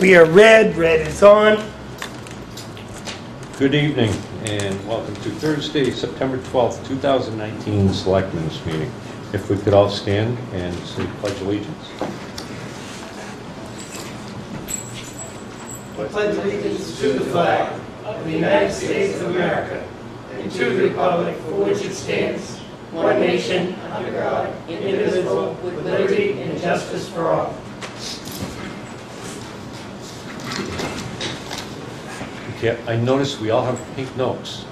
We are red is on. Good evening and welcome to Thursday, September 12th, 2019 Selectmen's meeting. If we could all stand and say pledge allegiance. I pledge allegiance to the flag of the United States of America and to the republic for which it stands, one nation, under God, indivisible, with liberty and justice for all. Yeah, I noticed we all have pink notes.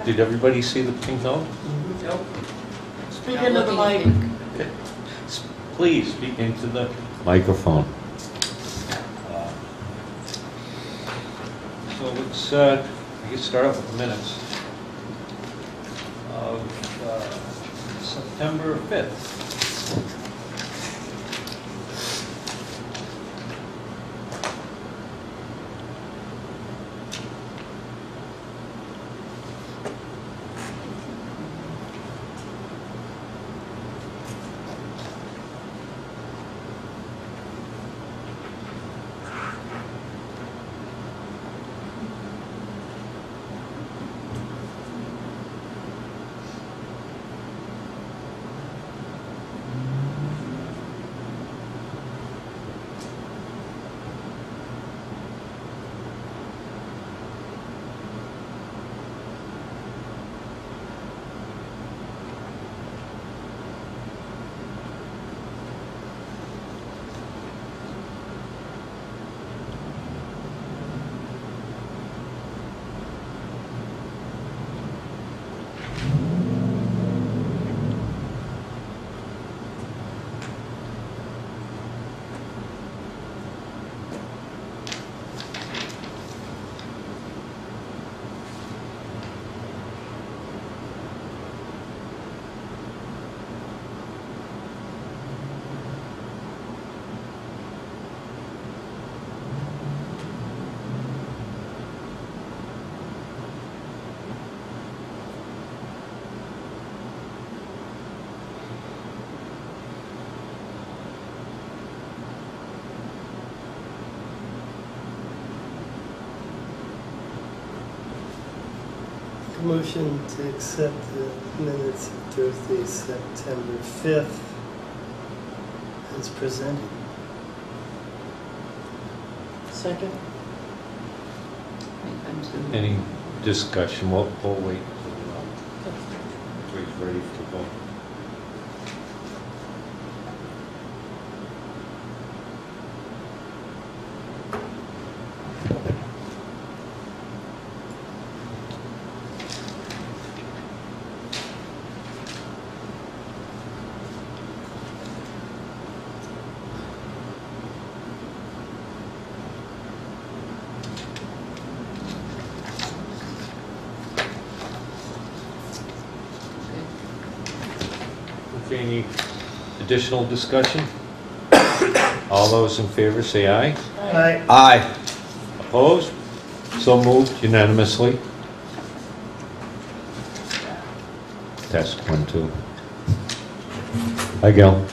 Did everybody see the pink note? Nope. Speak into the mic. Please speak into the microphone. So let's I guess start off with the minutes of September 5th. Motion to accept the minutes of Thursday, September 5th as presented. Second. Any discussion? We'll wait until everybody's ready to vote. Any additional discussion? All those in favor say aye. Aye. Aye. Opposed? So moved unanimously. Test 1, 2. Hi, Gil.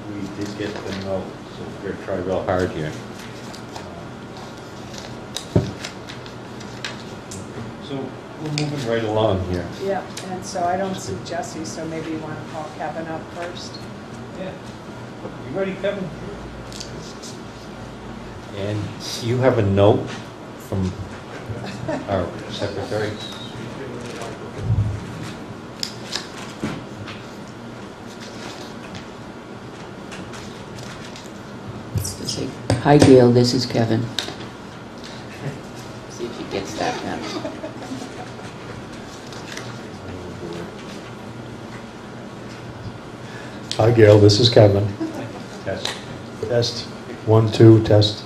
We did get the note, so we're going to try real hard here. So we're moving right along here. Yeah, and so I don't see Jesse, so maybe you want to call Kevin up first. Yeah. You ready, Kevin? And you have a note from our secretary? Say, hi Gail, this is Kevin. See if he gets that now. Hi Gail, this is Kevin. Test. Test. 1, 2, test.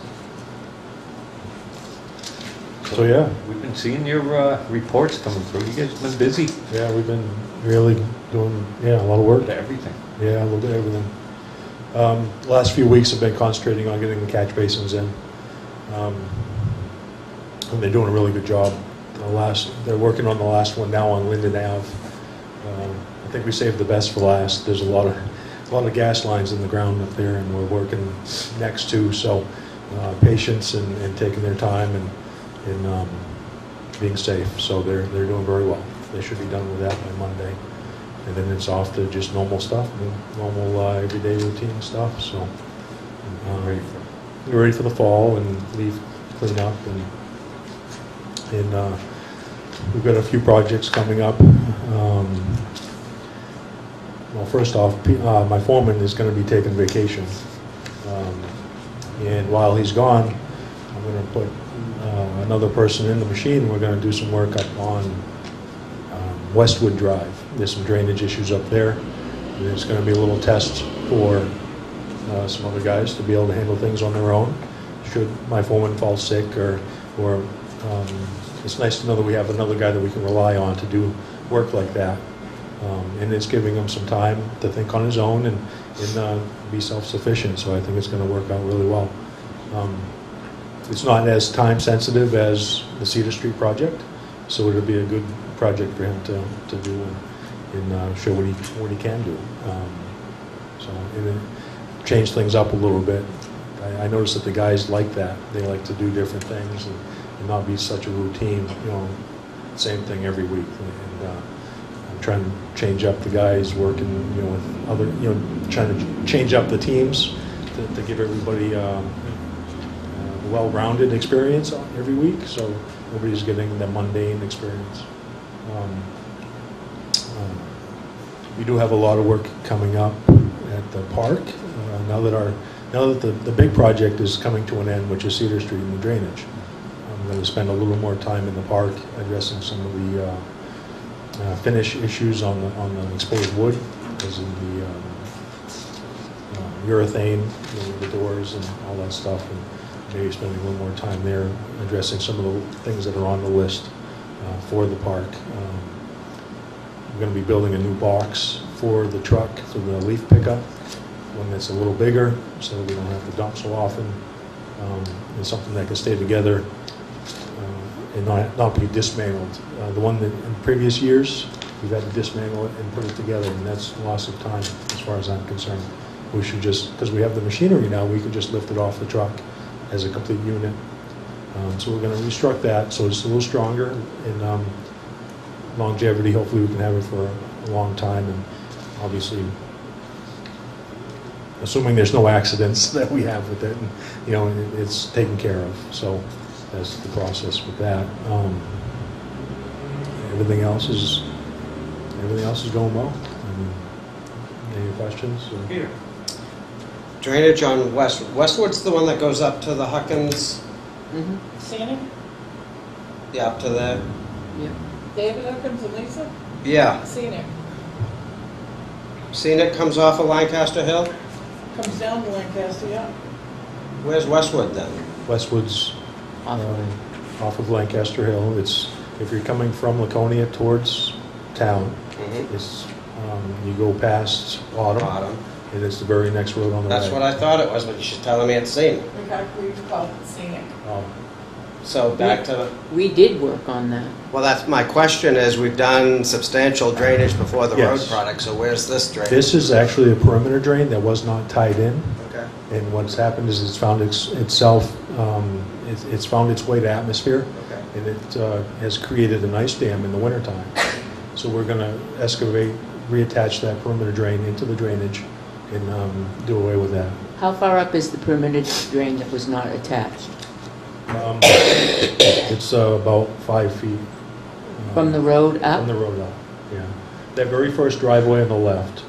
So yeah. We've been seeing your reports coming through. You guys have been busy. Yeah, we've been really doing, a lot of work. With everything. Yeah, a little bit of everything. Last few weeks have been concentrating on getting the catch basins in. And they're doing a really good job. They're working on the last one now on Linden Ave. I think we saved the best for last. There's a lot a lot of gas lines in the ground up there, and we're working next to, so patience and taking their time and being safe. So they're doing very well. They should be done with that by Monday. And then it's off to just normal stuff, normal everyday routine stuff. So we're ready for the fall and leaf cleanup, and we've got a few projects coming up. Well, first off, my foreman is going to be taking vacation, and while he's gone, I'm going to put another person in the machine. We're going to do some work up on Westwood Drive. There's some drainage issues up there. There's going to be a little test for some other guys to be able to handle things on their own should my foreman fall sick, or it's nice to know that we have another guy that we can rely on to do work like that. And it's giving him some time to think on his own and be self-sufficient, so I think it's going to work out really well. It's not as time sensitive as the Cedar Street project, so it'll be a good project for him to do and show what he can do. So and then change things up a little bit. I noticed that the guys like that. They like to do different things and not be such a routine, same thing every week. And I'm trying to change up the guys working, with other, trying to change up the teams to give everybody a well-rounded experience every week, so nobody's getting the mundane experience. We do have a lot of work coming up at the park now that the big project is coming to an end, which is Cedar Street and the drainage. I'm going to spend a little more time in the park addressing some of the finish issues on the exposed wood, as in the urethane, the doors and all that stuff, and maybe spending a little more time there addressing some of the things that are on the list for the park. We're going to be building a new box for the truck, for the leaf pickup, one that's a little bigger, so we don't have to dump so often, and something that can stay together and not be dismantled. The one that in previous years, we've had to dismantle it and put it together, and that's loss of time as far as I'm concerned. We should just, because we have the machinery now, we can just lift it off the truck as a complete unit. So we're going to restruct that so it's a little stronger in longevity. Hopefully we can have it for a long time, and obviously assuming there's no accidents that we have with it, and, it's taken care of. So that's the process with that. Everything else is going well. Any questions? Peter. Drainage on Westwood's the one that goes up to the Huckins. Mm-hmm. Scenic? Yeah, up to the. Yeah. David Huckins and Lisa? Yeah. Scenic. Scenic comes off of Lancaster Hill. Comes down to Lancaster, yeah. Where's Westwood then? Westwood's Off off of Lancaster Hill. It's, if you're coming from Laconia towards town, it's you go past Autumn, and it's the very next road on the right. That's what I thought it was, but she's telling me it's Scenic. We call it Scenic. So back to. We did work on that. Well, that's my question. Is we've done substantial drainage before the Yes. road product. So where's this drain? This is actually a perimeter drain that was not tied in. Okay. And what's happened is it's found itself, it's found its way to atmosphere, Okay. and it has created an ice dam in the wintertime. So we're going to excavate, reattach that perimeter drain into the drainage, and do away with that. How far up is the perimeter drain that was not attached? It's about 5 feet. From the road up? From the road up, yeah. That very first driveway on the left.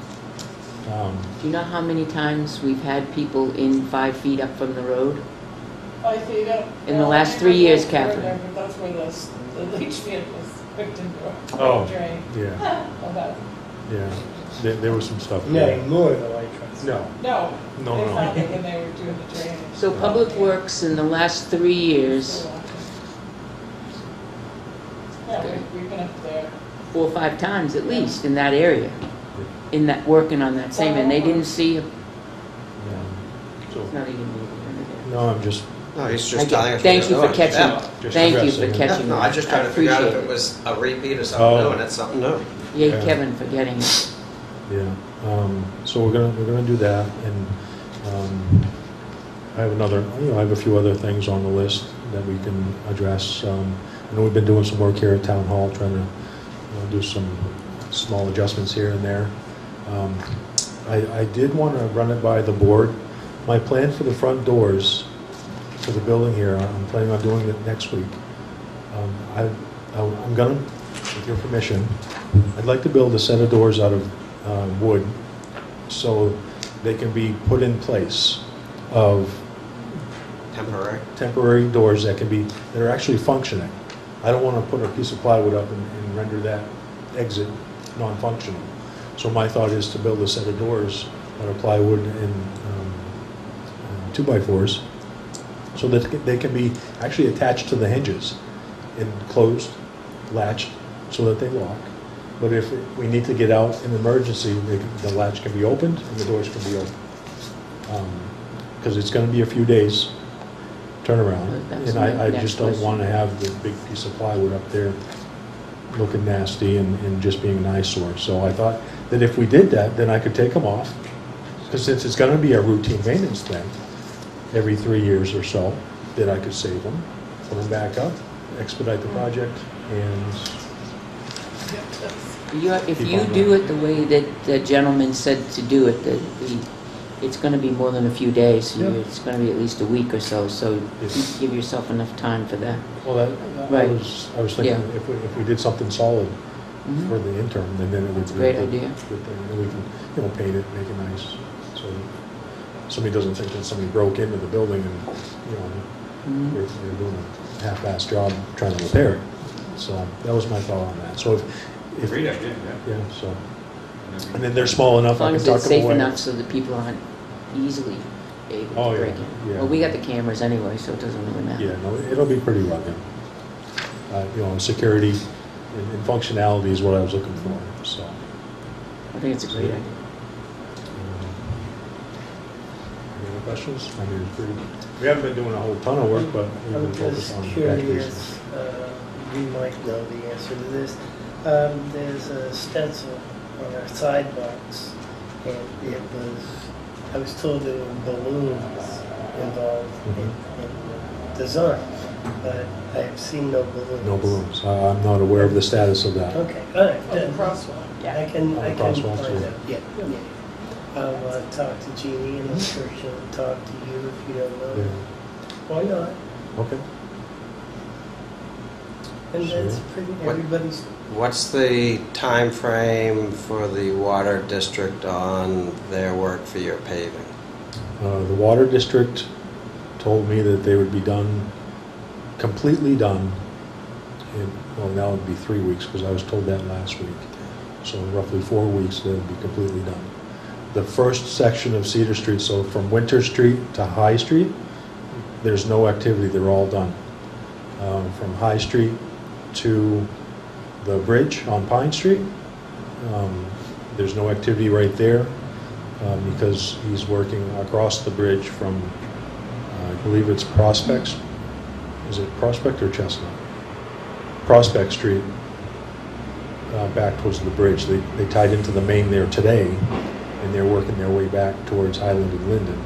Do you know how many times we've had people in 5 feet up from the road? 5 feet up. In the last 3 years, Catherine. That's where the leach field was hooked into a Oh. drain. Yeah, About yeah. There was some stuff. No, more the light trucks. No, No. No, They no. found it when they were doing the drainage. So Public Works in the last 3 years, Yeah, we've been up there. 4 or 5 times at least in that area, working on that same, and they didn't see, yeah. it's So, not even moving. no, I'm just, No, he's I just get- telling us. Thank what you we're for doing. catching, Just thank you addressing for it. catching No, that. I just trying to figure out if appreciate it was a repeat of something Oh. new, and it's something new. Yeah, Yeah. Kevin for getting it. yeah. So we're gonna do that, and I have I have a few other things on the list that we can address. I know we've been doing some work here at Town Hall, trying to do some small adjustments here and there. I did want to run it by the board. My plan for the front doors for the building here, I'm planning on doing it next week. I'm gonna, with your permission, I'd like to build a set of doors out of wood so they can be put in place of temporary doors that are actually functioning. I don't want to put a piece of plywood up and render that exit non-functional. So my thought is to build a set of doors out of plywood and 2x4s so that they can be actually attached to the hinges and closed, latched, so that they lock. But if we need to get out in emergency, the latch can be opened and the doors can be opened. Because it's going to be a few days turnaround, and I just don't want to have the big piece of plywood up there looking nasty and just being an eyesore. So I thought that if we did that, then I could take them off, because since it's going to be a routine maintenance thing every 3 years or so, that I could save them, put them back up, expedite the project, and If you do it the way that the gentleman said to do it, it's going to be more than a few days. Yeah. It's going to be at least a week or so. So Yes. you give yourself enough time for that. well, Right. I was thinking Yeah. if we did something solid Mhm. for the interim, then it would be Great a good idea. thing. And we can, paint it, make it nice, so somebody doesn't think that somebody broke into the building and, Mhm. they're doing a half-assed job trying to repair it. So that was my thought on that. So if Great idea, yeah. yeah, so, and then they're small enough, As long I as can tuck it's them safe away. enough so that people aren't easily able Oh, to yeah, break in. yeah. Well, we got the cameras anyway, so it doesn't really matter. Yeah, no, it'll be pretty rugged. Security and functionality is what I was looking for, so. I think it's a great idea. Any other questions? I mean, we haven't been doing a whole ton of work, but we've I'm been focused just on curious, you might know the answer to this. There's a stencil on our sidewalks, and I was told there were balloons involved in the design, but I have seen no balloons. No balloons. I'm not aware of the status of that. Okay, all right. The crosswalk, I yeah. can On the find crosswalks, out. yeah. Yeah. I'll talk to Jeannie, and I'm sure she'll talk to you if you don't know. Yeah. Why not? Okay. And that's Sure. pretty, What- everybody's, What's the time frame for the water district on their work for your paving? The Water District told me that they would be completely done well, now it would be 3 weeks, because I was told that last week. So in roughly 4 weeks, they would be completely done. The first section of Cedar Street, so from Winter Street to High Street, there's no activity, they're all done. From High Street to the bridge on Pine Street, there's no activity right there, because he's working across the bridge from, I believe it's Prospect. Is it Prospect or Chestnut? Prospect Street, back towards the bridge. They tied into the main there today, and they're working their way back towards Highland and Linden.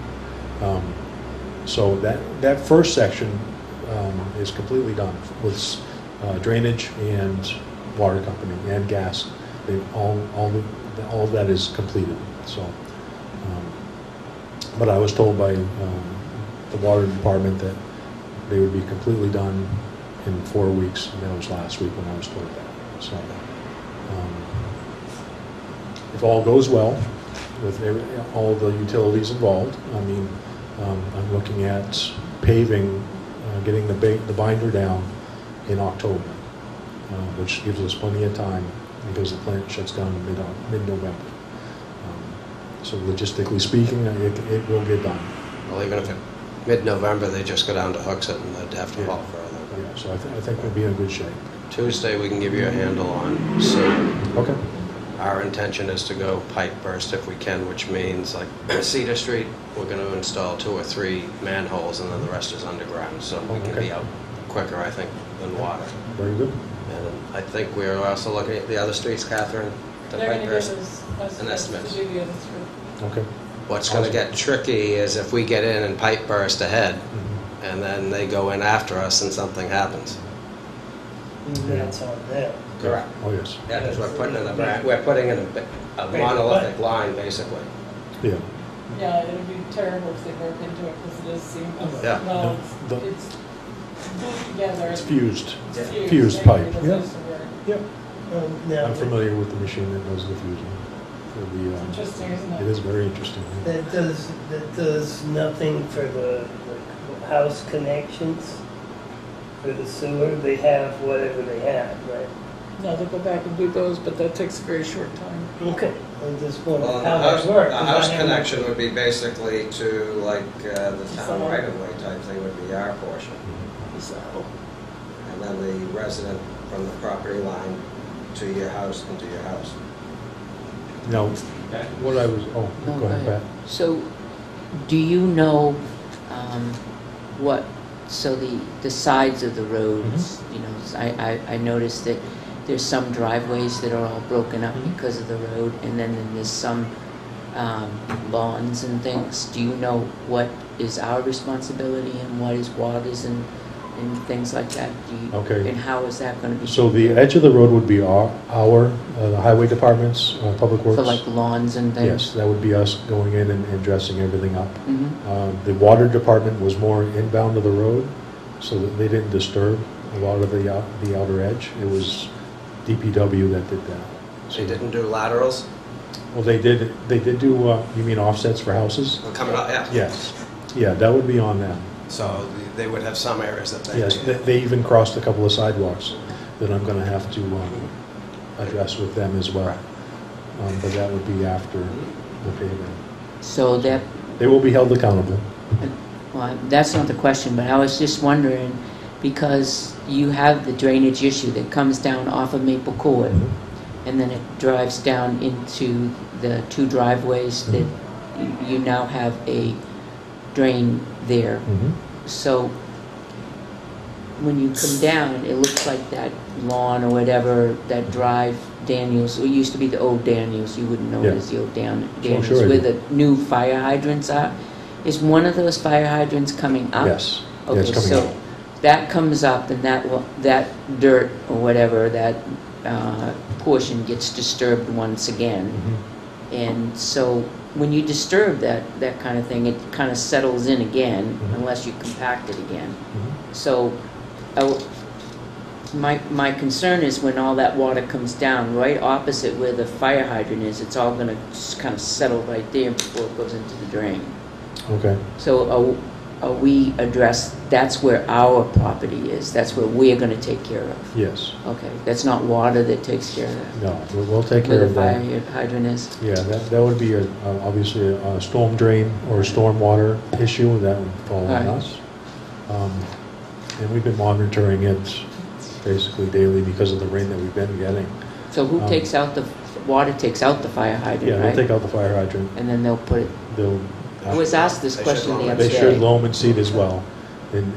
So that first section is completely done with drainage and water company and gas. All of that is completed. So, but I was told by the water department that they would be completely done in 4 weeks, and that was last week when I was told that. So, if all goes well with all the utilities involved, I mean, I'm looking at paving, getting the binder down in October, which gives us plenty of time because the plant shuts down in mid-November. So logistically speaking, it will get done. Well, even if it mid-November, they just go down to Hooksett and they'd have to Yeah. haul further. Yeah, so I think we'll be in good shape. Tuesday, we can give you a handle on C. Okay. Our intention is to go pipe burst if we can, which means like Cedar Street, we're going to install 2 or 3 manholes and then the rest is underground. So we can Okay. be out quicker, I think, than water. Very good. And I think we're also looking at the other streets, Catherine. the They're pipe gonna give burst. us an estimate. to do the other three. Okay. What's going to get tricky is if we get in and pipe burst ahead, Mhm. and then they go in after us and something happens. That's on them. Correct. Oh, yes. Yeah, because we're putting in a monolithic line, basically. Yeah. Yeah, it would be terrible if they broke into it because it does seem, Yeah. well, The- it's glued together. It's fused. It's Fused Thank you, pipe, that's yeah. just the word. Yep. Now, I'm familiar with the machine that does the fusing. For the, Interesting, isn't it it? is very interesting. Yeah. that does nothing for the house connections, for the sewer. They have whatever they have, right? No, they'll go back and do those, but that takes a very short time. Okay, I just wondered Well, how that works. the house connection would be basically to, like, the town So- right-of-way type thing would be our portion. So, And then the resident from the property line to your house and to your house. Now, what I was, oh, No, go ahead, Pat. So, do you know what, so the sides of the roads, you know, I noticed that there's some driveways that are all broken up because of the road, and then there's some lawns and things. Do you know what is our responsibility and what is Waters and things like that? Do you, Okay. And how is that going to be? So the edge of the road would be the highway department's, public works? For like lawns and things? Yes, that would be us going in and dressing everything up. Mhm. The water department was more inbound of the road, so that they didn't disturb a lot of the outer edge. It was DPW that did that. They didn't do laterals? Well, they did do, you mean offsets for houses? Well, coming up, yeah. Yes. Yeah, that would be on them. So they would have some areas that they... Yes, they even crossed a couple of sidewalks that I'm going to have to address with them as well. But that would be after the paving. So that, They will be held accountable. well, that's not the question, but I was just wondering, because you have the drainage issue that comes down off of Maple Court, and then it drives down into the two driveways that you now have a drain there. So when you come down, it looks like that lawn or whatever, that drive, Daniels, it used to be the old Daniels, you wouldn't know it Yeah. as the old Daniels, sure I where do. the new fire hydrants are. Is one of those fire hydrants coming up? Yes. Yeah, Okay, it's coming so up. that comes up, and that dirt or whatever, that portion gets disturbed once again. And so when you disturb that kind of thing, it kind of settles in again, unless you compact it again. So my concern is when all that water comes down, right opposite where the fire hydrant is, it's all going to just kind of settle right there before it goes into the drain. Okay. So are we addressed, that's where our property is, that's where we're going to take care of? Yes. Okay, that's not water that takes care of that? No, we'll take Where care the of that. fire hydrant is? Yeah, that would be obviously a storm drain or a storm water issue that would fall on Right. us. And we've been monitoring it basically daily because of the rain that we've been getting. So who takes out the, water takes out the fire hydrant, Yeah, they'll right? take out the fire hydrant. And then they'll put it, They'll, I was asked this They question should the loan other they day. should loam and seed as well. And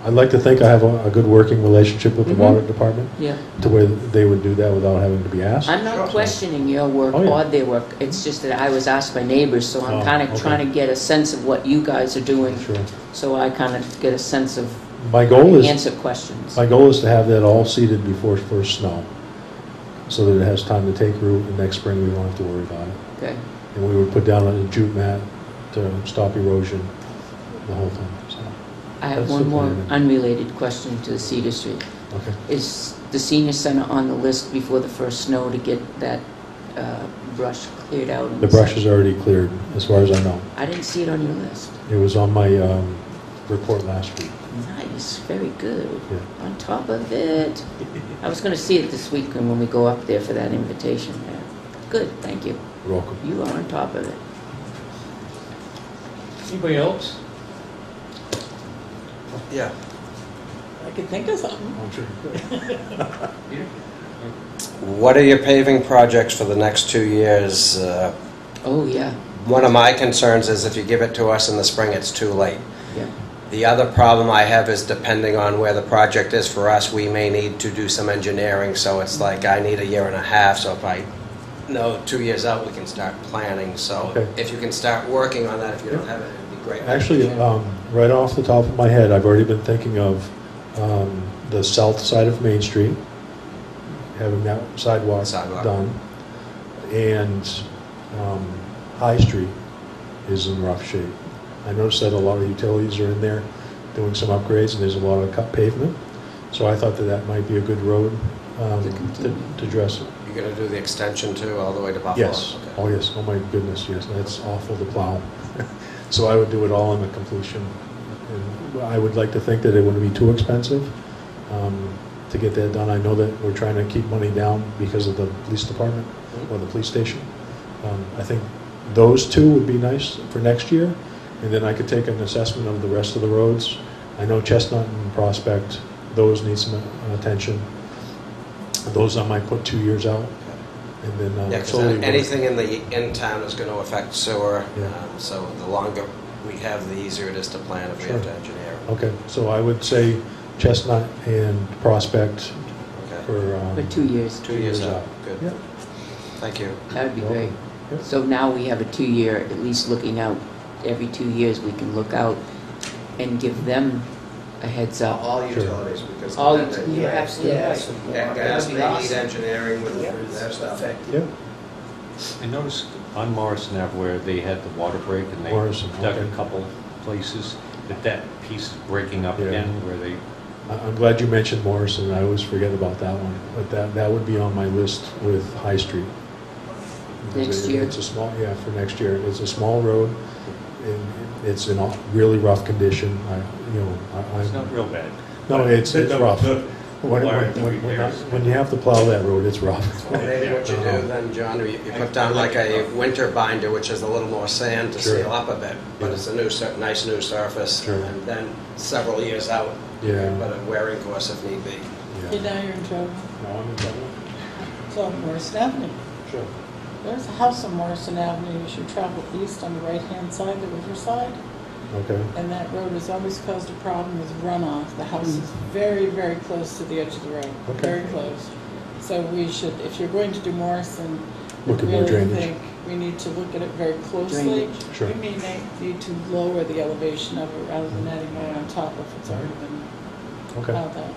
I'd like to think I have a good working relationship with the Mhm. water department Yeah. to where they would do that without having to be asked. I'm not questioning your work Oh, yeah. or their work, it's just that I was asked by neighbors, so I'm Oh, kind of okay. trying to get a sense of what you guys are doing, Sure. so I kind of get a sense of, My goal is answer questions. My goal is to have that all seeded before first snow, so that it has time to take root, and next spring we won't have to worry about it. Okay. And we would put down a jute mat to stop erosion the whole time, so, I have That's one the more plan. unrelated question to the Cedar Street. okay. Is the senior center on the list before the first snow to get that brush cleared out? and The brush such? is already cleared, as far as I know. I didn't see it on your list. It was on my report last week. Nice, very good. Yeah. On top of it. I was going to see it this weekend when we go up there for that invitation. Yeah. Good, thank you. You're welcome. You are on top of it. Anybody else? Yeah. I could think of something. I'm sure. What are your paving projects for the next 2 years? Oh, yeah, One of my concerns is if you give it to us in the spring, it's too late. yeah. The other problem I have is depending on where the project is for us, we may need to do some engineering, so it's like I need a year and a half, so if I know 2 years out, we can start planning, so Okay. if you can start working on that, if you don't have it, it'd be great. Actually, right off the top of my head, I've already been thinking of the south side of Main Street, having that sidewalk done, and High Street is in rough shape. I noticed that a lot of utilities are in there doing some upgrades, and there's a lot of cut pavement, so I thought that that might be a good road to address it. You're going to do the extension too, all the way to Buffalo? Yes. Okay. Oh, yes. Oh, my goodness, yes. That's awful to plow. So I would do it all on the completion. And I would like to think that it wouldn't be too expensive to get that done. I know that we're trying to keep money down because of the police department or the police station. I think those two would be nice for next year. And then I could take an assessment of the rest of the roads. I know Chestnut and Prospect, those need some attention. Those I might put 2 years out, and then Yeah, because slowly anything in town is going to affect sewer, Yeah. so the longer we have, the easier it is to plan if we have to engineer. Okay, so I would say Chestnut and Prospect Okay. for 2 years. 2 years out, good. Yeah. Thank you. That would be great. Yeah. So now we have a 2-year, at least looking out, every 2 years we can look out and give them a heads up. All Sure. utilities, because All then utilities, they- you're absolutely Yes. right. Yeah, gas may That'd be need awesome. engineering with Yeah. their stuff. Yeah, I noticed on Morrison Ave where they had the water break and they Morrison, dug okay. a couple places, that piece is breaking up Yeah. again where they, I'm glad you mentioned Morrison. I always forget about that one, but that would be on my list with High Street. Next year? It's a small, yeah, for next year. It's a small road, and it's in a really rough condition. it's not real bad. No, it's rough. When Larry, the repairs. when you have to plow that road, it's rough. Well, maybe what you do then, John, you put down like a winter binder, which is a little more sand to Sure. seal up a bit, but it's a nice new surface, Sure. and then several years out, Yeah. but a wearing course if need be. Okay, now you're in trouble. No, I'm in trouble. So Morrison Avenue. Sure. There's a house on Morrison Avenue. You should travel east on the right-hand side, the riverside. Okay. And that road has always caused a problem with runoff. The house is very, very close to the edge of the road. Okay. Very close. So we should, if you're going to do Morrison, Look I at more really drainage. think we need to look at it very closely. Drainage. Sure. We may need to lower the elevation of it rather than adding more on top if it's already been Okay. plowed out.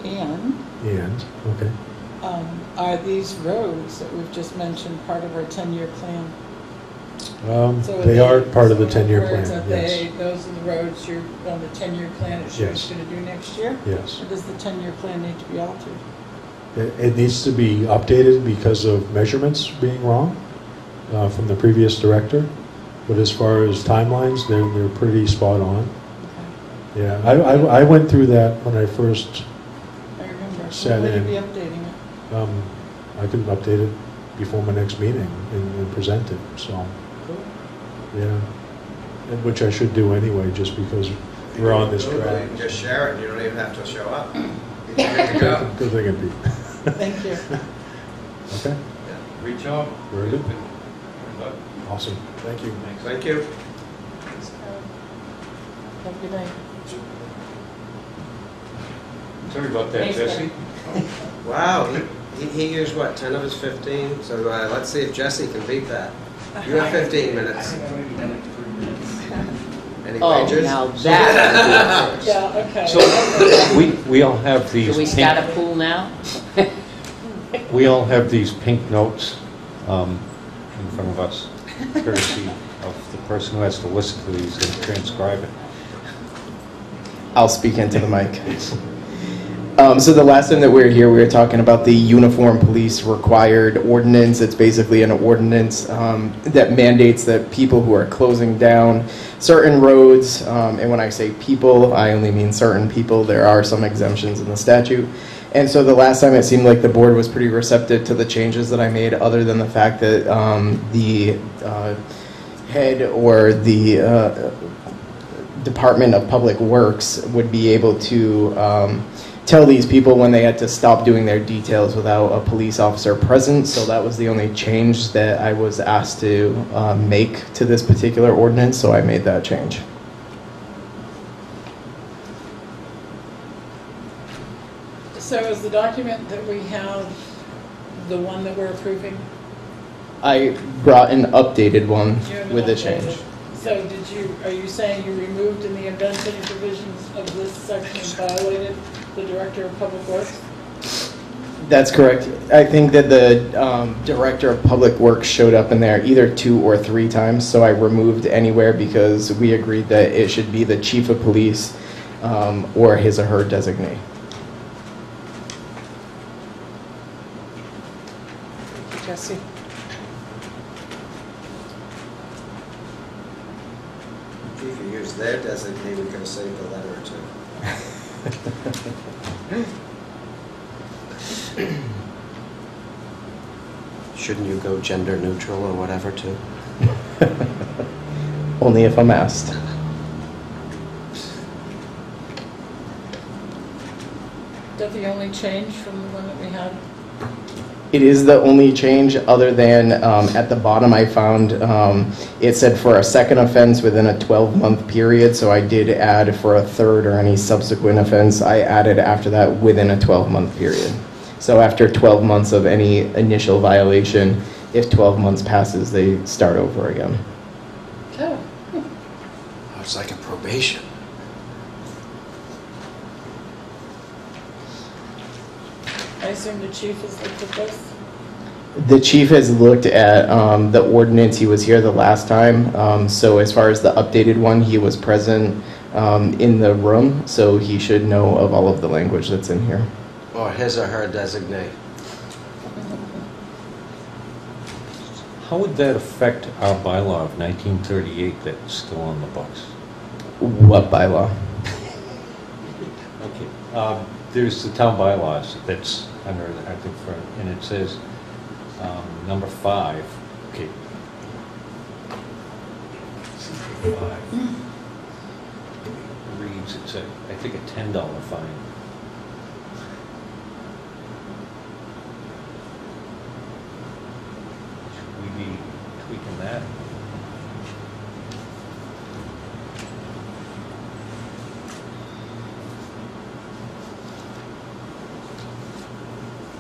And And, okay. are these roads that we've just mentioned part of our 10-year plan? So They are part of the so in 10-year other words, plan, are yes. Those are the roads you're, on the 10-year plan, it's Yes. going to do next year? Yes. Or does the 10-year plan need to be altered? It needs to be updated because of measurements being wrong from the previous director. But as far as timelines, they're pretty spot on. Okay. Yeah, I went through that when I first, I remember. Set When will in. you be updating it? I could update it before my next meeting and present it, so, yeah. And which I should do anyway, just because we're on this You can track. just share it, you don't even have to show up. You're good to go. Good thing it beat. Thank you. Okay, Great job. very good. Good luck. Awesome. Thank you. Thank you. Have a good night. Sorry about that, Thanks, Jesse. Wow, he used what, 10 of his 15? So let's see if Jesse can beat that. You have 15 minutes. Any Oh, wagers? now that would be a first. Yeah, okay. So we all have these Do we pink, start a pool now? we all have these pink notes in front of us, courtesy of the person who has to listen to these and transcribe it. I'll speak into the mic. So the last time that we were here, we were talking about the uniform police required ordinance. It's basically an ordinance that mandates that people who are closing down certain roads, and when I say people, I only mean certain people. There are some exemptions in the statute. And so the last time it seemed like the board was pretty receptive to the changes that I made, other than the fact that the head or the Department of Public Works would be able to tell these people when they had to stop doing their details without a police officer present. So that was the only change that I was asked to make to this particular ordinance, so I made that change. So is the document that we have the one that we're approving? I brought an updated one You have an with a updated. change. So are you saying you removed in the event any provisions of this section violated the Director of Public Works? That's correct. I think that the Director of Public Works showed up in there either 2 or 3 times, so I removed anywhere because we agreed that it should be the Chief of Police or his or her designee. Thank you, Jesse. If you could use their designee, we could have saved a letter or two. Shouldn't you go gender neutral or whatever too? Only if I'm asked. Is that the only change from the one that we had? It is the only change other than at the bottom I found it said for a second offense within a 12-month period, so I did add for a third or any subsequent offense, I added after that within a 12-month period. So after 12 months of any initial violation, if 12 months passes, they start over again. Oh. Oh, it's like a probation. I assume the chief has looked at this? The chief has looked at the ordinance. He was here the last time. So as far as the updated one, he was present in the room, so he should know of all of the language that's in here. Or his or her designate. How would that affect our bylaw of 1938 that's still on the books? What bylaw? Okay. There's the town bylaws that's under, I think, and it says number 5. Okay. Number 5 reads, it's I think a $10 fine. Should we be tweaking that?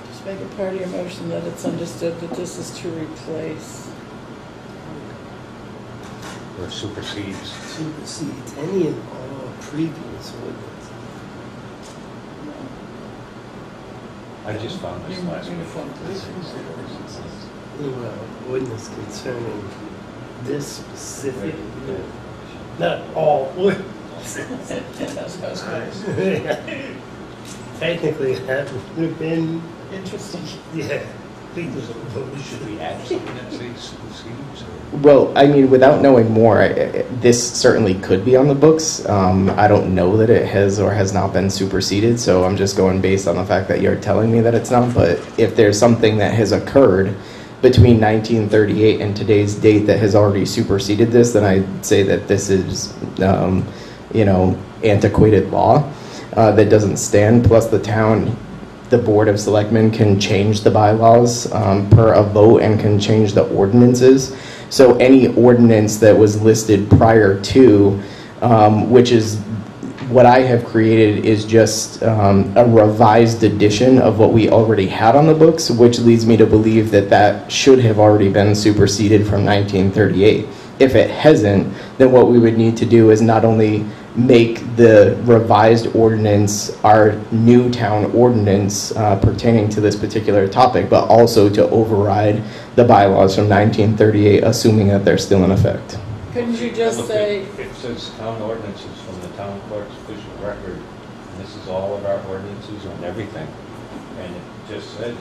Just make it part of your motion that it's understood that this is to replace. Or supersedes? Supersedes any and all previous ordinance. I just found this last week. Well, ordinance concerning this specific, not all ordinances. Technically, that would have been, Interesting. yeah, legal. Should we add something that says supersedes? Well, I mean, without knowing more, this certainly could be on the books. I don't know that it has or has not been superseded, so I'm just going based on the fact that you're telling me that it's not. But if there's something that has occurred between 1938 and today's date that has already superseded this, then I'd say that this is, antiquated law that doesn't stand. Plus, the Board of Selectmen can change the bylaws per a vote and can change the ordinances. So any ordinance that was listed prior to, which is what I have created, is just a revised edition of what we already had on the books, which leads me to believe that that should have already been superseded from 1938. If it hasn't, then what we would need to do is not only make the revised ordinance our new town ordinance pertaining to this particular topic, but also to override the bylaws from 1938, assuming that they're still in effect. Couldn't you just say, It says town ordinances from the town clerk's official record, and this is all of our ordinances on everything. And it just says,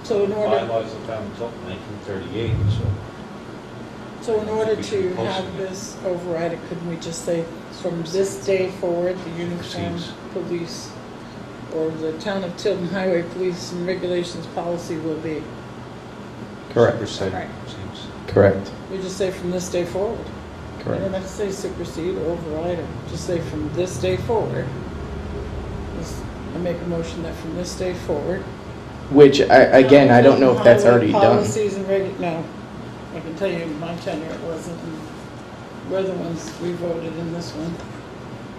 so in order, bylaws of town of Tilton, 1938, so in order to have this override, couldn't we just say, from this day forward, the uniform Proceeds. police or the town of Tilton Highway Police and Regulations policy will be? Correct. supersede, Right. seems. Correct. We just say from this day forward. You Correct. don't have to say supersede or override, or just say from this day forward. I make a motion that from this day forward. Which, I don't know if that's already done. Policies and no. I can tell you in my tenure it wasn't. And we're the ones, we voted in this one.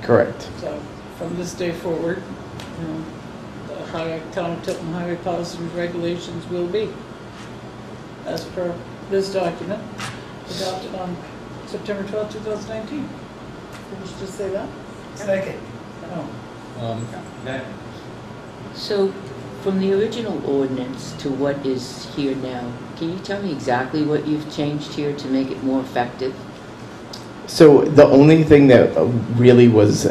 Correct. So from this day forward, kayak town of Tilton highway policies and regulations will be, as per this document, adopted on September 12, 2019. Did you just say that? Second. Oh. So, from the original ordinance to what is here now, can you tell me exactly what you've changed here to make it more effective? So the only thing that really was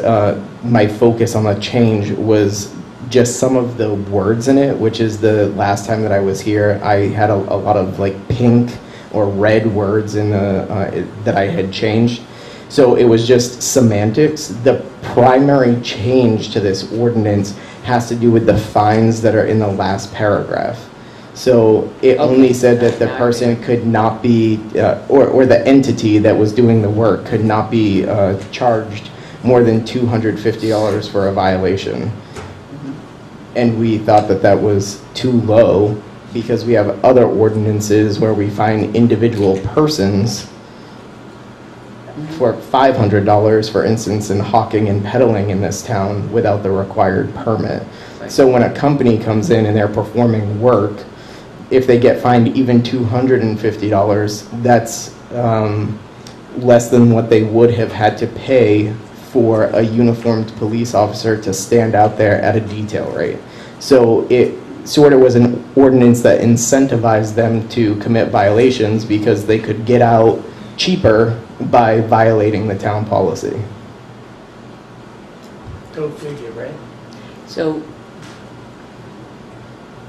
my focus on the change was just some of the words in it, which is the last time that I was here, I had a lot of like pink or red words in the that I had changed. So it was just semantics. The primary change to this ordinance has to do with the fines that are in the last paragraph. So it only said that the person could not be, or the entity that was doing the work could not be charged more than $250 for a violation. And we thought that that was too low because we have other ordinances where we fine individual persons for $500, for instance, in hawking and peddling in this town without the required permit. So when a company comes in and they're performing work, if they get fined even $250, that's less than what they would have had to pay for a uniformed police officer to stand out there at a detail rate. So it sort of was an ordinance that incentivized them to commit violations because they could get out cheaper by violating the town policy. Go figure, right? So,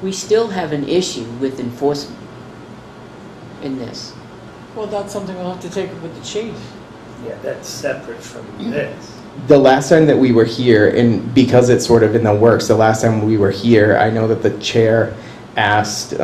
we still have an issue with enforcement in this. Well, that's something we'll have to take up with the chief. Yeah, that's separate from this. The last time that we were here, and because it's sort of in the works, the last time we were here, I know that the chair asked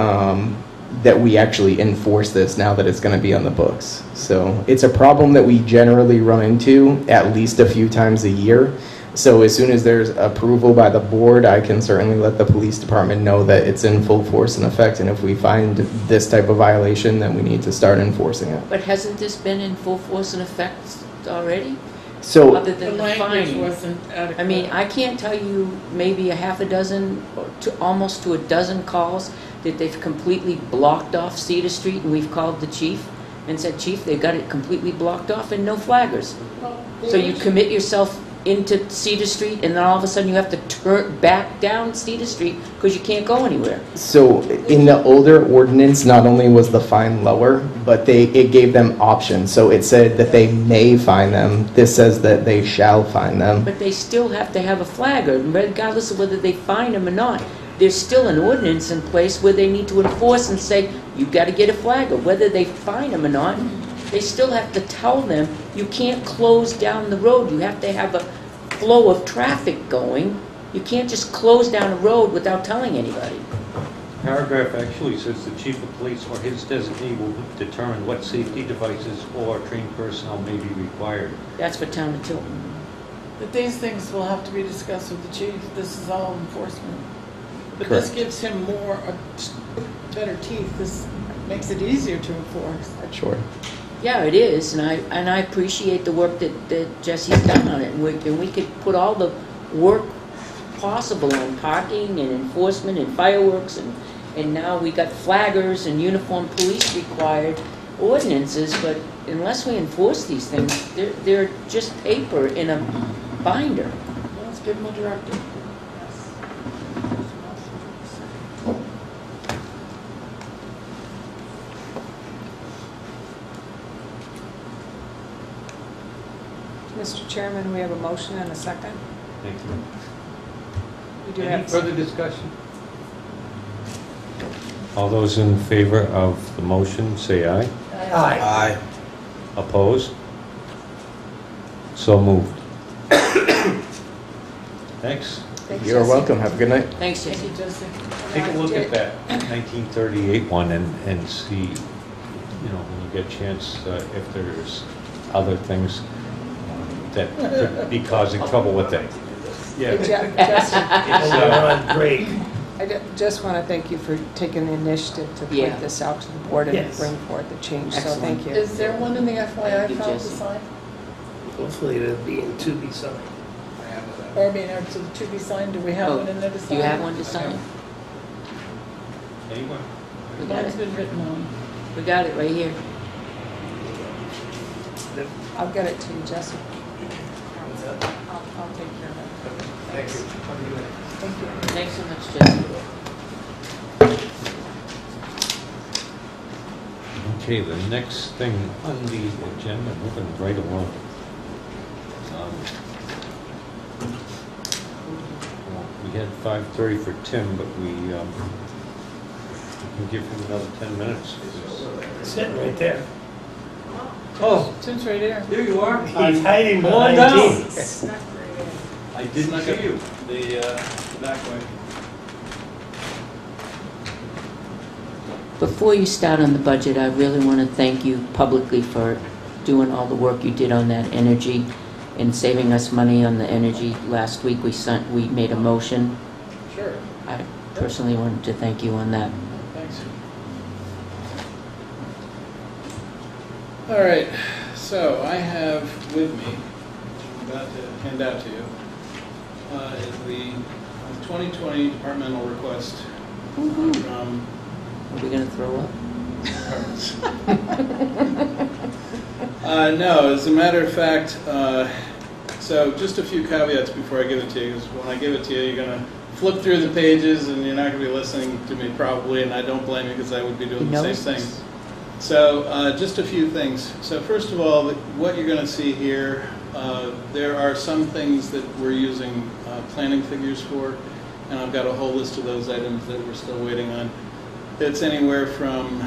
that we actually enforce this now that it's going to be on the books. So it's a problem that we generally run into at least a few times a year. So as soon as there's approval by the board, I can certainly let the police department know that it's in full force and effect, and if we find this type of violation, then we need to start enforcing it. But hasn't this been in full force and effect already? So Other The than the language fine? wasn't adequate. I mean, I can't tell you maybe a half a dozen, or almost to a dozen calls that they've completely blocked off Cedar Street, and we've called the chief and said, Chief, they've got it completely blocked off and no flaggers. So you commit yourself into Cedar Street, and then all of a sudden you have to turn back down Cedar Street because you can't go anywhere. So in the older ordinance, not only was the fine lower, but it gave them options. So it said that they may fine them. This says that they shall fine them. But they still have to have a flagger, regardless of whether they fine them or not. There's still an ordinance in place where they need to enforce and say, you've got to get a flagger. Whether they fine them or not, they still have to tell them, you can't close down the road. You have to have a flow of traffic going. You can't just close down a road without telling anybody. Paragraph actually says the chief of police or his designee will determine what safety devices or trained personnel may be required. That's for town of Tilton. But these things will have to be discussed with the chief. This is all enforcement. But Correct. this gives him more, better teeth. This makes it easier to enforce. Sure. Yeah, it is, and I appreciate the work that Jesse's done on it. And we could put all the work possible on parking and enforcement and fireworks, and now we got flaggers and uniformed police required ordinances, but unless we enforce these things, they're just paper in a binder. Let's give him a directive. Mr. Chairman, we have a motion and a second. Thank you. We do Any have further discussion? All those in favor of the motion, say aye. Aye. Aye. Opposed? So moved. Thanks. Thanks, You're Jesse. welcome. Have a good night. Thanks, Thank Jesse. you, Jesse. Take a look at that 1938 one and see, you know, when you get a chance, if there's other things that could be causing trouble with that. Yeah. Hey, Jesse, It's, We're on break. I just want to thank you for taking the initiative to Yeah. point this out to the board and Yes. bring forth the change, so Excellent. thank you. Is there one in the FYI Thank you, file to Jesse. sign? Hopefully it'll be in to be signed. or I mean, or to be signed, do we have Oh, one in there to sign? Do you have one to sign? Anyone? We got Mine's it. been written on. We got it right here. I'll get it to you, Jesse. I'll take care of it. Thank you. Thank you. Thanks so much, Jesse. Okay, the next thing on the agenda, moving right along. Well, we had 5:30 for Tim, but we can give him another 10 minutes. Sitting right there. Oh, Tim's right there. Here you are. He's hiding Come on behind down. Dean. I didn't see you. The back way. Before you start on the budget, I really want to thank you publicly for doing all the work you did on that energy and saving us money on the energy. Last week, we made a motion. Sure, I personally wanted to thank you on that. thanks. All right, so I have with me, I'm about to hand out to you, is the 2020 departmental request Woo-hoo. from Are we going to throw up? departments. No, as a matter of fact, so just a few caveats before I give it to you, because when I give it to you, you're going to flip through the pages and you're not going to be listening to me probably, and I don't blame you because I would be doing the same thing. So just a few things. So first of all, what you're going to see here, there are some things that we're using planning figures for, and I've got a whole list of those items that we're still waiting on. It's anywhere from,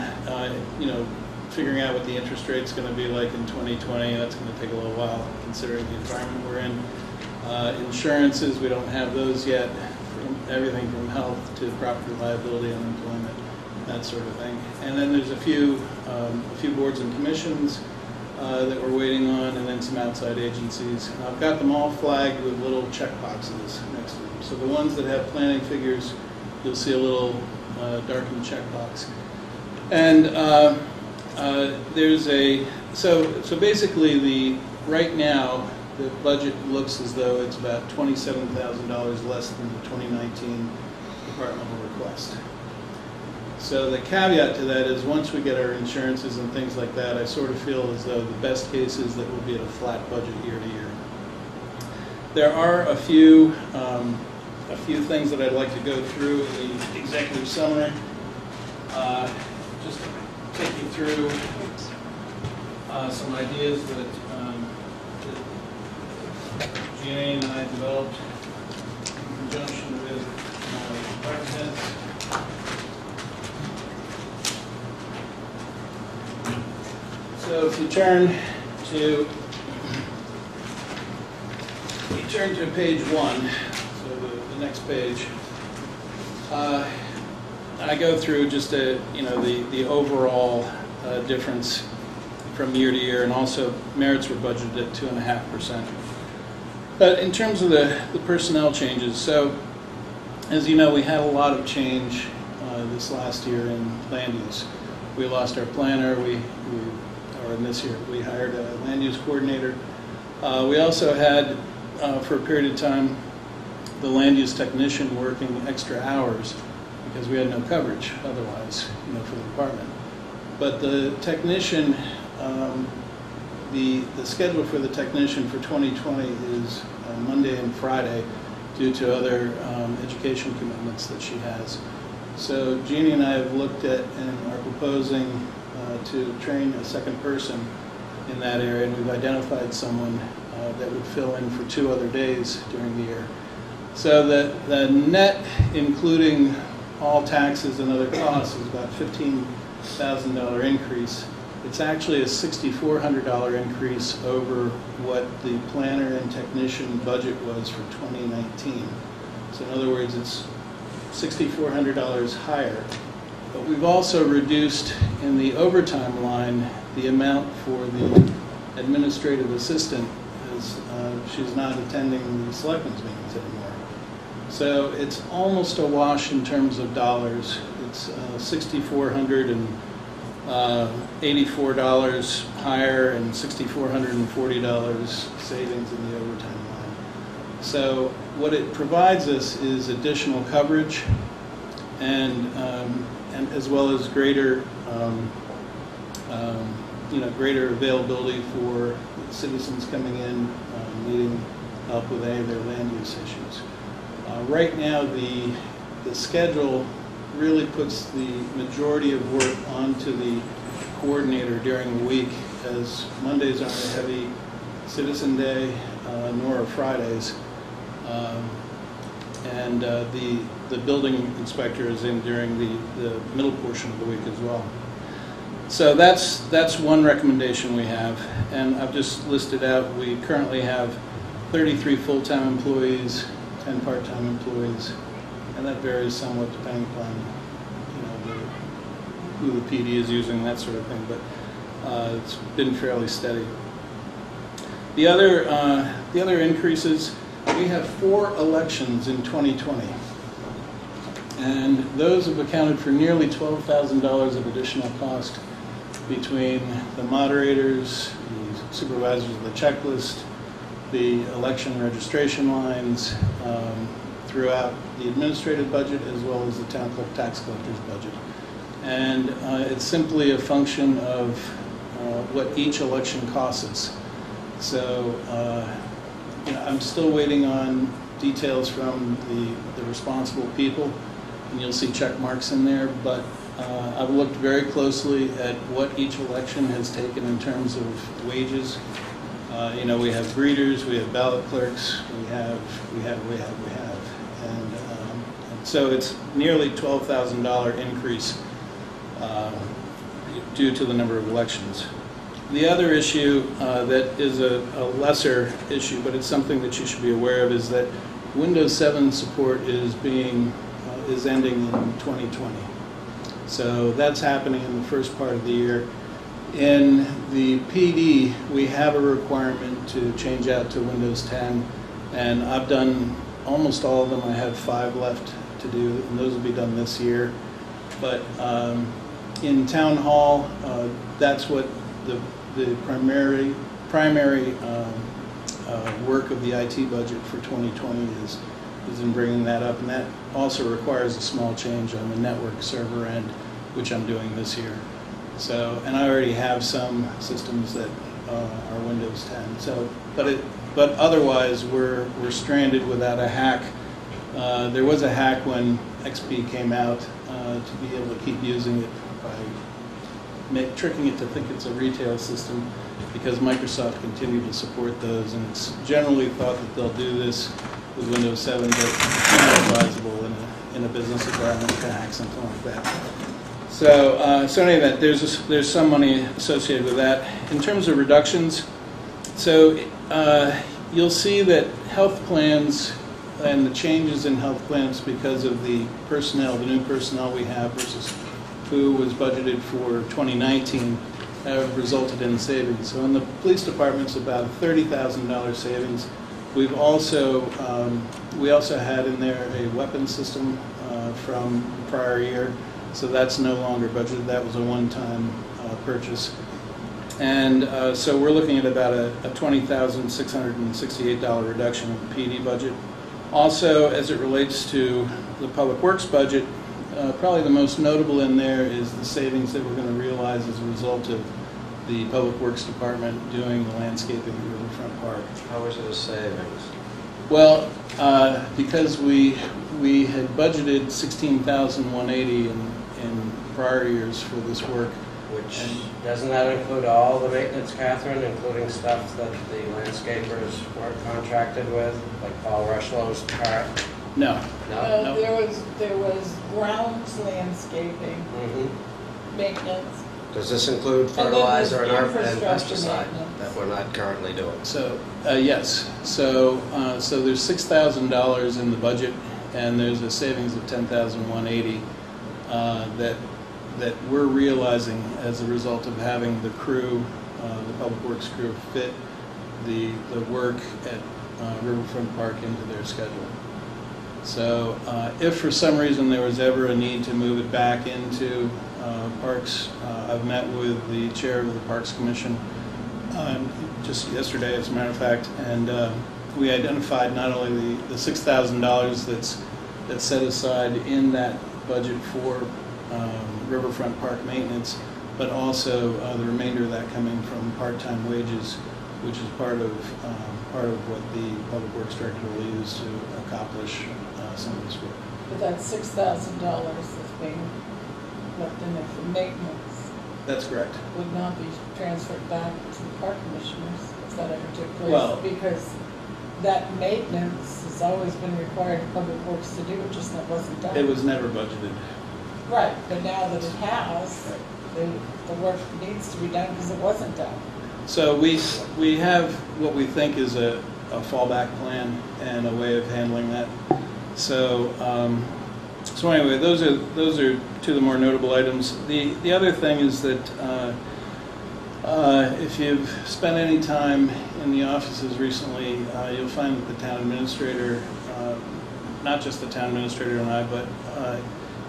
figuring out what the interest rate's going to be like in 2020. That's going to take a little while, considering the environment we're in. Insurances, we don't have those yet. Everything from health to property liability, unemployment, that sort of thing. And then there's a few boards and commissions that we're waiting on, and then some outside agencies. And I've got them all flagged with little check boxes next to them. So the ones that have planning figures, you'll see a little darkened checkbox. And there's so basically right now the budget looks as though it's about $27,000 less than the 2019 departmental request. So the caveat to that is once we get our insurances and things like that, I sort of feel as though the best case is that we'll be at a flat budget year to year. There are a few things that I'd like to go through in the executive summary. Just to take you through some ideas that Gina and I developed in conjunction with department heads. So if you turn to page 1, so the next page, I go through just the overall difference from year to year, and also merits were budgeted at 2.5%. But in terms of the personnel changes, so as you know, we had a lot of change this last year in land use. We lost our planner. Or in this year, we hired a land use coordinator. We also had, for a period of time, the land use technician working extra hours because we had no coverage otherwise, for the department. But the technician, the schedule for the technician for 2020 is Monday and Friday due to other education commitments that she has. So Jeannie and I have looked at and are proposing to train a second person in that area, and we've identified someone that would fill in for 2 other days during the year. So the net, including all taxes and other costs, is about $15,000 increase. It's actually a $6,400 increase over what the planner and technician budget was for 2019. So in other words, it's $6,400 higher. But we've also reduced in the overtime line the amount for the administrative assistant, as she's not attending the selectmen's meetings anymore. So it's almost a wash in terms of dollars. It's $6,484 higher and $6,440 savings in the overtime line. So what it provides us is additional coverage and as well as greater greater availability for citizens coming in needing help with any of their land use issues. Right now, the schedule really puts the majority of work onto the coordinator during the week, as Mondays aren't a heavy citizen day, nor are Fridays. And the building inspector is in during the middle portion of the week as well. So that's one recommendation we have, and I've just listed out, we currently have 33 full-time employees, 10 part-time employees, and that varies somewhat depending upon who the PD is using, that sort of thing, but it's been fairly steady. The other increases, we have 4 elections in 2020, and those have accounted for nearly $12,000 of additional cost between the moderators, the supervisors of the checklist, the election registration lines, throughout the administrative budget as well as the town clerk tax collector's budget. And it's simply a function of what each election costs us. So I'm still waiting on details from the responsible people, and you'll see check marks in there, but I've looked very closely at what each election has taken in terms of wages. We have greeters, we have ballot clerks, we have, and so it's nearly $12,000 increase due to the number of elections. The other issue that is a lesser issue, but it's something that you should be aware of, is that Windows 7 support is ending in 2020. So that's happening in the first part of the year. In the PD, we have a requirement to change out to Windows 10, and I've done almost all of them. I have 5 left to do, and those will be done this year. But in Town Hall, that's what the primary work of the IT budget for 2020 is in bringing that up, and that also requires a small change on the network server end, which I'm doing this year. So, and I already have some systems that are Windows 10. So, but otherwise, we're stranded without a hack. There was a hack when XP came out to be able to keep using it by tricking it to think it's a retail system, because Microsoft continued to support those, and it's generally thought that they'll do this with Windows 7, but it's not advisable in a business environment to hack something like that. So, so in any event, there's some money associated with that. In terms of reductions, so you'll see that health plans and the changes in health plans because of the personnel, the new personnel we have versus who was budgeted for 2019, have resulted in savings. So in the police department, it's about $30,000 savings. We've also we also had in there a weapon system from the prior year, so that's no longer budgeted. That was a one-time purchase, and so we're looking at about a $20,668 reduction in the PD budget. Also, as it relates to the public works budget, probably the most notable in there is the savings that we're going to realize as a result of the Public Works Department doing the landscaping at Riverfront Park. How is it a savings? Well, because we had budgeted $16,180 in prior years for this work. Which, doesn't that include all the maintenance, Catherine, including stuff that the landscapers weren't contracted with, like Paul Rushlow's part? No. No? There was grounds landscaping, maintenance. Does this include And then fertilizer and there's pesticide infrastructure that we're not currently doing? So, yes. So there's $6,000 in the budget, and there's a savings of $10,180 that we're realizing as a result of having the crew, the Public Works crew, fit the work at Riverfront Park into their schedule. So if for some reason there was ever a need to move it back into Parks, I've met with the chair of the Parks Commission just yesterday, as a matter of fact, and we identified not only the $6,000 that's set aside in that budget for riverfront park maintenance, but also the remainder of that coming from part-time wages, which is part of what the Public Works Director will use to accomplish some of this work. But that $6,000 that's being left in there for maintenance That's correct. would not be transferred back to the park commissioners if that ever took place. Well- Because that maintenance has always been required of Public Works to do, it just that wasn't done. It was never budgeted. Right, but now that it has, the work needs to be done because it wasn't done. So we have what we think is a fallback plan and a way of handling that. So anyway, those are two of the more notable items. The other thing is that if you've spent any time in the offices recently, you'll find that the town administrator, not just the town administrator and I, but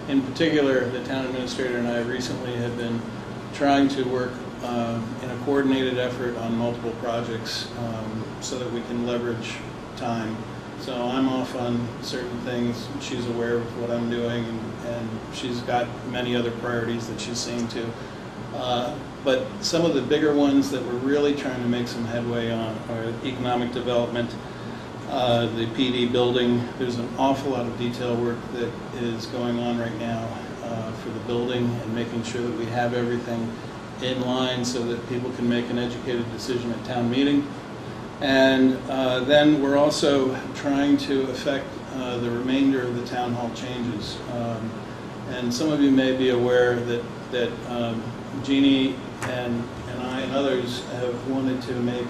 in particular the town administrator and I recently have been trying to work in a coordinated effort on multiple projects so that we can leverage time. So I'm off on certain things, she's aware of what I'm doing, and she's got many other priorities that she's seeing to. But some of the bigger ones that we're really trying to make some headway on are economic development, the PD building. There's an awful lot of detail work that is going on right now for the building and making sure that we have everything in line so that people can make an educated decision at town meeting. And then we're also trying to affect the remainder of the town hall changes. And some of you may be aware that Jeannie and I and others have wanted to make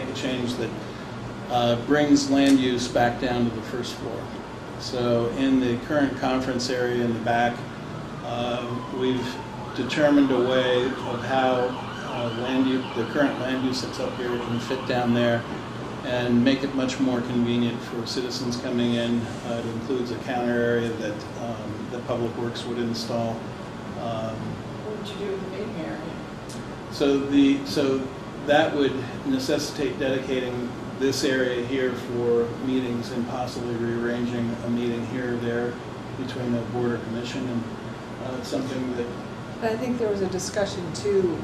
a change that brings land use back down to the first floor. So in the current conference area in the back, we've determined a way of how the current land use that's up here can fit down there and make it much more convenient for citizens coming in. It includes a counter area that Public Works would install. What would you do with the meeting area? So that would necessitate dedicating this area here for meetings and possibly rearranging a meeting here or there between the board or commission, and something that. I think there was a discussion too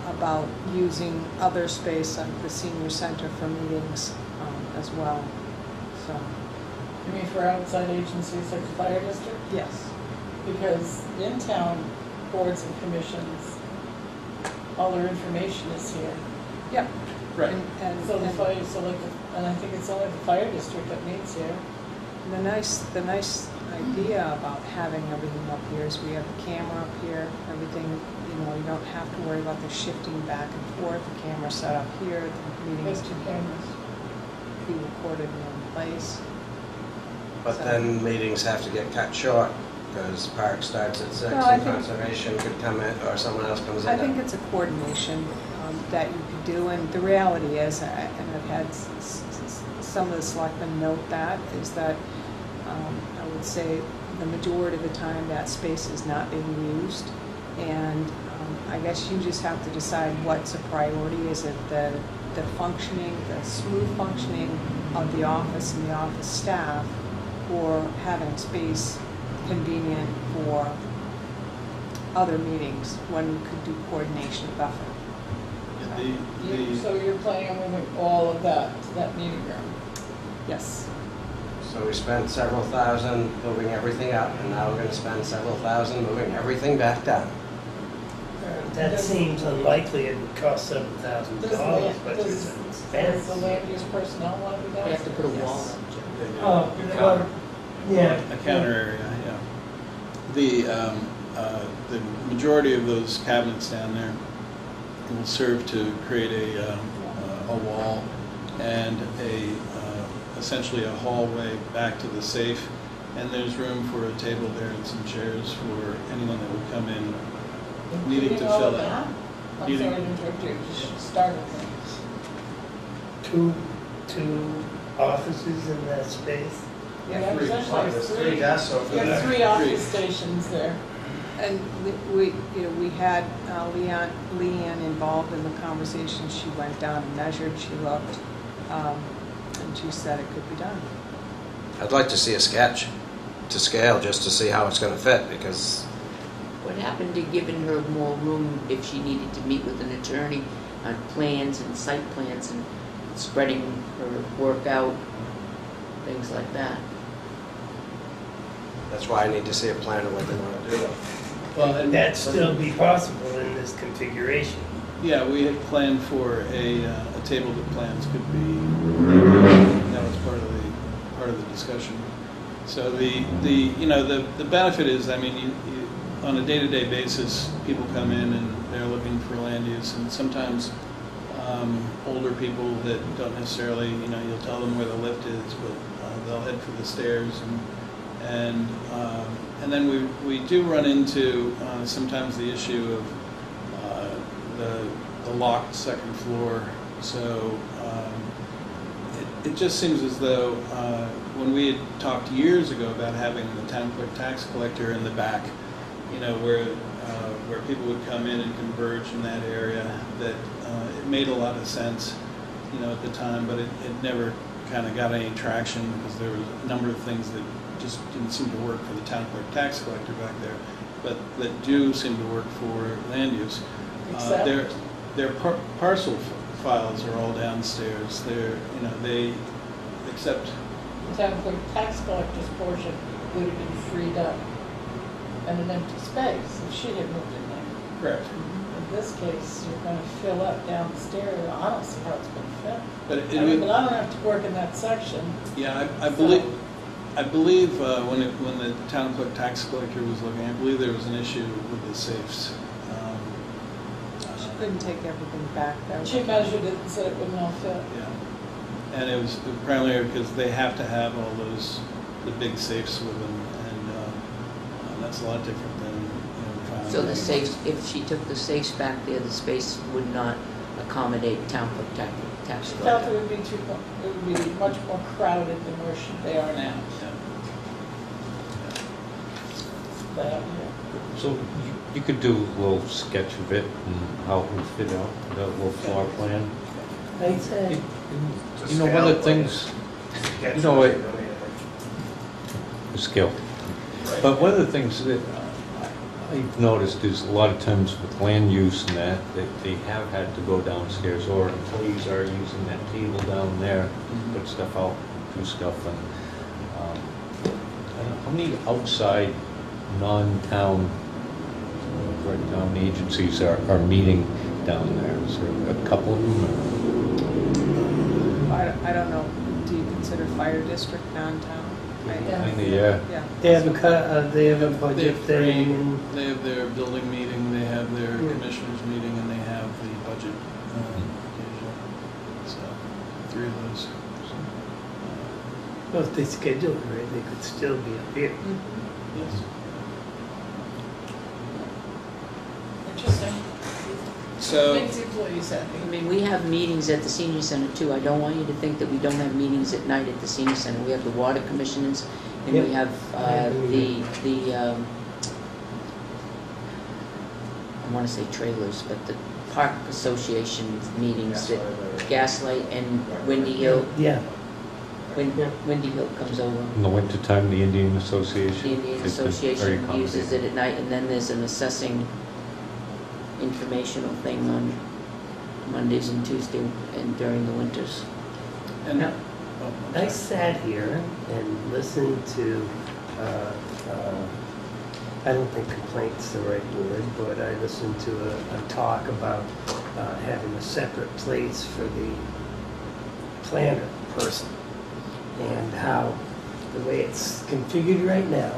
about using other space like the senior center for meetings as well. So, You mean for outside agencies like the fire district? yes. Because in-town boards and commissions, all their information is here. Yep. Right. And So the fire, and I think it's only the fire district that meets here. the nice idea about having everything up here is we have the camera up here, everything, you don't have to worry about the shifting back and forth, the camera set up here, the meetings There's two cameras. be recorded in one place. But then meetings have to get cut short because park starts at 6 No, I and think- conservation could come in or someone else comes in. I think it's a coordination that you could do, and the reality is, and I've had some of the selectmen note that, is that I would say the majority of the time that space is not being used, and I guess you just have to decide what's a priority. Is it the functioning, the smooth functioning of the office and the office staff, or having space convenient for other meetings when we could do coordination of effort? So you're planning on moving all of that to that meeting room? Yes. So we spent several thousand moving everything up, and now we're going to spend several thousand moving everything back down. That seems unlikely. It would cost several $1,000, but it's an Does expense. the land use personnel want to be down? We have to put a wall Yes. up. Oh, well, yeah. A counter area, yeah. The majority of those cabinets down there will serve to create a wall and essentially a hallway back to the safe. And there's room for a table there and some chairs for anyone that would come in needing to Including all fill of it. that? I'm Needing- sorry to interrupt you, just started things. Two offices in that space. Yeah, there's actually three. desks over You have there. three office stations there. And we had Leanne involved in the conversation. She went down and measured, she looked, and and she said it could be done. I'd like to see a sketch to scale, just to see how it's going to fit, because What happened to giving her more room if she needed to meet with an attorney on plans and site plans and spreading her work out, things like that? that's why I need to see a plan of what they want to do. Well, And that'd still be possible in this configuration. yeah, we had planned for a table of plans could be, that was part of the discussion. So the benefit is, I mean, you on a day-to-day basis, people come in and they're looking for land use, and sometimes older people that don't necessarily, you'll tell them where the lift is, but they'll head for the stairs, and then we do run into sometimes the issue of the locked second floor. So it just seems as though when we had talked years ago about having the town clerk tax collector in the back, where people would come in and converge in that area, that it made a lot of sense, at the time, but it never kind of got any traction because there was a number of things that just didn't seem to work for the town clerk tax collector back there, but that do seem to work for land use. Their parcel files are all downstairs. They accept. The town clerk tax collector's portion would have been freed up and an empty space if she had moved in there. Correct. In this case, you're going to fill up down the stairs. I don't see how it's going to fit. But But I don't have to work in that section. Yeah, I believe when the town clerk tax collector was looking, I believe there was an issue with the safes. She couldn't take everything back, though. She measured it and said it wouldn't all fit. Yeah, and it was primarily because they have to have all the big safes with them, and that's a lot different than filing. So the safes, if she took the safes back there, the space would not accommodate town clerk tax She felt it collector. would be much more crowded than where they are now. Yeah. So you could do a little sketch of it and how it would fit out, the little floor plan. I'd say. One of the things, the scale. But one of the things that I've noticed is a lot of times with land use and that they have had to go downstairs, or employees are using that table down there, put stuff out, do stuff, and I don't know, how many outside non-town agencies are meeting down there? Is there a couple of them? I don't know, do you consider fire district downtown? Yeah. Yeah. They have they have a They budget have thing. They have their building meeting, they have their commissioners meeting, and they have the budget occasion. So 3 of those. Well, if they schedule it right, they could still be up here. Yes. Interesting. So. Makes the employees happy. I mean, we have meetings at the senior center too. I don't want you to think that we don't have meetings at night at the senior center. We have the water commissioners, and we Yep. have I want to say trailers, but the park association meetings that Gaslight and Windy Hill. Yeah. Windy Hill comes over. In the wintertime, the Indian Association. The Indian has been very Association uses it accommodating. at night, and then there's an assessing informational thing on Mondays and Tuesdays and during the winters. And, Yeah. oh, I'm I sorry. sat here and listened to, I don't think complaint's the right word, but I listened to a talk about having a separate place for the planner person, and how the way it's configured right now,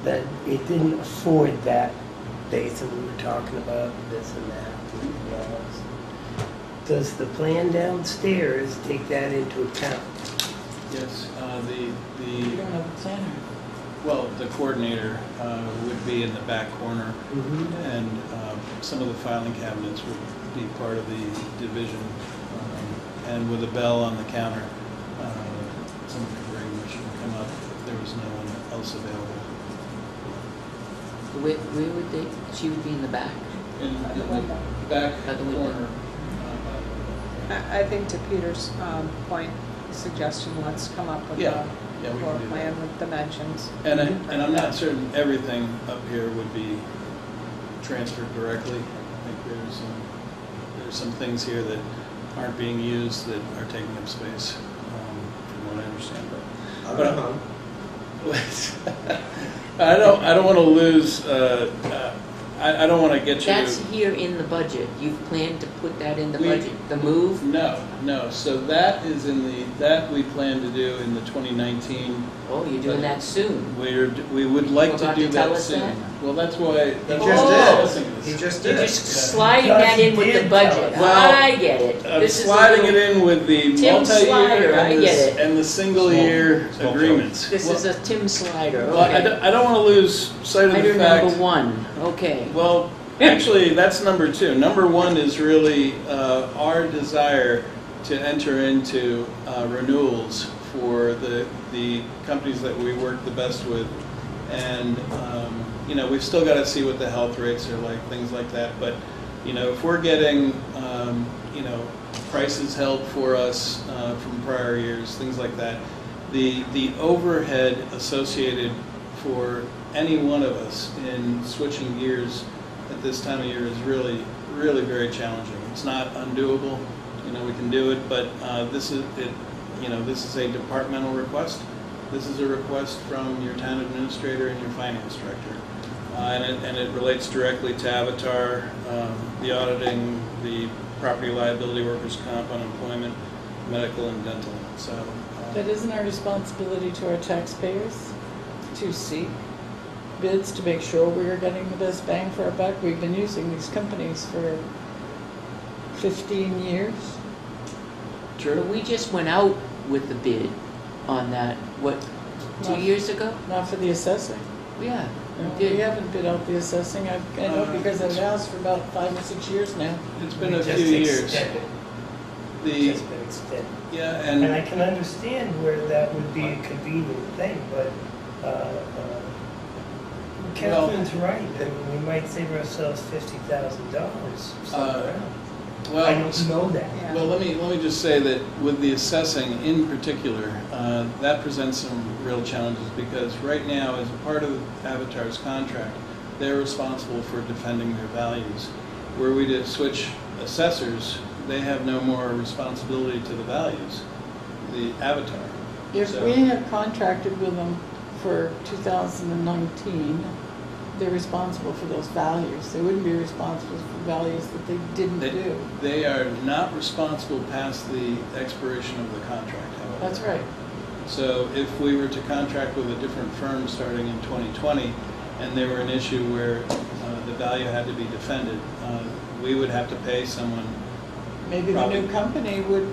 that it didn't afford that base, and we were talking about this and that and all this. Does the plan downstairs take that into account? Yes, You don't have a planner. well, the coordinator would be in the back corner, Mm-hmm. and some of the filing cabinets would be part of the division, and with a bell on the counter, somebody could ring when she would come up if there was no one else available. Where would they, she would be in the back? In By the the window. back By the window. corner. I think to Peter's point, suggestion, let's come up with Yeah. a Yeah, we floor can do plan that. with dimensions. And I'm not certain everything up here would be transferred directly. I think there's some things here that aren't being used that are taking up space, from what I understand. I don't want to lose. I don't want to get you. That's here in the budget. You've planned to put that in the We- budget, the move? No. So that is that we plan to do in the 2019. Oh, you're doing that soon. We would like to Forgot do to tell that us soon. that? Well, that's why. That's just why did. we're discussing this. He just You're did. just sliding that in with the budget. Well, I get it. I'm This is a sliding it little- in with the Tim Slider, multi-year I get it. and the single-year Small agreements. This is a Tim Slider, Well, okay. I don't want to lose sight of the Item fact. number 1, okay. Well, actually, that's number 2. Number 1 is really our desire to enter into renewals for the companies that we work the best with. And, we've still got to see what the health rates are like, things like that. But, if we're getting, prices held for us from prior years, things like that, the overhead associated for any one of us in switching gears at this time of year is really, really very challenging. It's not undoable. We can do it, but this is a departmental request. This is a request from your town administrator and your finance director, and it relates directly to Avatar, the auditing, the property liability, workers' comp, unemployment, medical, and dental. So. But isn't our responsibility to our taxpayers to seek bids to make sure we are getting the best bang for our buck? We've been using these companies for 15 years. But we just went out with the bid on that, what, 2 No. years ago? Not for the assessing. Yeah, No, we we did. haven't bid out the assessing. I know because I've asked for about 5 or 6 years now. It's been a Just few years. extended. The Just been extended. yeah, And I and can understand where that would be a convenient thing, but Catherine's right. I mean, we might save ourselves $50,000 somewhere else. I well, don't know that. Yeah. well, let me just say that with the assessing in particular, that presents some real challenges because right now, as a part of Avatar's contract, they're responsible for defending their values. Were we to switch assessors, they have no more responsibility to the values, the Avatar. If So- we had contracted with them for 2019, they're responsible for those values. They wouldn't be responsible for values that they didn't do. They are not responsible past the expiration of the contract, however. That's right. So if we were to contract with a different firm starting in 2020, and there were an issue where the value had to be defended, we would have to pay someone. Maybe the Probably. new company would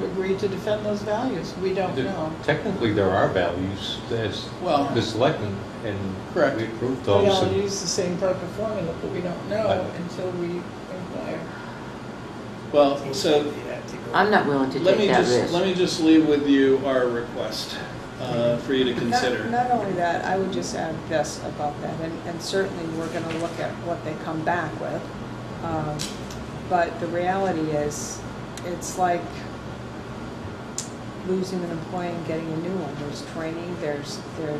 agree to defend those values. We don't know. Technically, there are values as Well, the selectmen, and Correct. we approved We those. all and- use the same type of formula, but we don't know Right. until we inquire. well, Seems so like you have to go- I'm not willing to let take me that just risk. let me just leave with you our request for you to consider. Not only that, I would just add this about that, and certainly we're going to look at what they come back with. But the reality is, it's like losing an employee and getting a new one. There's training, there's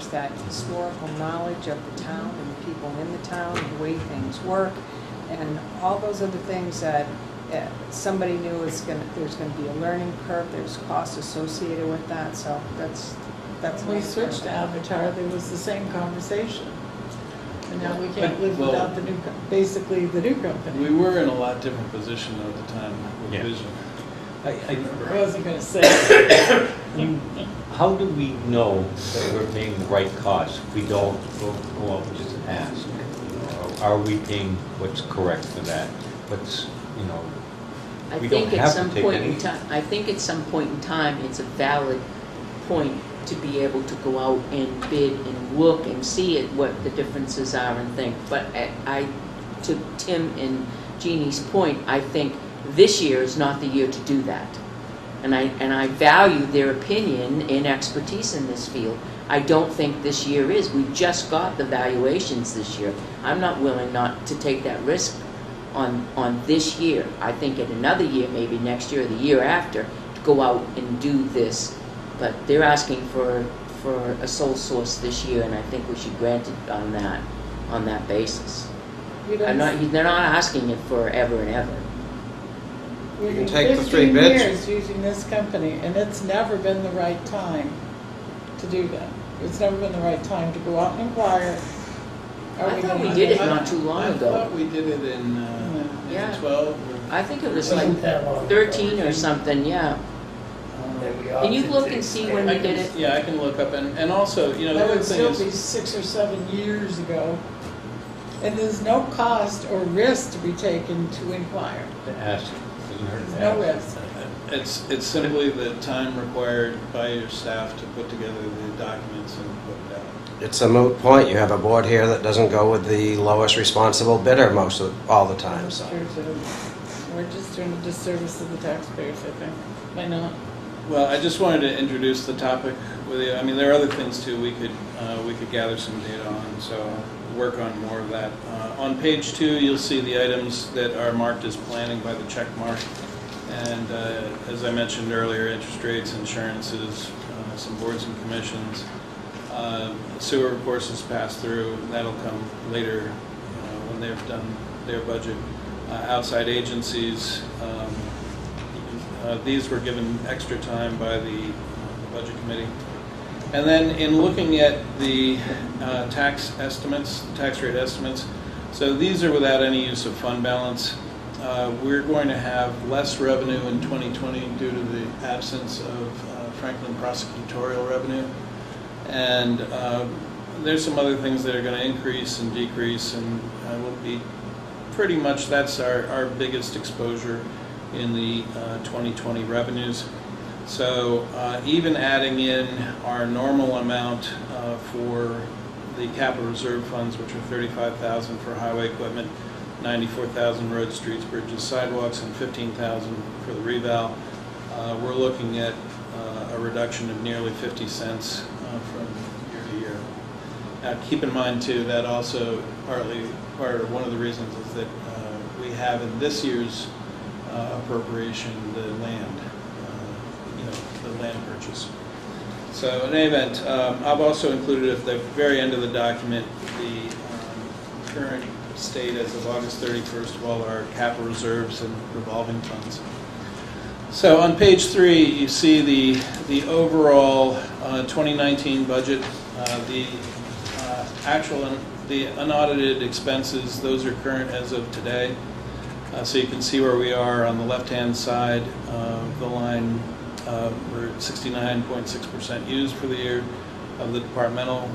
that historical knowledge of the town and the people in the town, and the way things work, and all those other things that somebody knew there's going to be a learning curve, there's costs associated with that, so that's. When we switched to Avatar, there was the same conversation. And now we can't live Well- without basically the new We company. were in a lot different position though at the time with Yeah. Vision. I wasn't going to say. How do we know that we're paying the right cost if we don't go out and just ask? Are we paying what's correct for that? What's, I we think don't at have to some take point in any- time, I think at some point in time, it's a valid point to be able to go out and bid and look and see what the differences are and think. But to Tim and Jeannie's point, I think this year is not the year to do that. And I value their opinion and expertise in this field. I don't think this year is. We just got the valuations this year. I'm not willing not to take that risk on this year. I think in another year, maybe next year or the year after, to go out and do this. But they're asking for a sole source this year, and I think we should grant it on that basis. They're not asking it forever and ever. You can take the 3 bids. 15 years using this company, and it's never been the right time to do that. It's never been the right time to go out and inquire. I thought we did it not too long I ago. thought we did it in Yeah. 12. I think it was Wasn't like that long 13 ago. or something, yeah. That we Can you opted look to and see expand. when we did it? Yeah, I can look up, and also, the That other would thing still be is, 6 or 7 years ago. And there's no cost or risk to be taken to inquire. To ask, doesn't hurt to There's no ask. risk. it's simply the time required by your staff to put together the documents and put it out. It's a moot point. You have a board here that doesn't go with the lowest responsible bidder all the time, so. We're just doing a disservice to the taxpayers, I think. Why not? Well, I just wanted to introduce the topic with you. I mean, there are other things too we could gather some data on, so I'll work on more of that. On page 2, you'll see the items that are marked as planning by the check mark. And as I mentioned earlier, interest rates, insurances, some boards and commissions. Sewer, of course, is passed through. That'll come later when they've done their budget. Outside agencies, these were given extra time by the budget committee. And then in looking at the tax rate estimates, so these are without any use of fund balance. We're going to have less revenue in 2020 due to the absence of Franklin prosecutorial revenue. And there's some other things that are going to increase and decrease, and will be pretty much, that's our biggest exposure in the 2020 revenues. So even adding in our normal amount for the capital reserve funds, which are $35,000 for highway equipment, $94,000 road, streets, bridges, sidewalks, and $15,000 for the reval, we're looking at a reduction of nearly 50 cents from year to year. Now, keep in mind too that also one of the reasons is that we have in this year's appropriation the land, the land purchase. So in any event, I've also included at the very end of the document the current state as of August 31st of all our capital reserves and revolving funds. So on page 3, you see the overall 2019 budget, the unaudited expenses. Those are current as of today. So you can see where we are on the left-hand side of the line. We're at 69.6% used for the year of the departmental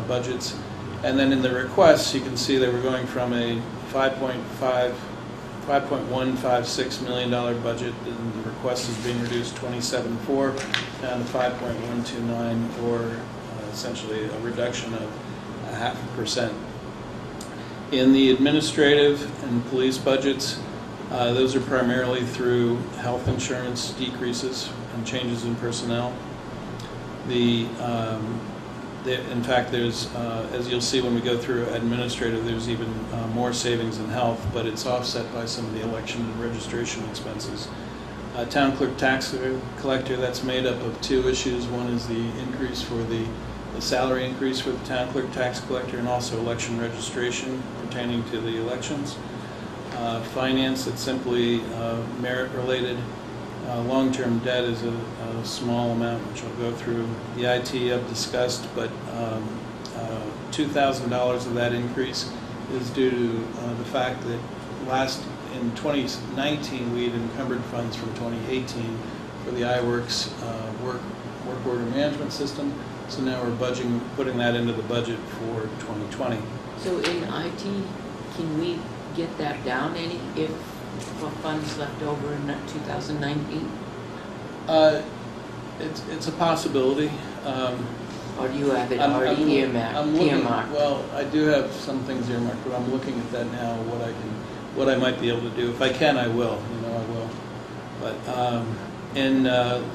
budgets. And then in the requests, you can see that we're going from a $5.156 million budget, and the request is being reduced 27.4 down to 5.129, or essentially a reduction of 0.5%. In the administrative and police budgets, those are primarily through health insurance decreases and changes in personnel. In fact, there's, as you'll see when we go through administrative, there's even more savings in health, but it's offset by some of the election and registration expenses. Town clerk tax collector, that's made up of 2 issues. One is the increase for the salary increase for the town clerk tax collector, and also election registration pertaining to the elections. Finance, it's simply merit related. Long-term debt is a small amount, which I'll go through. The IT I've discussed, but $2,000 of that increase is due to the fact that in 2019 we had encumbered funds from 2018 for the iWorks work order management system. So now we're putting that into the budget for 2020. So in IT, can we get that down any if for funds left over in 2019? It's a possibility. Or do you have it already earmarked? Well, I do have some things earmarked, but I'm looking at that now. What I might be able to do. If I can, I will. I will. But in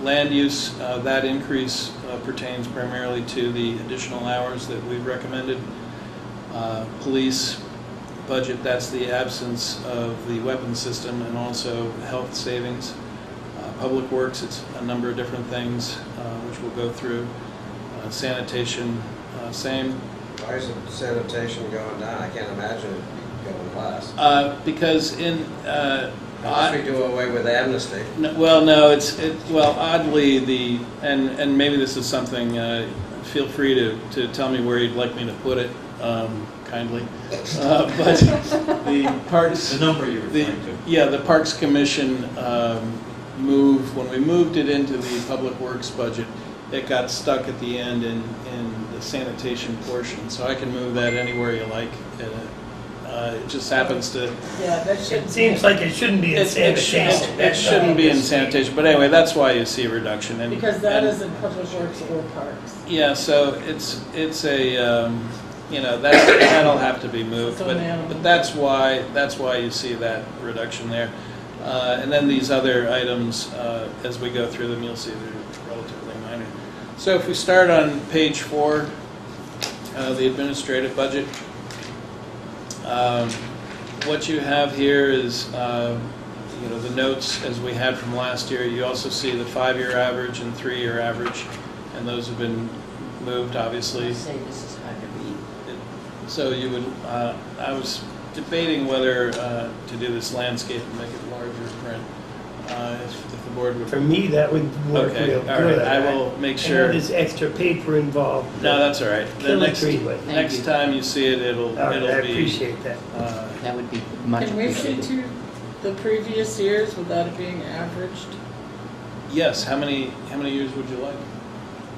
land use, that increase pertains primarily to the additional hours that we've recommended. Police budget, that's the absence of the weapons system and also health savings. Public Works, it's a number of different things, which we'll go through. Sanitation, same. Why is sanitation going down? I can't imagine it going less. Because in Unless we do away with amnesty. well, oddly and maybe this is something. Feel free to tell me where you'd like me to put it, kindly. But the Parks, The number you're referring to. yeah, the Parks Commission when we moved it into the Public Works budget, it got stuck at the end in the sanitation portion. So I can move that anywhere you like. It just happens to. Yeah, that should. It seems like it shouldn't be in sanitation. It shouldn't be in sanitation, but anyway, that's why you see a reduction. And, Because that and- isn't Public Works or Parks. Yeah, so it's a that'll have to be moved, It's on the animal. but that's why you see that reduction there. And then these other items, as we go through them, you'll see they're relatively minor. So if we start on page 4, the administrative budget, what you have here is the notes as we had from last year. You also see the 5-year average and 3-year average, and those have been moved, obviously. I say this is hard to read. So you would, I was debating whether to do this landscape and make it larger print, if the board would. For me, that would work Okay, real all good. right, I will make I sure. know there's extra paper involved. No, that's all right. The Kill a next, tree with. Thank next you. time you see it, it'll All right, I be. appreciate that. That would be much Can we see appreciated. to the previous years without it being averaged? Yes. How many years would you like?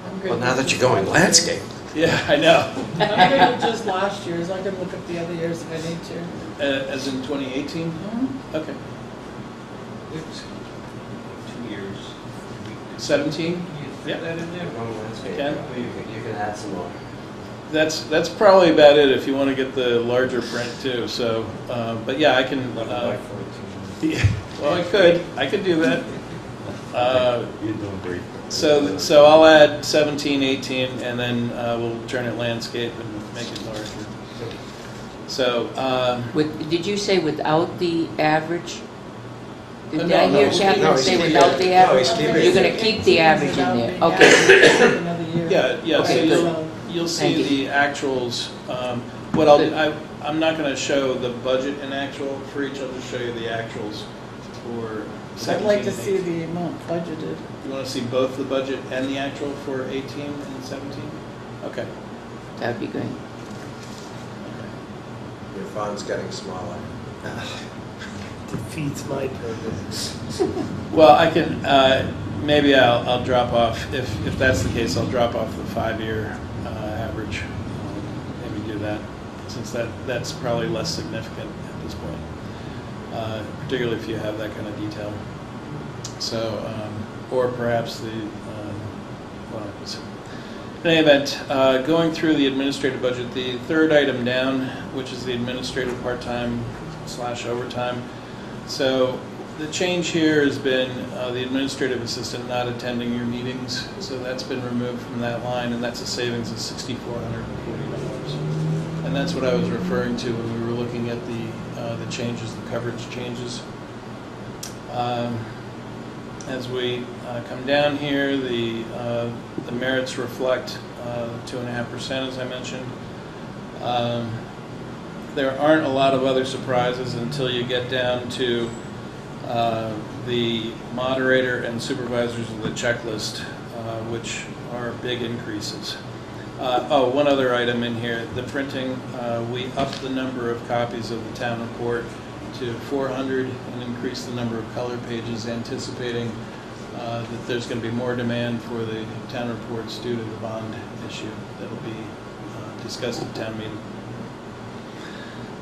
I'm good Well, now with that you're just going last year. landscape. Yeah, I know. I'm good with just last year's. I can look up the other years if I need to. As in 2018. Mhm. Okay. It's 2 years. 17. You Yeah. fit that in there? Wrong landscape. Okay. You can add some more. That's probably about it if you want to get the larger print too. So, but yeah, I can. 11 by 14. Yeah, well, I could do that. You're doing great. So I'll add 17, 18, and then we'll turn it landscape and make it larger. So, Did you say without the average? Did No, I hear no, Catherine he's say keeping without it. the No, average? he's keeping it. You're gonna keep the average in Without there, being okay. averaged another year. yeah. Okay, So good. you'll Thank see you. the actuals. What I'm not going to show the budget in actual for each. I'll just show you the actuals for. I'd 17 like to and see 18. the amount budgeted. You want to see both the budget and the actual for 18 and 17? Okay. That'd be great. Your fund's getting smaller. Defeats my purpose. Well, I can, maybe I'll drop off, if that's the case, I'll drop off the 5-year average. Maybe do that, since that's probably less significant at this point, particularly if you have that kind of detail. So, or perhaps in any event, going through the administrative budget, the third item down, which is the administrative part-time / overtime. So the change here has been the administrative assistant not attending your meetings, so that's been removed from that line, and that's a savings of $6,440. And that's what I was referring to when we were looking at the changes, the coverage changes. As we come down here, the merits reflect 2.5%, as I mentioned. There aren't a lot of other surprises until you get down to the moderator and supervisors of the checklist, which are big increases. One other item in here, the printing, we upped the number of copies of the town report to 400 and increased the number of color pages, anticipating that there's going to be more demand for the town reports due to the bond issue that will be discussed at town meeting.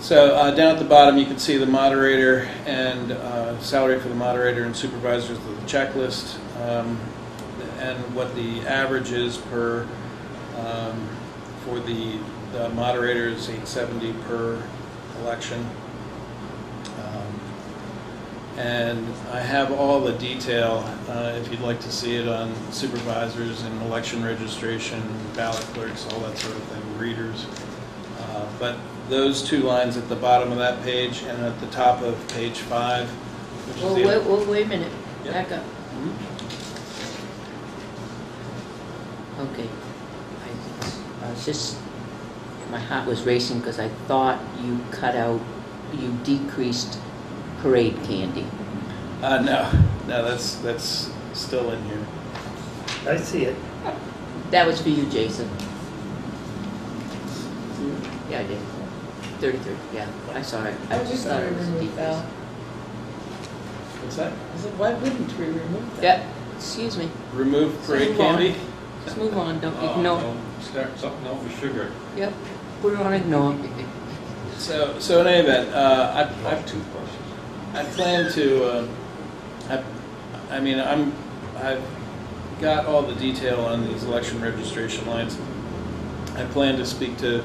So down at the bottom, you can see the moderator and salary for the moderator and supervisors of the checklist, and what the average is per for the moderator is $870 per election. And I have all the detail, if you'd like to see it, on supervisors and election registration, ballot clerks, all that sort of thing, readers. But those two lines at the bottom of that page and at the top of page 5, which is the... Wait a minute, Yep. back up. Mhm. Okay. I was just, my heart was racing because I thought you decreased parade candy. No, that's still in here. I see it. That was for you, Jason. Yeah, I did. 33, yeah, I saw it. I Why just wouldn't thought we it was a remove decrease. that? What's that? I said, why wouldn't we remove that? Yeah, excuse me. Remove parade move on. candy? Let's move on, don't Oh, ignore. no, start something out with sugar. Yep, put it on ignore. So in any event, I have toothbrushes. I plan to, I've got all the detail on these election registration lines. I plan to speak to,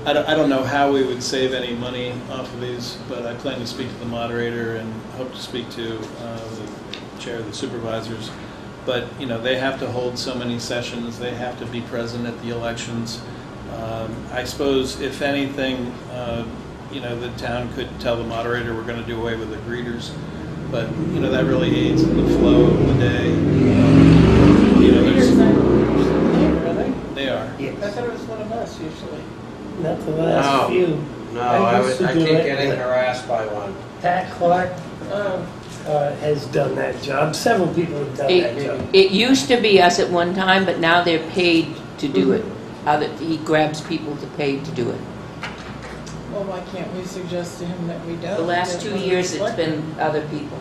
I don't know how we would save any money off of these, but I plan to speak to the moderator and hope to speak to the chair of the supervisors. But, they have to hold so many sessions, they have to be present at the elections. I suppose, if anything, the town could tell the moderator we're going to do away with the greeters, but that really aids in the flow of the day. Leaders not neighbor, are they? They are. I Yes. thought it was one of us usually. Not the last No. few. No, I used to I do keep it, getting but harassed by one. Pat Clark Oh, has done that job. Several people have done that job. It used to be us at one time, but now they're paid to do it. He grabs people to pay to do it. well, why can't we suggest to him that we don't? The last That 2 when we years, it's select been other people.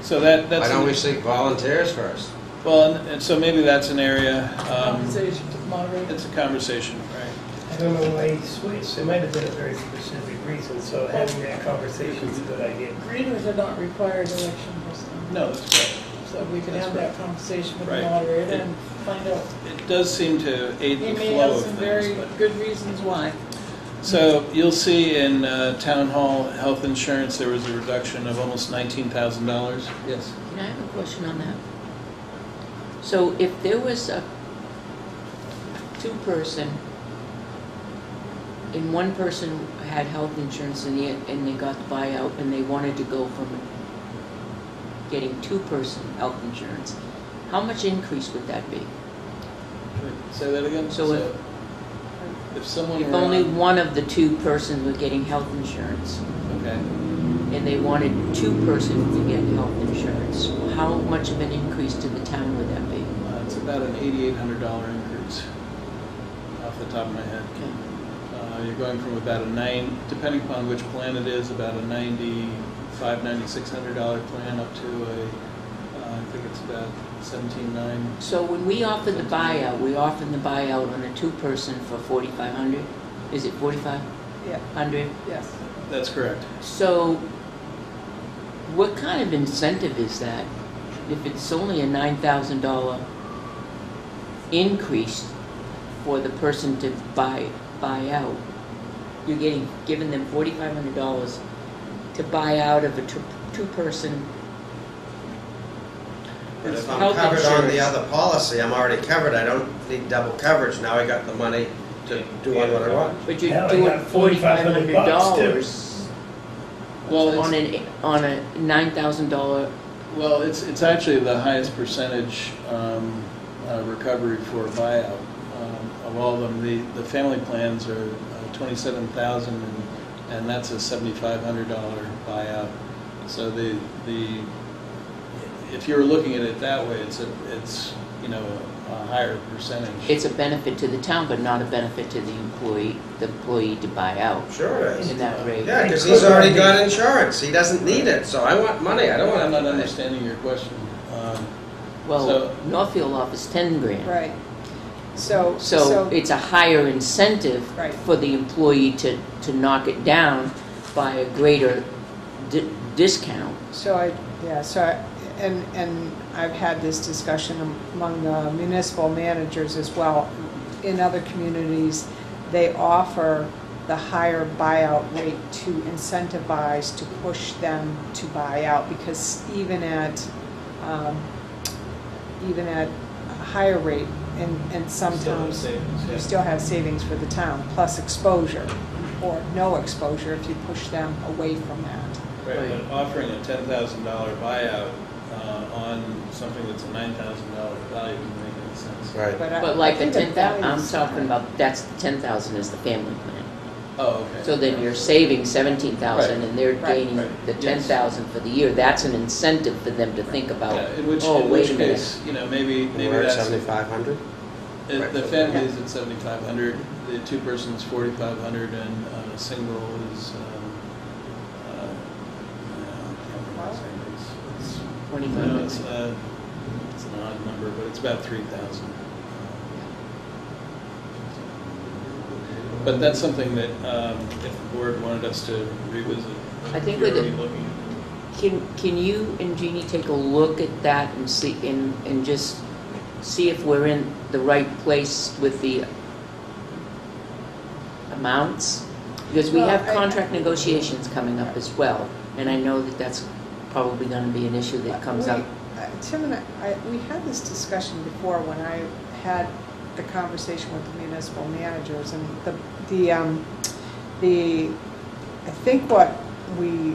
So that's Why don't we seek volunteers first? well, and so maybe that's an area. Compensation to the moderator. It's a conversation, right? I don't know why he switched. There might have been a very specific reason, so having that conversation is a good idea. Greeters are not required election personnel. No, that's correct. So we can That's have right. that conversation with the Right. moderator and find out. It does seem to aid He the may flow have of some things. very But good reasons why. so you'll see in town hall health insurance there was a reduction of almost $19,000. Yes. Can I have a question on that? So if there was a two-person, and one person had health insurance and they got the buyout and they wanted to go from getting two-person health insurance, how much increase would that be? Say that again. So if someone If were only on- one of the two persons were getting health insurance Okay. and they wanted two-person to get health insurance, how much of an increase to the town would that be? It's about an $8,800 increase off the top of my head. You're going from about a depending upon which plan it is, about a $9,500, $9,600 plan up to I think it's about $17,900. So when we offered the buyout, we offered the buyout on a two-person for $4,500? Is it $4,500? Yeah, yes. That's correct. So what kind of incentive is that? If it's only a $9,000 increase for the person to buy out, you're giving them $4,500 to buy out of a two-person. But if I'm Health covered on the insurance. other policy, I'm already covered. I don't need double coverage. Now I got the money to do what I want. But you're Hell, I doing got $4,500 Well, on a $9,000. Well, it's actually the highest percentage recovery for a buyout of all of them. The family plans are $27,000, and that's a $7,500 buyout. So if you were looking at it that way, it's a higher percentage. It's a benefit to the town, but not a benefit to the employee to buy out Sure it is. in that rate. Yeah, because he's already got insurance. He doesn't need it, so I want money. I don't want I'm not to. understanding your question. Well, So- Northfield offers 10 grand. Right. So It's a higher incentive Right. for the employee to knock it down by a greater discount. And I've had this discussion among the municipal managers as well. In other communities, they offer the higher buyout rate to incentivize, to push them to buy out, because even at a higher rate, in some Still have towns, savings, you yeah. still have savings for the town, plus exposure, or no exposure if you push them away from that. Right, but offering a $10,000 buyout on something that's a $9,000 value doesn't make any sense. Right. But like the 10,000, I'm talking about, that's 10,000 is the family plan. Oh, okay. So then you're saving 17,000 and they're Right. gaining Right. the Yes. 10,000 for the year. That's an incentive for them to think about, Yeah, in which wait a minute. case, maybe We're at that's, 7,500? the family is at 7,500, the two-person is 4,500, and a single is, I can't remember exactly. It's- 2,500. It's an odd number, but it's about 3,000. But that's something that, if the board wanted us to revisit. I think we're with already it- looking. Can you and Jeannie take a look at that and see, and just see if we're in the right place with the amounts? Because we Well, have I- contract negotiations coming up as well, and I know that that's probably gonna be an issue that comes up. Tim and we had this discussion before when I had the conversation with the municipal managers, and I think what we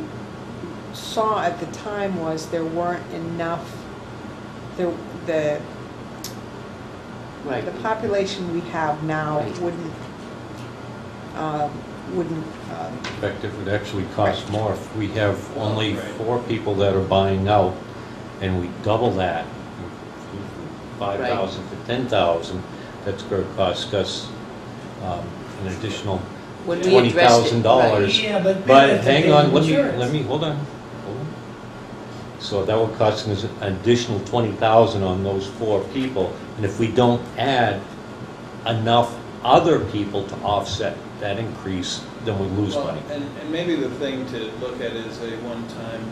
saw at the time was there weren't enough, the Right. population we have now Right. wouldn't, In fact, it would actually cost more if we have only Right. 4 people that are buying out, and we double that, 5,000 to 10,000, that's going to cost us an additional When we addressed it, $20,000. right. Yeah, but But then hang they on, have let insurance. me, hold on. So that would cost us an additional 20,000 on those 4 people, and if we don't add enough other people to offset that increase, then we lose Well, money. and maybe the thing to look at is a one-time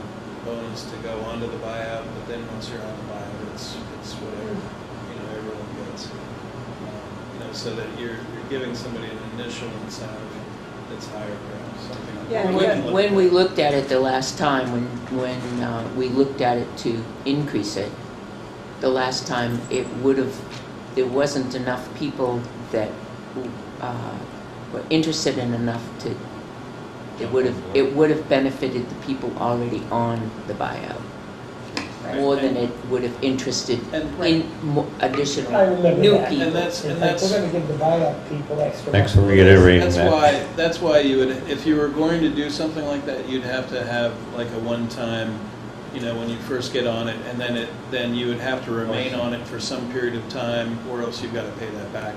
bonus to go onto the buyout, but then once you're on the buyout, it's whatever, everyone gets. So that you're giving somebody an initial incentive that's higher, perhaps, something like Yeah, that. and We can look When at we it. looked at it the last time, when we looked at it to increase it, the last time there wasn't enough people that were interested in enough to, it would have benefited the people already on the buyout, more than it would have interested And- in I additional remember new that. people. And that's, It's like, we're gonna give the buyout people extra. Thanks for money. reiterating that. That's why you would, if you were going to do something like that, you'd have to have like a one-time, when you first get on it, and then you would have to remain on it for some period of time, or else you've got to pay that back.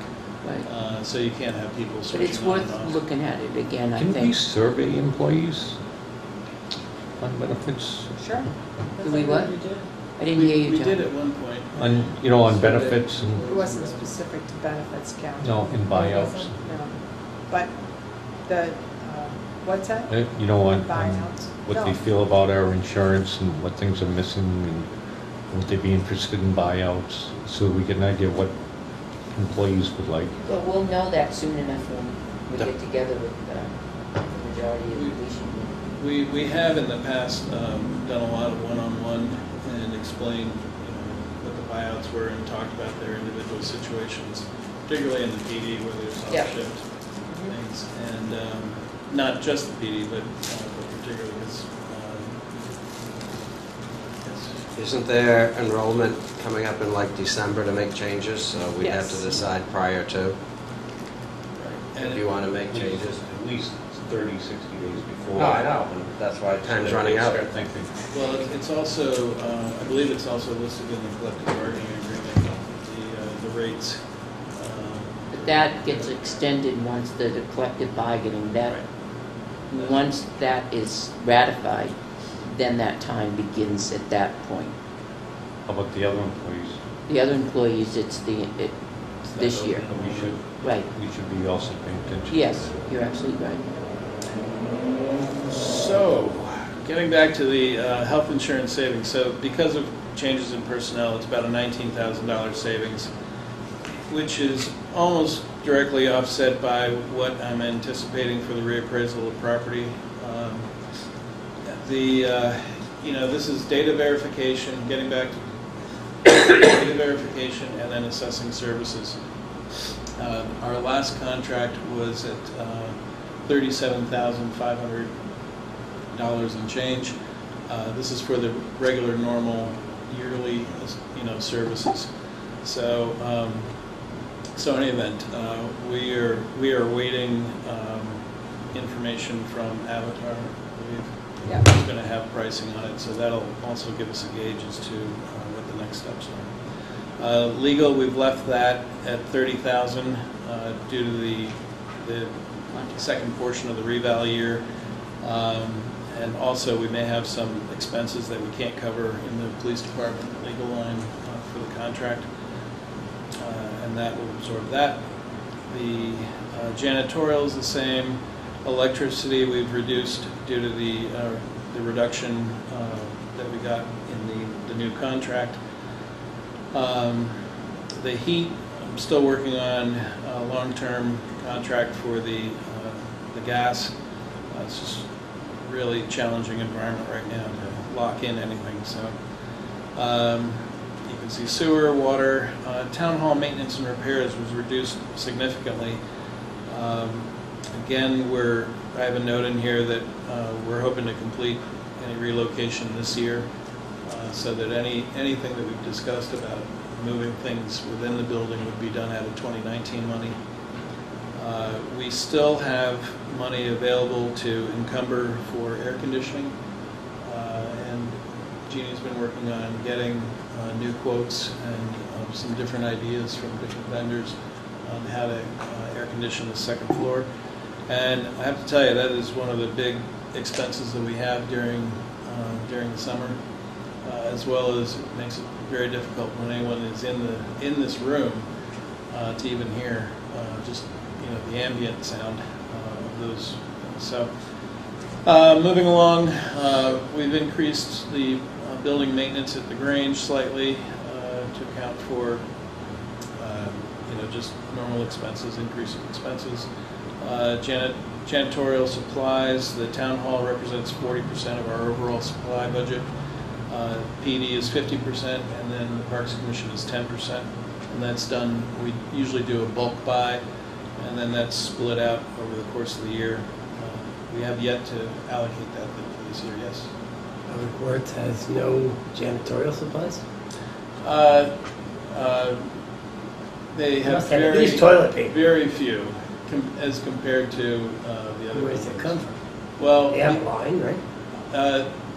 Right. So you can't have people But switching it's on worth and off. looking at it again, I Can we think. survey employees on benefits? sure. Do we what? We did. I didn't hear you, We John. did at one point. On benefits It and, wasn't specific to benefits count. no, in buyouts? No. But what's that? On Buyouts? what they No. feel about our insurance and what things are missing, and would they be interested in buyouts, so we get an idea of what employees would like. Well, we'll know that soon enough when we get together with the majority of the police. We have in the past done a lot of one-on-one and explained, what the buyouts were and talked about their individual situations, particularly in the PD where there's Yeah. off-shift things, and not just the PD, but particularly because. Isn't there enrollment coming up in like December to make changes? So we'd have to Yes. decide prior to, And if you want to make changes. At least 30, 60 days before. No, I know, and that's why time's running out. Start thinking. Well, it's also, I believe it's also listed in the collective bargaining agreement, the rates. But that gets extended once the collective bargaining, once that is ratified, then that time begins at that point. How about the other employees? The other employees, it's this year. Right. We should be also paying attention. Yes, you're absolutely right. So, getting back to the health insurance savings, so because of changes in personnel, it's about a $19,000 savings, which is almost directly offset by what I'm anticipating for the reappraisal of property. This is data verification, getting back to data verification, and then assessing services. Our last contract was at $37,500 and change. This is for the regular, normal, yearly, services. So, so in any event, we are awaiting information from Avatar. Yeah. We're going to have pricing on it, so that'll also give us a gauge as to what the next steps are. Legal, we've left that at $30,000 due to the second portion of the reval year. And also, we may have some expenses that we can't cover in the police department legal line for the contract, and that will absorb that. The janitorial is the same. Electricity we've reduced due to the reduction that we got in the new contract. The heat, I'm still working on a long-term contract for the gas. It's just really challenging environment right now to lock in anything. So you can see sewer, water, town hall maintenance and repairs was reduced significantly. Again, I have a note in here that we're hoping to complete any relocation this year, so that anything that we've discussed about moving things within the building would be done out of 2019 money. We still have money available to encumber for air conditioning, and Jeannie's been working on getting new quotes and some different ideas from different vendors on how to air condition the second floor. And I have to tell you, that is one of the big expenses that we have during the summer, as well as it makes it very difficult when anyone is in this room to even hear just the ambient sound of those. So moving along, we've increased the building maintenance at the Grange slightly to account for just normal expenses, increasing expenses. Janitorial supplies, the town hall represents 40% of our overall supply budget. PD is 50%, and then the Parks Commission is 10%. And that's done, we usually do a bulk buy, and then that's split out over the course of the year. We have yet to allocate that for this year, yes? Public Works has no janitorial supplies? They have Must have at least toilet paper. very few as compared to the other. Where does it come from? Well, They have a line, right?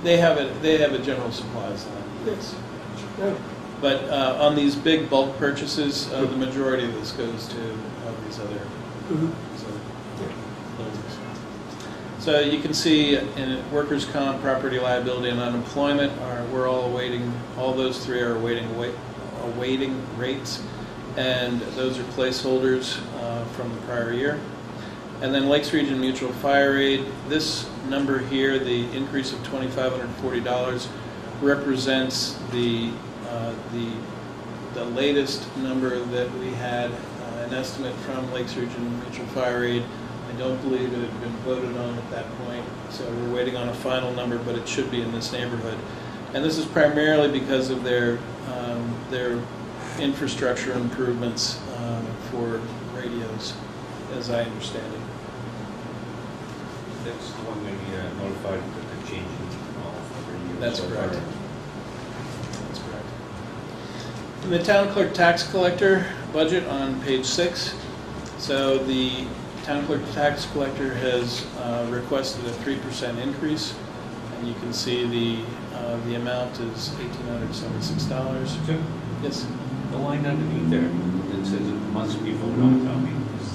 they have a general supplies line. Yes. No. But on these big bulk purchases, the majority of this goes to these other buildings. So you can see in workers' comp, property liability, and unemployment, we're all awaiting. All those three are awaiting rates, and those are placeholders from the prior year. And then Lakes Region Mutual Fire Aid. This number here, the increase of $2,540, represents the latest number that we had, an estimate from Lakes Region Mutual Fire Aid. I don't believe it had been voted on at that point, so we're waiting on a final number, but it should be in this neighborhood. And this is primarily because of their infrastructure improvements for radios, as I understand it. That's the one they notified that they're changing every year. That's so correct. far. That's correct. And the town clerk tax collector budget on page 6. So the town clerk tax collector has requested a 3% increase, and you can see the amount is $1,876. Jim, Yes. the line underneath there that says it must be voted on town meeting, is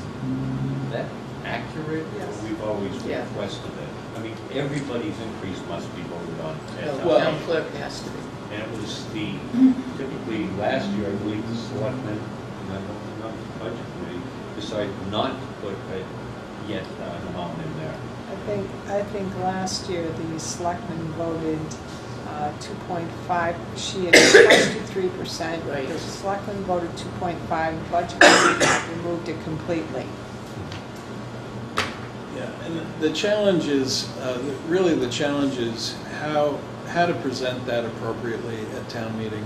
that accurate? Yes. We've always Yeah. requested it. I mean, everybody's increase must be voted on at town Well, meeting. Town clerk has to be. And it was typically last year, I believe, the selectmen, and I don't know, the budget committee, decided not to put yet an amount in there. I think last year the selectmen voted 2.5, she had requested 3%. Right. The selectmen voted 2.5, the budget committee removed it completely. Yeah, and the challenge is, how to present that appropriately at town meeting.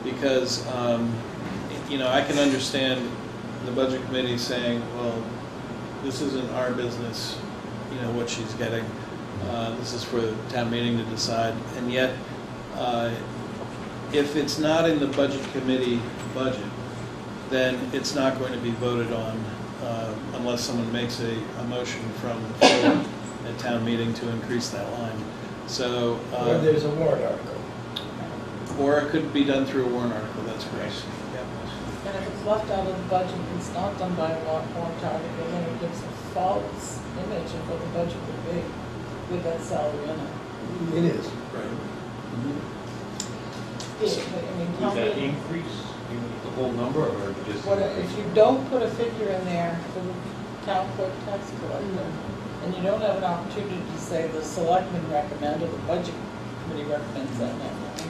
because, I can understand the budget committee saying, well, this isn't our business, what she's getting. This is for the town meeting to decide. And yet, if it's not in the budget committee budget, then it's not going to be voted on unless someone makes a motion from the floor at town meeting to increase that line. So, Or there's a warrant article. or it could be done through a warrant article, that's correct. And if it's left out of the budget, it's not done by a warrant article, then it gives a false image of what the budget would be with that salary in it. It is. Right. Would that increase the whole number, or just? If you don't put a figure in there for the town clerk tax collector, and you don't have an opportunity to say the selectmen recommend or the budget committee recommends that number,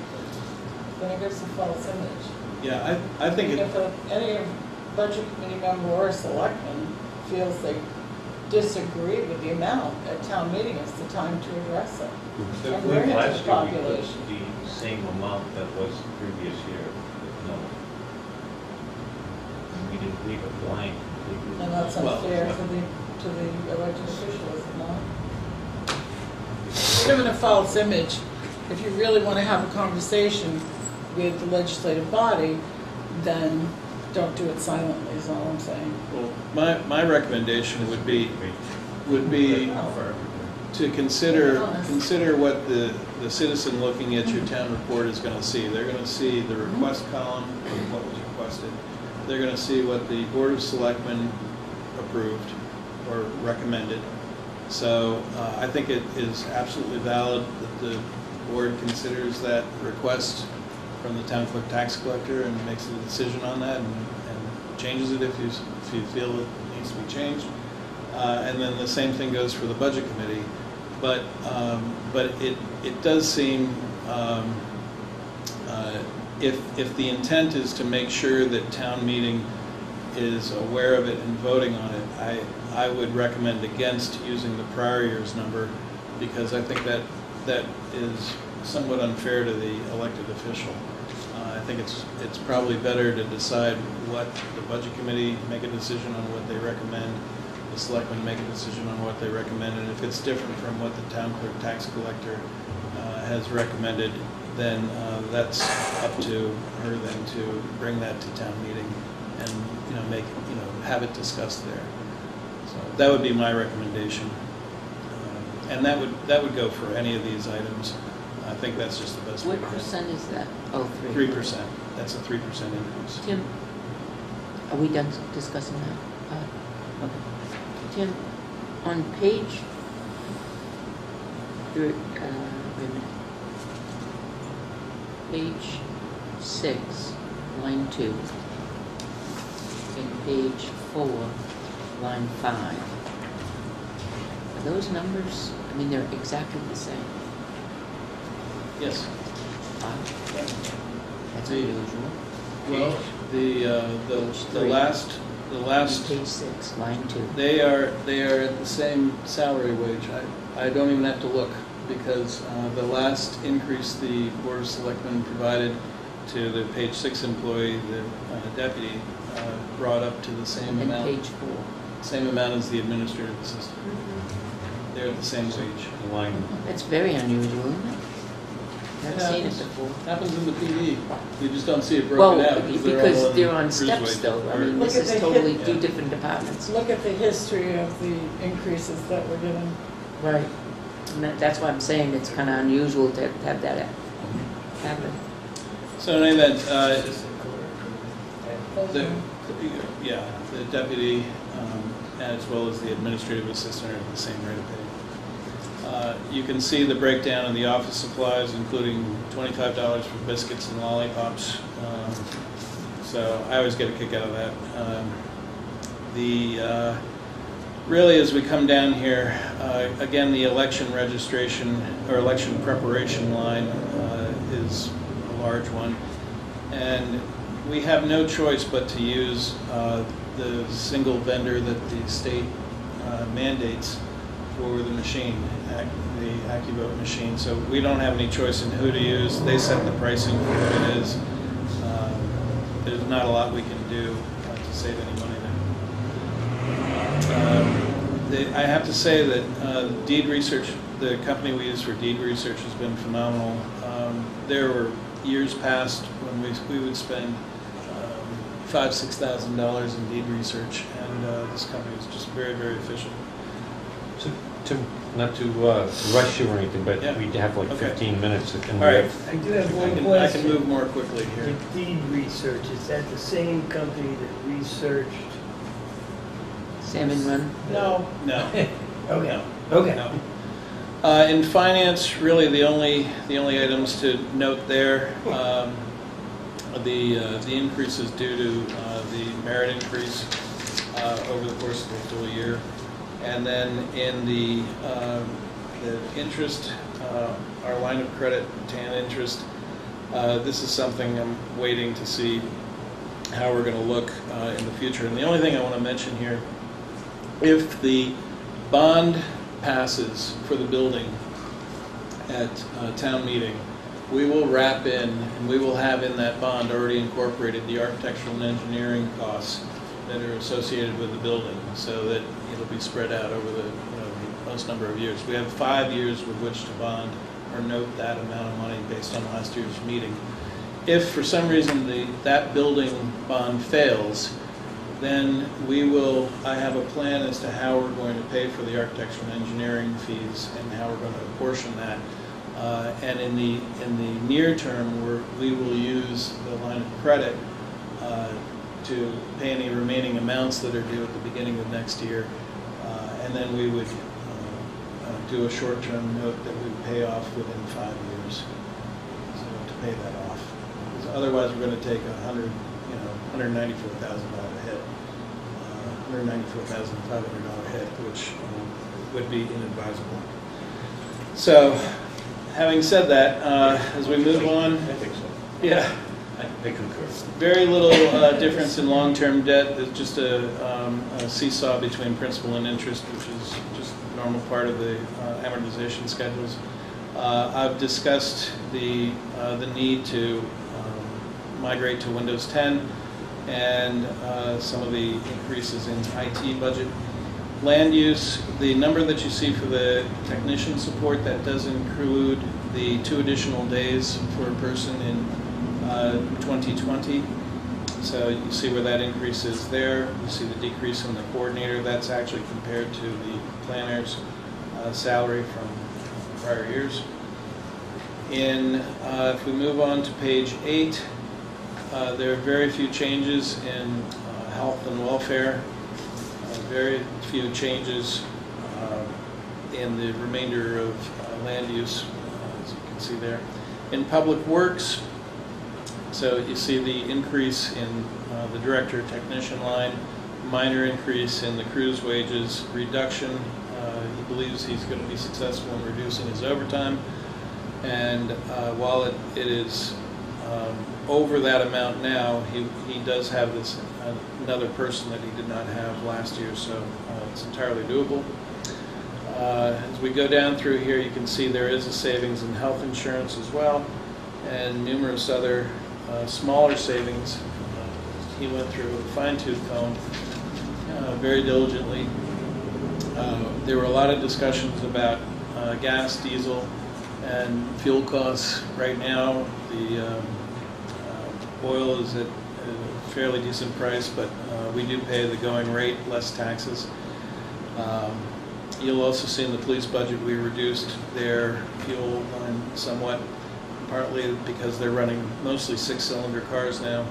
then it gives a false image. Yeah, I think If any budget committee member or a selectman feels they disagree with the amount at town meeting, it's the time to address it. And bring it to the Last year, we population. put the same amount that was the previous year. No. We didn't leave it blank. And that's Well, unfair to the elected official, is it not? Given a false image, if you really want to have a conversation with the legislative body, then don't do it silently, is all I'm saying. Well, my recommendation would be to consider what the citizen looking at your town report is going to see. They're going to see the request column, what was requested. They're going to see what the Board of Selectmen approved or recommended. So I think it is absolutely valid that the board considers that request from the town clerk tax collector and makes a decision on that and changes it if you feel it needs to be changed. And then the same thing goes for the budget committee. But it does seem, if the intent is to make sure that town meeting is aware of it and voting on it, I would recommend against using the prior year's number, because I think that is somewhat unfair to the elected official. I think it's probably better to decide what the budget committee make a decision on what they recommend, the selectmen make a decision on what they recommend, and if it's different from what the town clerk tax collector has recommended, then that's up to her then to bring that to town meeting and have it discussed there. So that would be my recommendation, and that would go for any of these items. I think that's just the best way. What percent is that? Oh, 3. 3%. That's a 3% increase. Tim, are we done discussing that? Okay. Tim, on page, wait a minute. Page 6, line 2, and page 4, line 5. Are those numbers, I mean, they're exactly the same. Yes. Wow. That's unusual. Well, the last Page 6, line 2. they are at the same salary wage. I don't even have to look, because the last increase the Board of Selectmen provided to the page 6 employee, the deputy, brought up to the same And amount. page 4. Same amount as the administrative assistant. They're at the same wage. Line, That's very unusual, isn't it? Never seen it before. Happens in the PD. You just don't see it Well, broken out because they're on cruise steps wage. though. I mean, Look this at is the totally hit- two yeah. different departments. Look at the history of the increases that we're given. Right. And that's why I'm saying it's kind of unusual to have that happen. So in any event, Those the are- deputy as well as the administrative assistant are at the same rate of pay. You can see the breakdown of the office supplies, including $25 for biscuits and lollipops. So I always get a kick out of that. Really, as we come down here, again, the election registration or election preparation line is a large one. And we have no choice but to use the single vendor that the state mandates for the machine, the AccuVote machine. So we don't have any choice in who to use. They set the pricing for what it is. there's not a lot we can do to save any money there. I have to say that deed research, the company we use for deed research has been phenomenal. There were years past when we would spend $5,000-6,000 in deed research, and this company is just very, very efficient. So, not to rush you or anything, but Yeah. we have like Okay. 15 minutes. And All right. I do have one I can question. move more quickly here. The deed research, is that the same company that researched? Salmon Run? No, No. Okay, okay. No. In finance, really the only items to note there, the increase is due to the merit increase over the course of the full year. And then in the interest, our line of credit, TAN interest, this is something I'm waiting to see how we're going to look in the future. And the only thing I want to mention here, if the bond passes for the building at town meeting, we will wrap in, and we will have in that bond already incorporated the architectural and engineering costs that are associated with the building, so that it'll be spread out over the most number of years. We have 5 years with which to bond or note that amount of money based on last year's meeting. If for some reason that building bond fails, then I have a plan as to how we're going to pay for the architectural and engineering fees and how we're going to apportion that. And in the near term, we will use the line of credit to pay any remaining amounts that are due at the beginning of next year. And then we would do a short-term note that we would pay off within 5 years, so to pay that off. Because otherwise, we're going to take $194,000 hit, $194,500 hit, which would be inadvisable. So, having said that, as we move on, I think so. yeah. I concur. Very little difference in long-term debt. There's just a seesaw between principal and interest, which is just a normal part of the amortization schedules. I've discussed the need to migrate to Windows 10 and some of the increases in IT budget. Land use, the number that you see for the technician support, that does include the 2 additional days for a person in 2020. So you see where that increase is there. You see the decrease in the coordinator. That's actually compared to the planner's salary from prior years. If we move on to page 8, there are very few changes in health and welfare. Very few changes in the remainder of land use, as you can see there. In public works, so you see the increase in the director technician line, minor increase in the crew's wages, reduction. He believes he's going to be successful in reducing his overtime. And while it is over that amount now, he does have this another person that he did not have last year, so it's entirely doable. As we go down through here, you can see there is a savings in health insurance as well, and numerous other smaller savings. He went through a fine-tooth comb very diligently. There were a lot of discussions about gas, diesel, and fuel costs. Right now, the oil is at a fairly decent price, but we do pay the going rate, less taxes. You'll also see in the police budget we reduced their fuel line somewhat, partly because they're running mostly 6-cylinder cars now,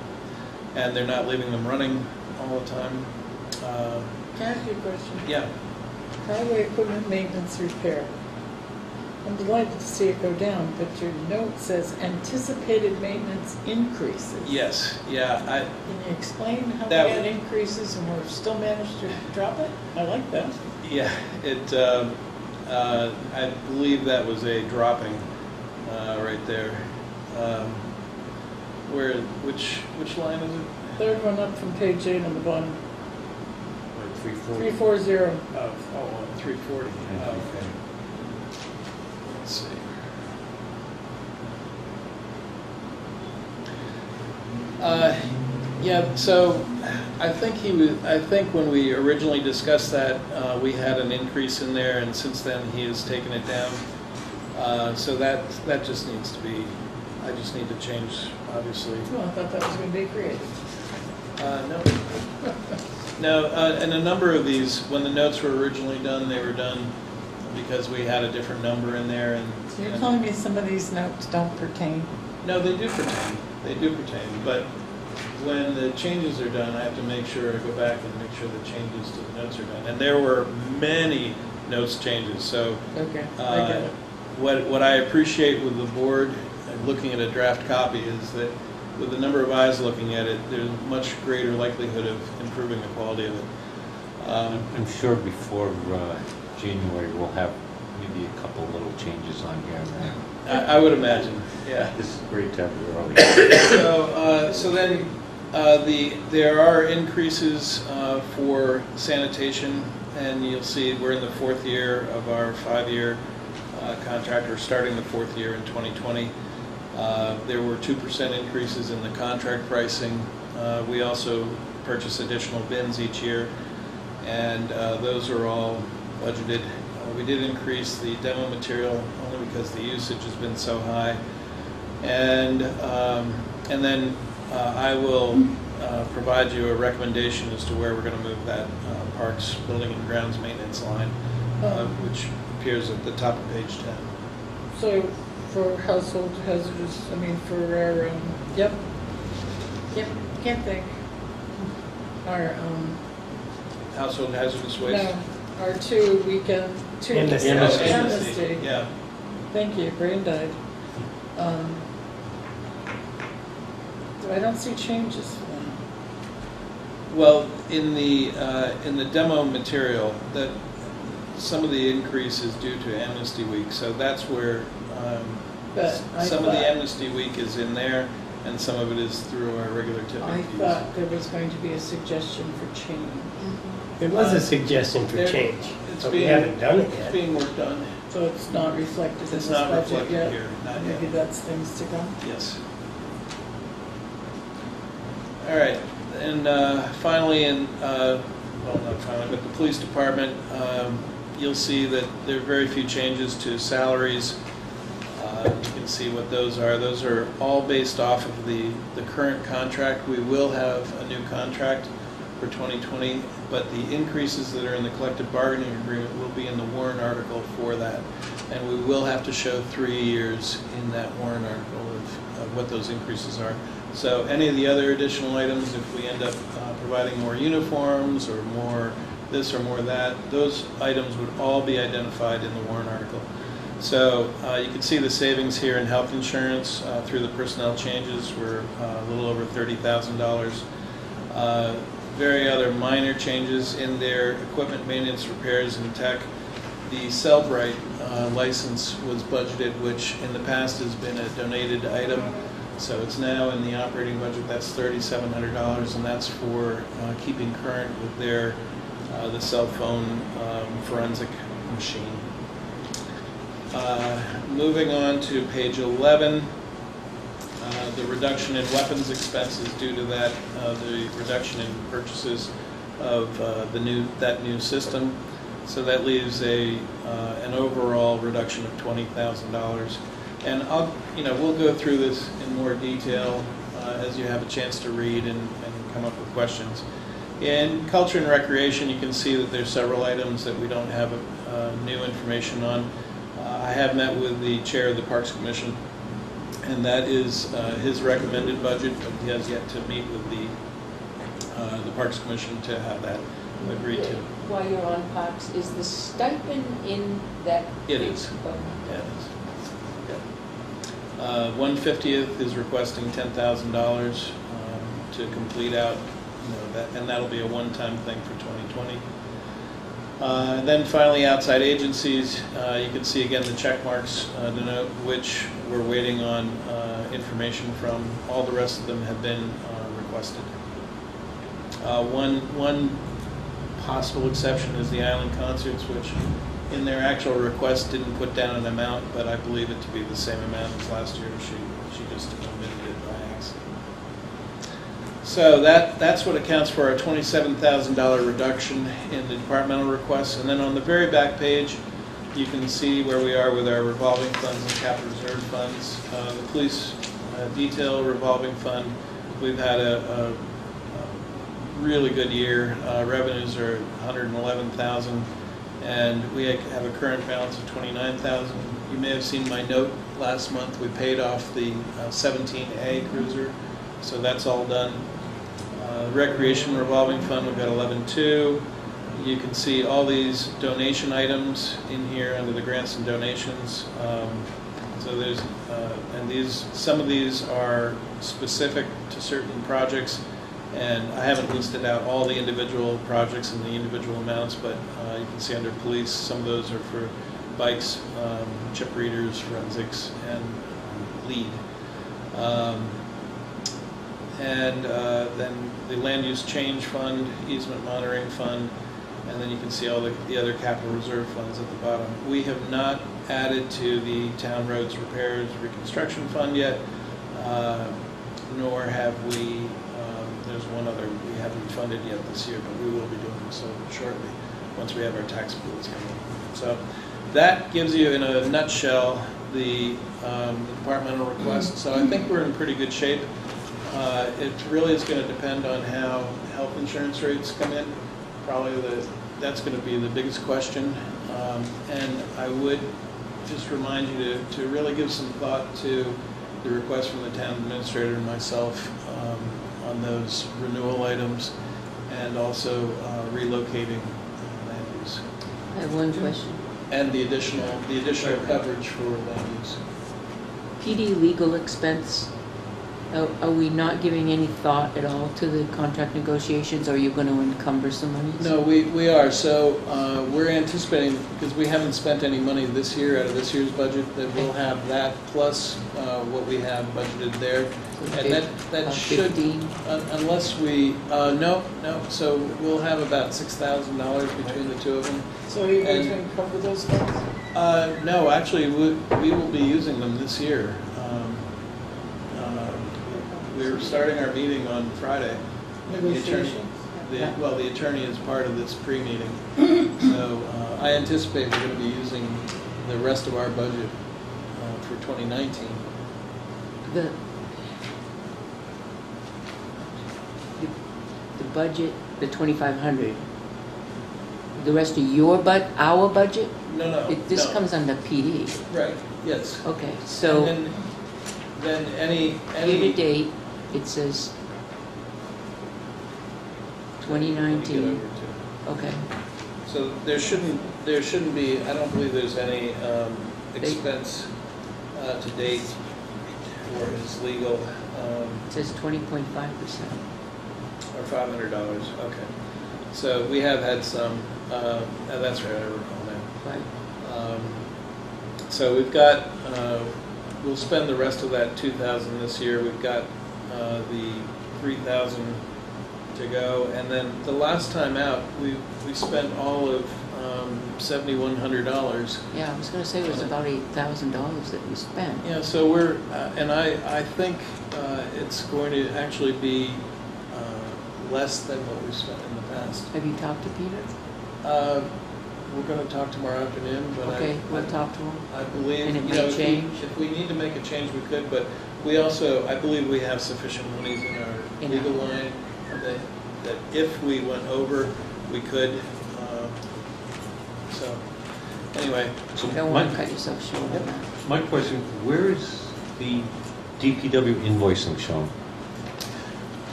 and they're not leaving them running all the time. can I ask you a question? Yeah. Highway equipment maintenance repair. I'm delighted to see it go down, but your note says anticipated maintenance increases. Yes. Yeah. Can you explain how we That had increases and we're still managed to drop it? I like that. Yeah. I believe that was a dropping right there. Which line is it? Third one up from page 8 on the bottom. Like 340. 340. Oh, 340. Okay. Let's see. Yeah, so I think I think when we originally discussed that, we had an increase in there, and since then he has taken it down. So that just needs to be, I just need to change, obviously. Well, I thought that was going to be creative. No. No, and a number of these, when the notes were originally done, they were done because we had a different number in there. And So you're telling me some of these notes don't pertain? No, they do pertain. They do pertain. But when the changes are done, I have to make sure I go back and make sure the changes to the notes are done. And there were many notes changes. So Okay, I get it. what I appreciate with the board looking at a draft copy is that with the number of eyes looking at it, there's much greater likelihood of improving the quality of it. I'm sure before January, we'll have maybe a couple little changes on here and there. I would imagine, yeah. This is great to have you early. So then there are increases for sanitation, and you'll see we're in the 4th year of our 5-year contract, or starting the 4th year in 2020. There were 2% increases in the contract pricing. We also purchase additional bins each year, and those are all budgeted. We did increase the demo material only because the usage has been so high. And then I will provide you a recommendation as to where we're going to move that Parks Building and Grounds maintenance line, which appears at the top of page 10. So for household hazardous, I mean, for our, yep, can't think. Our, Household hazardous waste? no, our 2 weekend, 2 Amnesty. amnesty. Yeah. Thank you, brain died. I don't see changes for them. Well, in the demo material, that some of the increase is due to Amnesty Week, so that's where But I some of the thought- Amnesty Week is in there, and some of it is through our regular tipping I fees. thought there was going to be a suggestion for change. There was a suggestion for There- change, it's but we being- haven't done it It's yet. being worked on. So it's not reflected in It's this not budget reflected yet? here, not Maybe yet. that's things to come? Yes. All right, and finally, well, not finally, but the police department, you'll see that there are very few changes to salaries. You can see what those are. Those are all based off of the current contract. We will have a new contract for 2020, but the increases that are in the collective bargaining agreement will be in the warrant article for that. And we will have to show 3 years in that warrant article of what those increases are. So any of the other additional items, if we end up providing more uniforms or more this or more that, those items would all be identified in the warrant article. So you can see the savings here in health insurance through the personnel changes were a little over $30,000. Very other minor changes in their equipment maintenance, repairs, and tech. The Cellbrite license was budgeted, which in the past has been a donated item. So it's now in the operating budget. That's $3,700, and that's for keeping current with their the cell phone forensic machine. Moving on to page 11, the reduction in weapons expenses due to that, the reduction in purchases of that new system. So that leaves an overall reduction of $20,000. And we'll go through this in more detail as you have a chance to read and come up with questions. In culture and recreation, you can see that there's several items that we don't have new information on. I have met with the chair of the Parks Commission, and that is his recommended budget, but he has yet to meet with the Parks Commission to have that agreed to. While you're on Parks, is the stipend in that? It is. Yeah, it is. Yeah. 150th is requesting $10,000 to complete out, that, and that'll be a one-time thing for 2020. Then finally, outside agencies, you can see again the check marks denote which we're waiting on information from. All the rest of them have been requested. One possible exception is the Island Concerts, which in their actual request didn't put down an amount, but I believe it to be the same amount as last year. She just omitted it by accident. So that's what accounts for our $27,000 reduction in the departmental requests. And then on the very back page, you can see where we are with our revolving funds and capital reserve funds. The police detail revolving fund, we've had a really good year. Revenues are 111,000, and we have a current balance of 29,000. You may have seen my note last month. We paid off the 17A cruiser, so that's all done. Recreation revolving fund, we've got 11.2. You can see all these donation items in here under the grants and donations. So there's, and some of these are specific to certain projects, and I haven't listed out all the individual projects and the individual amounts, but you can see under police, some of those are for bikes, chip readers, forensics, and lead. And then the land use change fund, easement monitoring fund, and then you can see all the other capital reserve funds at the bottom. We have not added to the town roads repairs reconstruction fund yet, nor have we, there's one other we haven't funded yet this year, but we will be doing so shortly once we have our tax pools coming. So that gives you in a nutshell the departmental requests. So I think we're in pretty good shape. It really is going to depend on how health insurance rates come in. Probably that's going to be the biggest question. And I would just remind you to really give some thought to the request from the town administrator and myself on those renewal items, and also relocating land use. I have one question. And the additional coverage for land use. PD legal expense, are we not giving any thought at all to the contract negotiations? Or are you going to encumber some money? No, we are. So we're anticipating, because we haven't spent any money this year out of this year's budget, that we'll have that plus what we have budgeted there. And that should, 15? unless we, no, so we'll have about $6,000 between the two of them. So are you going to encumber those funds? No, actually, we will be using them this year. We're starting our meeting on Friday. Negotiations? The attorney is part of this pre-meeting. So I anticipate we're going to be using the rest of our budget for 2019. The budget, the 2,500, the rest of our budget? No. This no. comes under PD. Right, yes. Okay, so And then any year to date, it says 2019. Okay. So there shouldn't be, I don't believe there's any expense to date for his legal. It says 20.5%. Or $500, okay. So we have had some, that's right, I recall now. Right. So we've got, we'll spend the rest of that $2,000 this year. We've got the $3,000 to go, and then the last time out, we spent all of $7,100. Yeah, I was going to say it was about $8,000 that we spent. Yeah, so we're, and I think it's going to actually be less than what we've spent in the past. Have you talked to Peter? We're going to talk tomorrow afternoon, but Okay, we'll talk to him. I believe, And it you may know, change? if we need to make a change, we could, but we also, I believe we have sufficient monies in our In legal our- line that if we went over, we could. So, anyway, So Don't want to cut yourself short on that. my question, where is the DPW invoicing shown?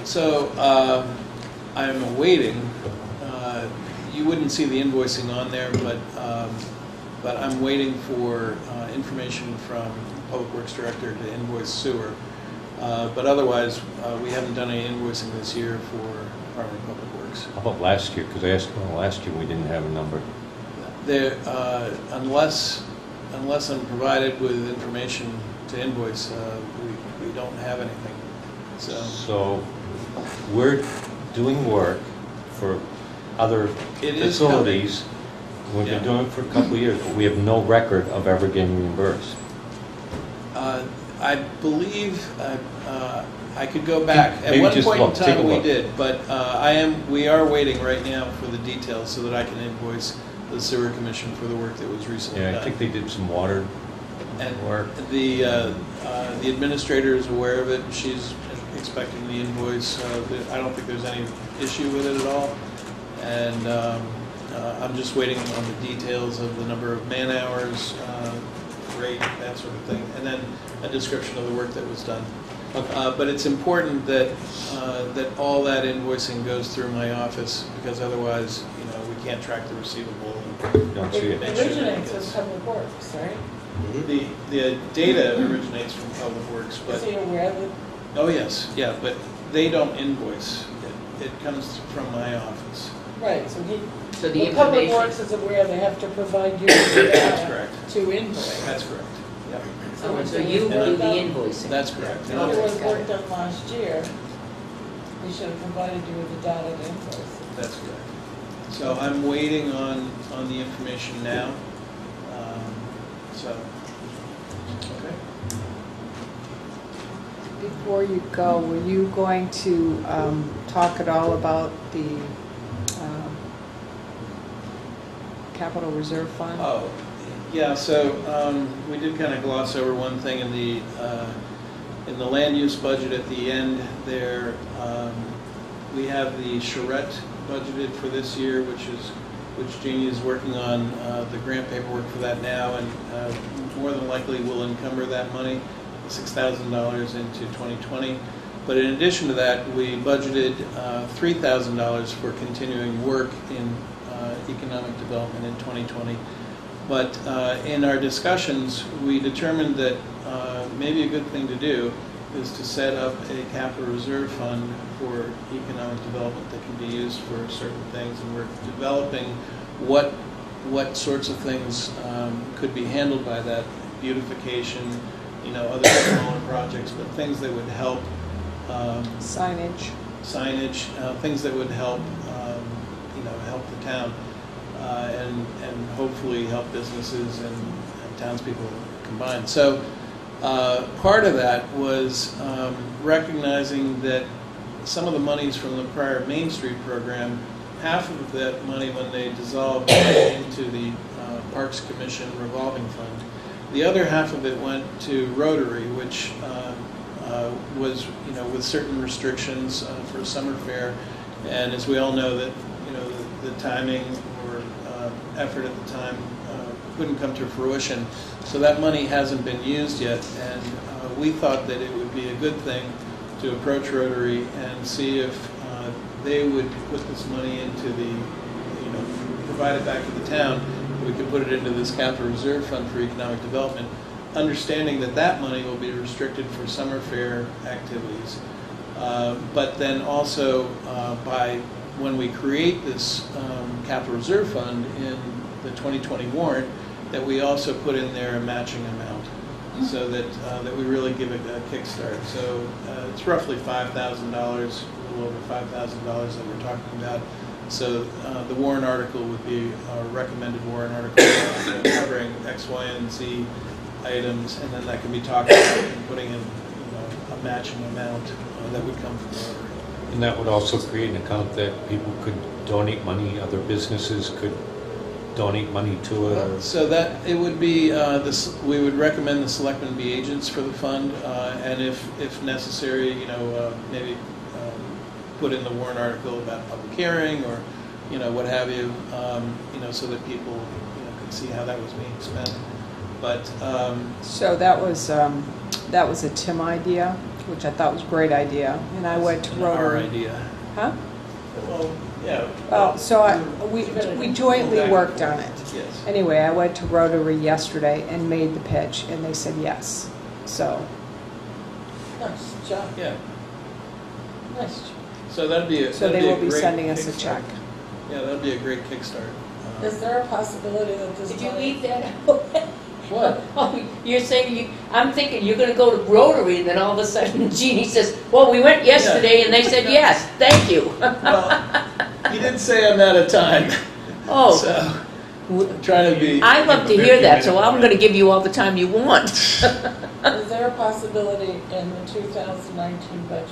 so I'm awaiting. You wouldn't see the invoicing on there, but I'm waiting for information from Public Works Director to invoice sewer. But otherwise, we haven't done any invoicing this year for Department of Public Works. How about last year? Because I asked, well, last year we didn't have a number. There, unless I'm provided with information to invoice, we don't have anything. So we're doing work for other It is facilities. We've Yeah. been doing it for a couple of years, but we have no record of ever getting reimbursed. I believe, I could go back. At Maybe one just point in look, take a time, we look. did, but we are waiting right now for the details so that I can invoice the sewer commission for the work that was recently Yeah, done. I think they did some water And work. the administrator is aware of it. She's expecting the invoice. I don't think there's any issue with it at all. And I'm just waiting on the details of the number of man hours, rate, that sort of thing, and then a description of the work that was done. But it's important that that all that invoicing goes through my office, because otherwise, we can't track the receivable. Don't see It it. originates with Public Works, right? The data originates from Public Works, but Is he aware that? oh yes, yeah, but they don't invoice. It comes from my office. Right, so So the Public information, Works is aware they have to provide you with the That's data correct. to invoice. That's correct. Yep. so you do the invoicing. That's correct. If there was work done last year, we should have provided you with the data to invoice. That's correct. So I'm waiting on the information now. So, okay. Before you go, were you going to talk at all about the capital reserve fund? Oh, yeah, so we did kind of gloss over one thing in the land use budget at the end there. We have the charrette budgeted for this year, which Jeannie is working on the grant paperwork for that now, and more than likely will encumber that money, $6,000 into 2020. But in addition to that, we budgeted $3,000 for continuing work in economic development in 2020. But in our discussions, we determined that maybe a good thing to do is to set up a capital reserve fund for economic development that can be used for certain things, and we're developing what sorts of things could be handled by that: beautification, other smaller projects, but things that would help Signage. things that would help help the town and hopefully help businesses and townspeople combined. So part of that was recognizing that some of the monies from the prior Main Street program, half of that money, when they dissolved, went into the Parks Commission revolving fund. The other half of it went to Rotary, which was, with certain restrictions for summer fair. And as we all know, that the timing or effort at the time couldn't come to fruition. So that money hasn't been used yet, and we thought that it would be a good thing to approach Rotary and see if they would put this money into the, provide it back to the town. We could put it into this capital reserve fund for economic development, understanding that that money will be restricted for summer fair activities. But then also by when we create this capital reserve fund in the 2020 warrant, that we also put in there a matching amount, so that we really give it a kickstart. So it's roughly $5,000, a little over $5,000 that we're talking about. So the warrant article would be a recommended warrant article covering X, Y, and Z items, and then that can be talked about and putting in a matching amount that would come from Rotary. And that would also create an account that people could donate money, other businesses could donate money to it? Or? So that, it would be, we would recommend the selectmen be agents for the fund, and if necessary, maybe put in the warrant article about public hearing or, what have you, so that people, could see how that was being spent. But So that was a Tim idea, which I thought was a great idea, and I went to Rotary. Our idea. Huh? Well, yeah. Oh, so we jointly worked on it. Yes. Anyway, I went to Rotary yesterday and made the pitch, and they said yes. So, Nice job, Yeah. nice job. So that'd be a so that'd they be will be great sending us a kickstart. check. Yeah, that'd be a great kickstart. Is there a possibility that this Did you money? leave that out? What? Oh, you're saying, I'm thinking you're gonna go to Rotary, and then all of a sudden Jeannie says, well, we went yesterday, and they said yes, thank you. Well, you did say I'm out of time. Oh, So, Trying to be. I love to hear that, so I'm going to give you all the time you want. Is there a possibility in the 2019 budget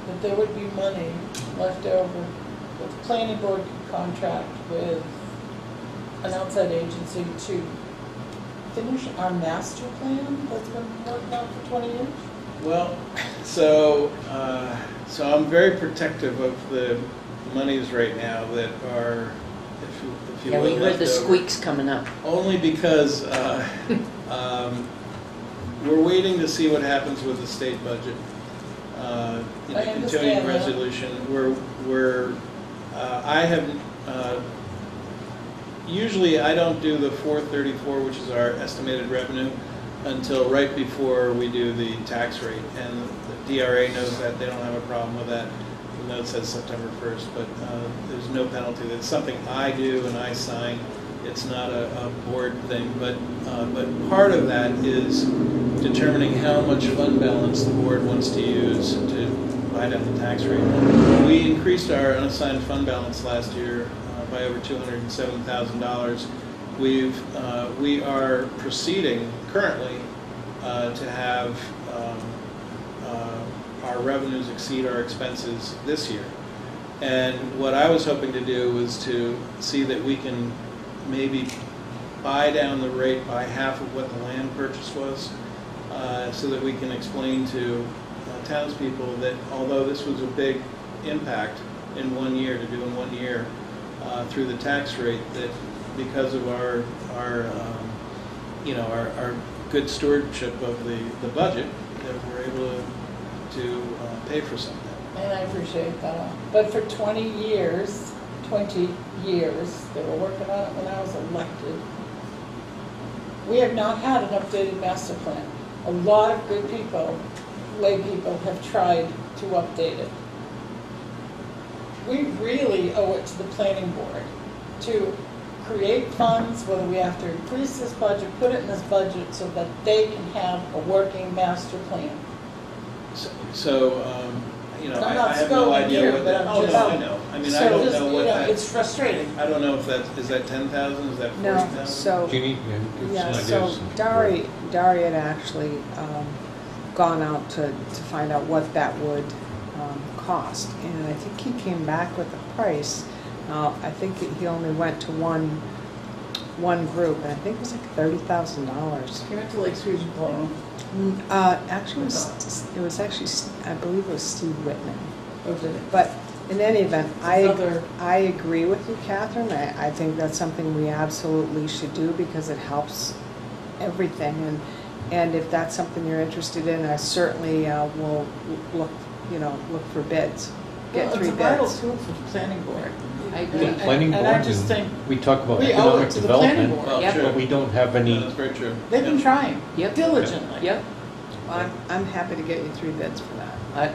that there would be money left over that the planning board could contract with an outside agency to finish our master plan that's been worked on for 20 years? Well, so I'm very protective of the monies right now that are, if you Yeah, will, we heard the left over. squeaks coming up. Only because we're waiting to see what happens with the state budget. In the I continuing understand that. resolution, I have, usually I don't do the 434, which is our estimated revenue, until right before we do the tax rate. And the DRA knows that, they don't have a problem with that, even though it says September 1st, but there's no penalty. That's something I do and I sign. It's not a board thing, but part of that is determining how much fund balance the board wants to use to buy down the tax rate. We increased our unassigned fund balance last year by over $207,000. We are proceeding currently to have our revenues exceed our expenses this year. And what I was hoping to do was to see that we can maybe buy down the rate by half of what the land purchase was, so that we can explain to townspeople that although this was a big impact in 1 year, to do in 1 year through the tax rate, that because of our good stewardship of the budget, that we're able to pay for something. And I appreciate that. But for 20 years, they were working on it when I was elected. We have not had an updated master plan. A lot of good people, lay people, have tried to update it. We really owe it to the planning board to create funds, whether we have to increase this budget, put it in this budget, so that they can have a working master plan. I have no idea what that. Oh, no, I know. I mean, I don't know what that. It's frustrating. I don't know if is that 10,000? Is that 40,000? No, so, Jeannie, give yeah, some ideas. so Dari had actually gone out to find out what that would cost. And I think he came back with a price. I think he only went to one group, and I think it was like $30,000. He went to Lake Sweden Plural. Actually, it was actually, I believe it was Steve Whitman. Oh, did it? But in any event, Other- I agree with you, Catherine. I think that's something we absolutely should do because it helps everything. And if that's something you're interested in, I certainly will look for bids. Get 3 It's a vital bids. tool for the planning board. I The agree. planning board, And I just think we talk about we owe it economic to the planning development, board. Well, Yep. true. but we don't have No, any, that's very true. They've been trying Yep. diligently. Yep. Well, I'm happy to get you 3 bids for that.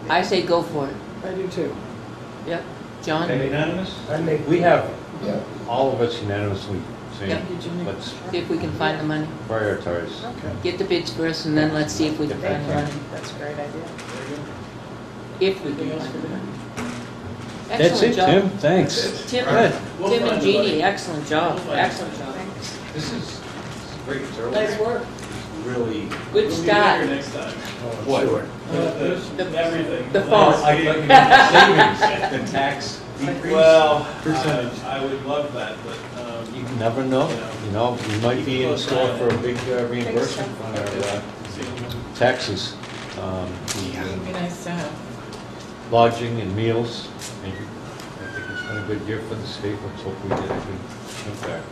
I say go for it. I do too. Yep. John? unanimous? I make, We have, yeah. all of us unanimously saying, Yep. Thank you, Jimmy. let's See if we can find the money. prioritize. Okay. Get the bids first, and then let's see if we can find the money. That's a great idea. If we can find the money. That's Excellent it, job. Tim, thanks. Tim, Good. Tim and Jeannie, excellent job. Excellent job. This is great, it's early. Nice work. Really. Good start. Next time. What? Everything. The phone. I thought you meant savings, the tax decrease. Well, Percentage. I would love that, but, You never know, we might be in store for a big reimbursement on our taxes. It'd be nice to have. Lodging and meals, and I think it's been a good year for the state, let's hope we get a good impact.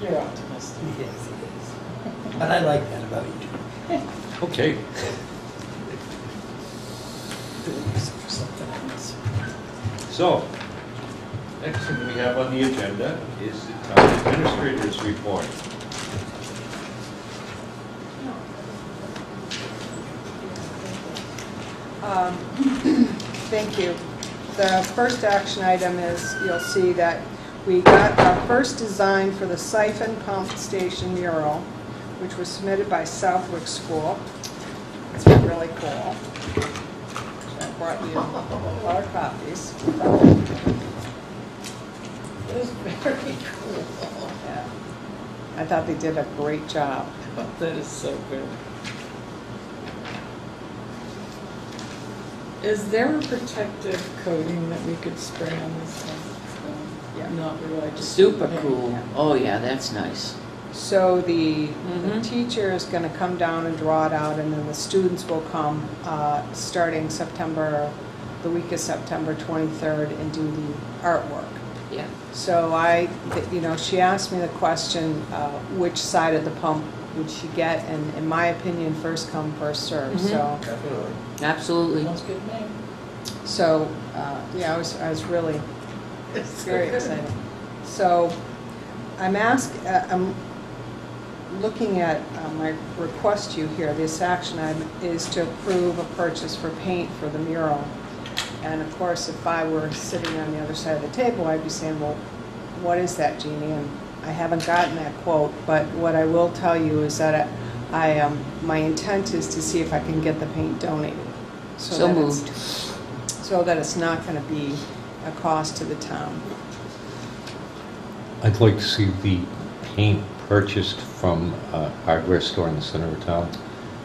You're optimistic. Yes, it is. But I like that about you. Okay, Something else. so, next thing we have on the agenda is the town administrator's report. Thank you. The first action item is, you'll see that we got our first design for the siphon pump station mural, which was submitted by Southwick School. It's really cool. I brought you a lot of copies. That is very cool. Yeah. I thought they did a great job. That is so good. Is there a protective coating that we could spray on this one? Yeah. Not really, just Super paint. cool. Oh, yeah, that's nice. So the Mhm. teacher is going to come down and draw it out, and then the students will come starting September, the week of September 23rd, and do the artwork. Yeah. So she asked me the question, which side of the pump would she get? And in my opinion, first come, first serve. Mhm. So, Definitely. Absolutely. Sounds good to me. so I was really very excited. So I'm looking at my request to you here. This action item is to approve a purchase for paint for the mural. And of course, if I were sitting on the other side of the table, I'd be saying, well, what is that, Jeannie? And I haven't gotten that quote, but what I will tell you is that my intent is to see if I can get the paint donated. So that moved. So that it's not going to be a cost to the town. I'd like to see the paint purchased from a hardware store in the center of town.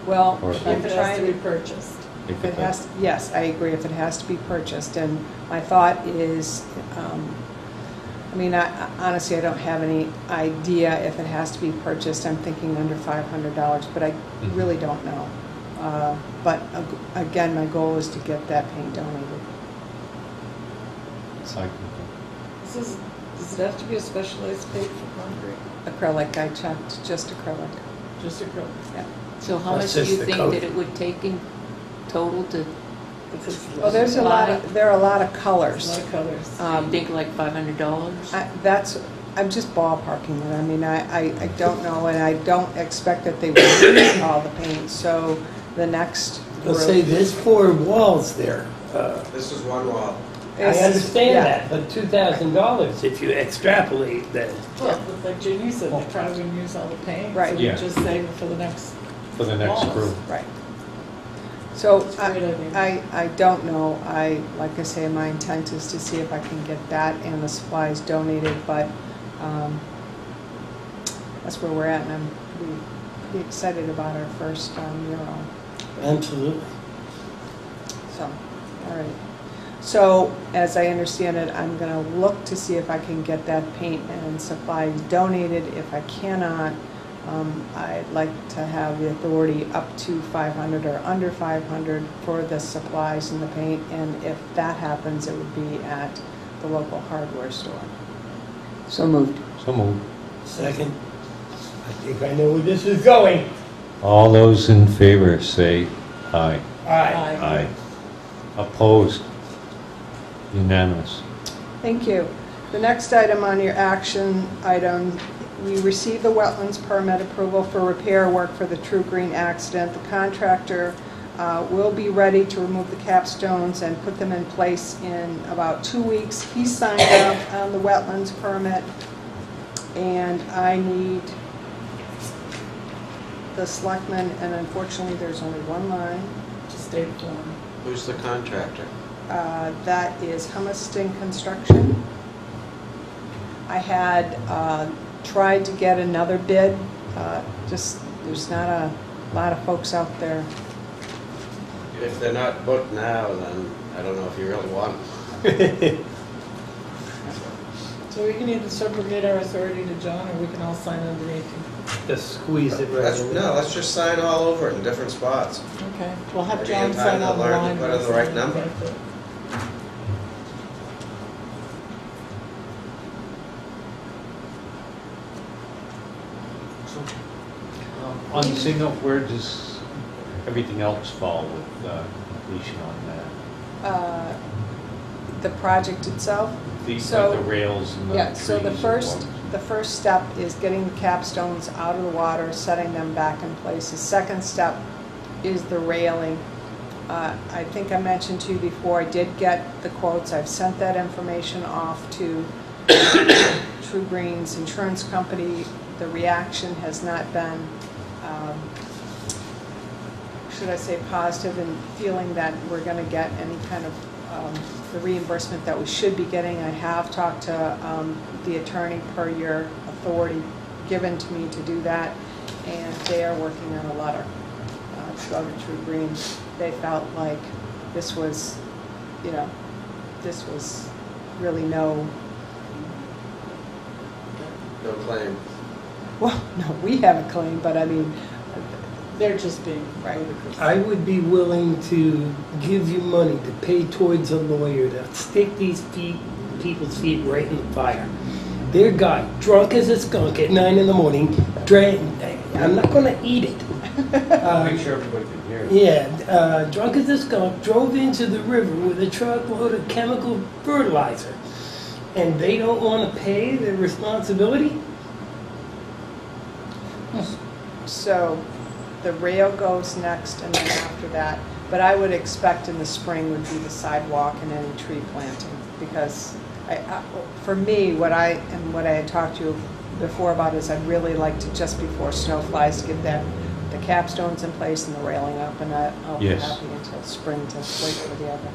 Well, Or- If I'm it has trying to be to... purchased. If it has, yes, I agree, if it has to be purchased. And my thought is, honestly, I don't have any idea if it has to be purchased. I'm thinking under $500, but I really don't know. But again, my goal is to get that paint donated. Does it have to be a specialized paint for concrete? Acrylic, I checked, just acrylic. Just acrylic? Yeah. So how That's much do just you the think coat. that it would take in total to, Because Well, there are a lot of colors. There's a lot of colors. you think like $500? I'm just ballparking it. I mean, I don't know, and I don't expect that they will use all the paint. So the next Let's say there's 4 walls there. This is one wall. I understand yeah. that, but $2,000 if you extrapolate that. Well, like Ginny said, they're probably going to use all the paint. Right. So we Yeah. just save it for the next. For the next walls. crew. Right. So That's a great idea. I don't know. Like I say, my intent is to see if I can get that and the supplies donated, but that's where we're at, and I'm pretty excited about our first mural. Absolutely. So, all right. So, as I understand it, I'm going to look to see if I can get that paint and supplies donated. If I cannot, I'd like to have the authority up to 500 or under 500 for the supplies and the paint, and if that happens, it would be at the local hardware store. So moved. So moved. Second, I think I know where this is going. All those in favor say aye. Aye. Aye. Opposed? Unanimous. Thank you. The next item on your action item, we received the wetlands permit approval for repair work for the True Green accident. The contractor will be ready to remove the capstones and put them in place in about 2 weeks. He signed up on the wetlands permit, and I need the selectmen, and unfortunately there's only one line. Just state form. Who's the contractor? That is Hummiston Construction. I had tried to get another bid, just there's not a lot of folks out there. If they're not booked now, then I don't know if you really want them. So we can either subrogate our authority to John, or we can all sign underneath him. Just squeeze it right in. No, let's just sign all over it in different spots. Okay, we'll have Maybe John in time sign they'll on the learn to line. put in the right number. On the same note, where does everything else fall with completion on that? The project itself. The rails and the Yeah, trees? so the and first step is getting the capstones out of the water, setting them back in place. The second step is the railing. I think I mentioned to you before, I did get the quotes. I've sent that information off to True Green's insurance company. The reaction has not been, should I say, positive in feeling that we're going to get any kind of the reimbursement that we should be getting. I have talked to the attorney per your authority given to me to do that, and they are working on a letter to go to True Green. They felt like this was, this was really no, No claim. well, no, we have a claim, but I mean, They're just being Right. ludicrous. I would be willing to give you money to pay towards a lawyer to stick these people's feet right in the fire. Their guy, drunk as a skunk at 9 in the morning, I'm not going to eat it. Make sure everybody can hear it. Yeah, drunk as a skunk, drove into the river with a truckload of chemical fertilizer. And they don't want to pay their responsibility? so the rail goes next and then after that. But I would expect in the spring would be the sidewalk and any tree planting, because for me, what I had talked to you before about is I'd really like to, just before snow flies, get the capstones in place and the railing up, and I'll be Yes. happy until spring to wait for the other.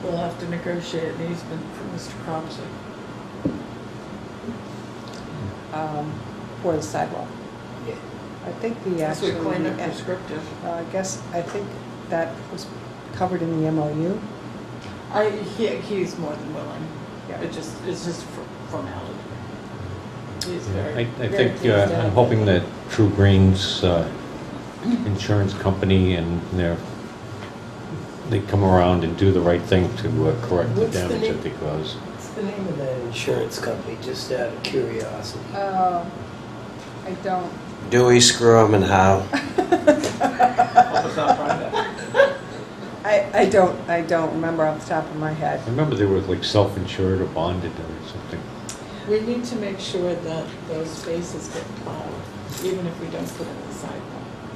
We'll have to negotiate an easement for Mr. Cropsey. For the sidewalk. Yeah. I think the That's what actually, claim it prescriptive. I think that was covered in the MOU. He's more than willing. Yeah. It's just formality. He's I very, I very think, pleased to I'm have hoping it. that True Green's insurance company and they come around and do the right thing to correct the What's the damage name? that they cause. What's the name of that insurance company, just out of curiosity? I don't. Dewey, Screw 'em, and Howe. Help us out find that. I don't remember off the top of my head. I remember they were like self-insured or bonded or something. We need to make sure that those spaces get plowed, even if we don't put in the sidewalk.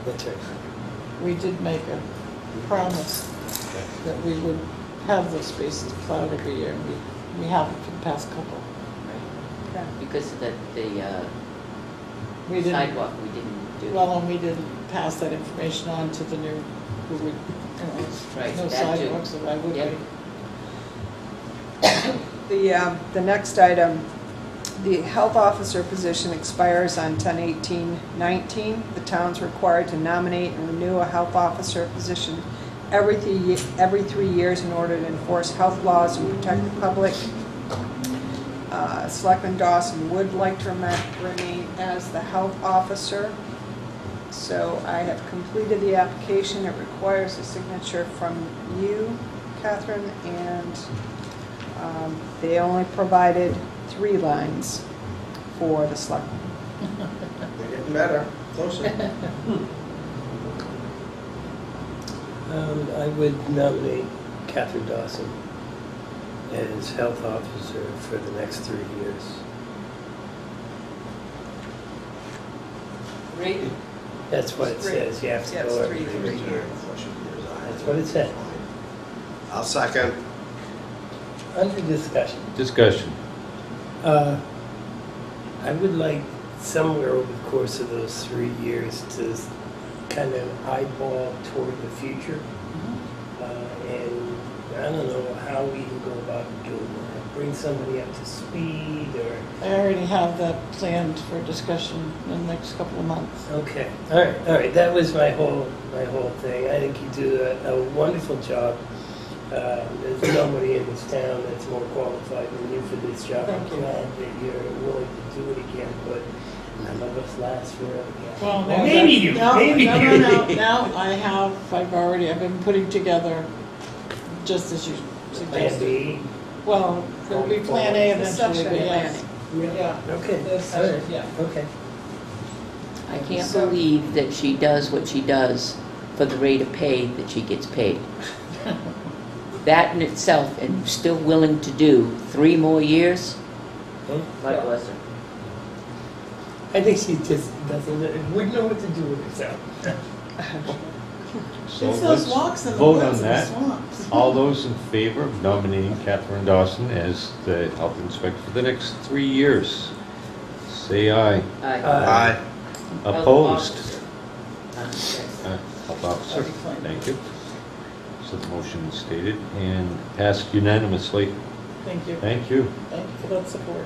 That's right. We did make a promise that we would have those spaces plowed every year, and we haven't for the past couple. Okay. Because the We didn't, sidewalk we didn't do. well, and we didn't pass that information on to the new, who would, Right, no that too. sidewalks, so why would Yep. we? The next item, the health officer position expires on 10/18/19. The town's required to nominate and renew a health officer position every 3 years in order to enforce health laws and protect the public. Selectman Dawson would like to remain as the health officer. So I have completed the application. It requires a signature from you, Catherine, and they only provided 3 lines for the selectmen. They're getting better, closer. I would nominate Catherine Dawson as health officer for the next 3 years. Great. That's what it says, you have to Yes, go 3 every 3 years. That's That's what it said. I'll second. Under discussion. Discussion. I would like somewhere over the course of those 3 years to kind of eyeball toward the future. And I don't know how we can go about doing that. Bring somebody up to speed or... I already have that planned for discussion in the next couple of months. Okay, all right. That was my whole thing. I think you do a wonderful job. There's nobody in this town that's more qualified than you for this job. Thank I'm you. glad that you're willing to do it again, but none of us last forever. Well, Maybe you. No, Maybe no, you. no, no. Now I've been putting together, just as you Plan suggested. B. Well, there'll be Plan A eventually, Succession but yes. planning. Yeah. Okay. This- All right. yeah. Okay. I can't believe that she does what she does for the rate of pay that she gets paid. That in itself, and still willing to do 3 more years, God bless her. I think she just wouldn't know what to do with herself. So It's those let's walks in the vote woods on and the that. swamps. All those in favor of nominating Catherine Dawson as the health inspector for the next 3 years, say aye. Aye. Opposed? Health officer. Health officer, thank you. So the motion is stated and passed unanimously. Thank you. Thank you. Thank you for that support.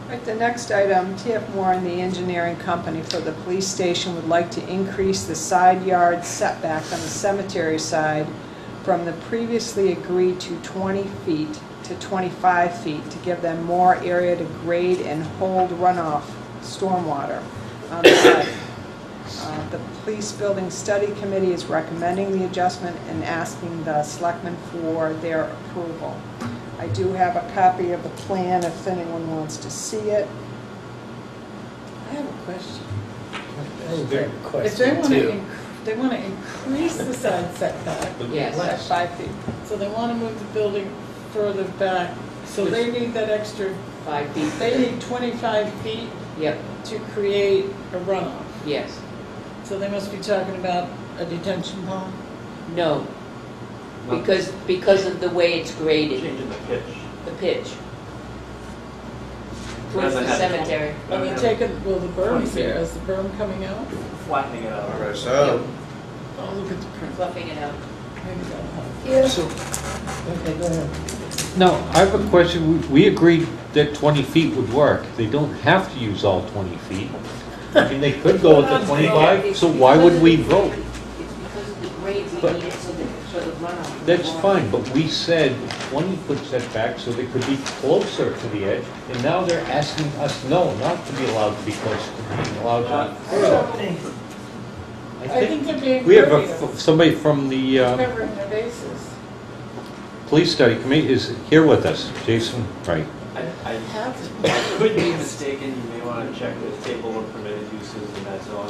Right, the next item, TF Moore and the engineering company for the police station would like to increase the side yard setback on the cemetery side from the previously agreed to 20 feet to 25 feet to give them more area to grade and hold runoff stormwater on the site. The Police Building Study Committee is recommending the adjustment and asking the selectmen for their approval. I do have a copy of the plan if anyone wants to see it. I have a question. That's a good If they question, want to too. increase the side setback, Yes. At 5 feet. so they want to move the building further back, so they need that extra, 5 feet. they need 25 feet Yep, to create a runoff. yes. So they must be talking about a detention pond? No, because of the way it's graded, Changing the pitch. the pitch. Towards the Doesn't have- cemetery. Are they taking, well, the berm's there, is the berm coming out? Flattening it out. So, Oh, look at the print. Fluffing it out. Maybe that'll help. Okay, go ahead. Now, I have a question. We agreed that 20 feet would work. They don't have to use all 20 feet. I mean, they could go with the 25, so why would we vote? It's because of the grade we But- need it for the runoff. That's fine, but we said 20-foot setback so they could be closer to the edge, and now they're asking us, no, not to be allowed to be close to being allowed to. I think they're being We have courteous, somebody from the covering their bases. Police Study Committee is here with us, Jason, right? I Have could be mistaken, you may want to check the table of permitted uses in that zone.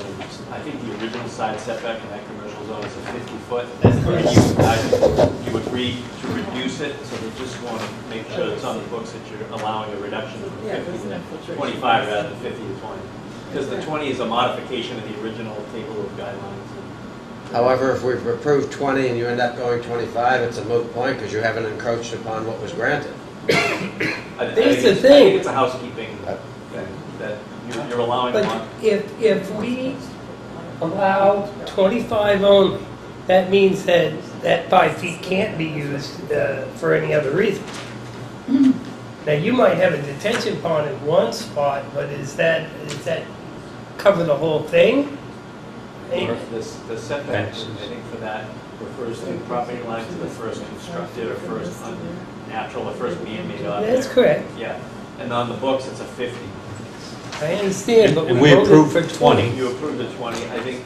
I think the original side setback in that commercial zone is a 50-foot. You agreed to reduce it, so they just want to make sure it's on the books that you're allowing a reduction from Yeah, 50 there's an to infiltration. 25 rather than 50 to 20. Because the 20 is a modification of the original table of guidelines. however, if we've approved 20 and you end up going 25, it's a moot point because you haven't encroached upon what was granted. I Here's the I thing. think it's a housekeeping thing, that you're allowing But one. if we allow 25 only, that means that that 5 feet can't be used for any other reason. Now, you might have a detention pond in one spot, but does that cover the whole thing? Or the setback, Fences. I think for that refers to property line to the first constructed or first unnatural, the first man-made object. That's correct. Yeah, and on the books, it's a 50. I understand, but And we we voted approved for 20. You approved the 20,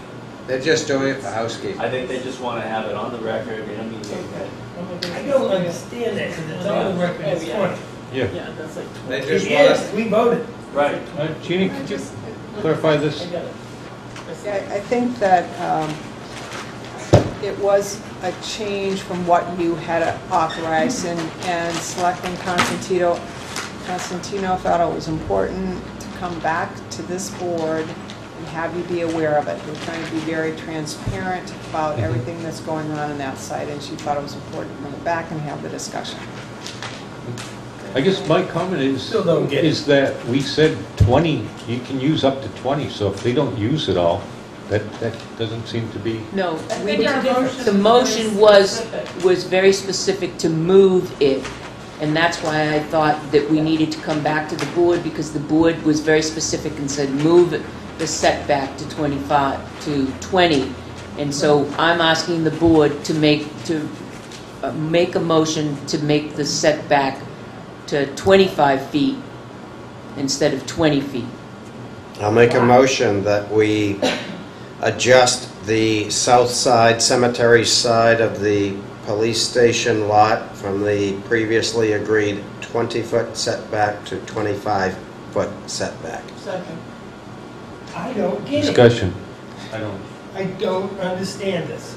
They're just doing it for housekeeping. I think they just want to have it on the record, in a meeting, that I don't understand that, because it's on the record, it's 20. Yeah. Yeah, that's like They 20. just Yes, want we voted. right. Jeannie, could you clarify this? I got it. Yeah, I think that it was a change from what you had authorized, and Selectman Constantino thought it was important to come back to this board and have you be aware of it. We're trying to be very transparent about everything that's going on in that site, and she thought it was important to bring it back and have the discussion. I guess my comment is, Still don't get it. is that we said 20, you can use up to 20, so if they don't use it all, that doesn't seem to be, No, I we think our didn't, motion the is motion very was specific. very specific to move it. And that's why I thought that we needed to come back to the board, because the board was very specific and said, move the setback to 25, to 20. And so I'm asking the board to make a motion to make the setback to 25 feet instead of 20 feet. I'll make a motion that we adjust the south side, cemetery side of the police station lot from the previously agreed 20-foot setback to 25-foot setback. Second. I don't get it. discussion. I don't understand this.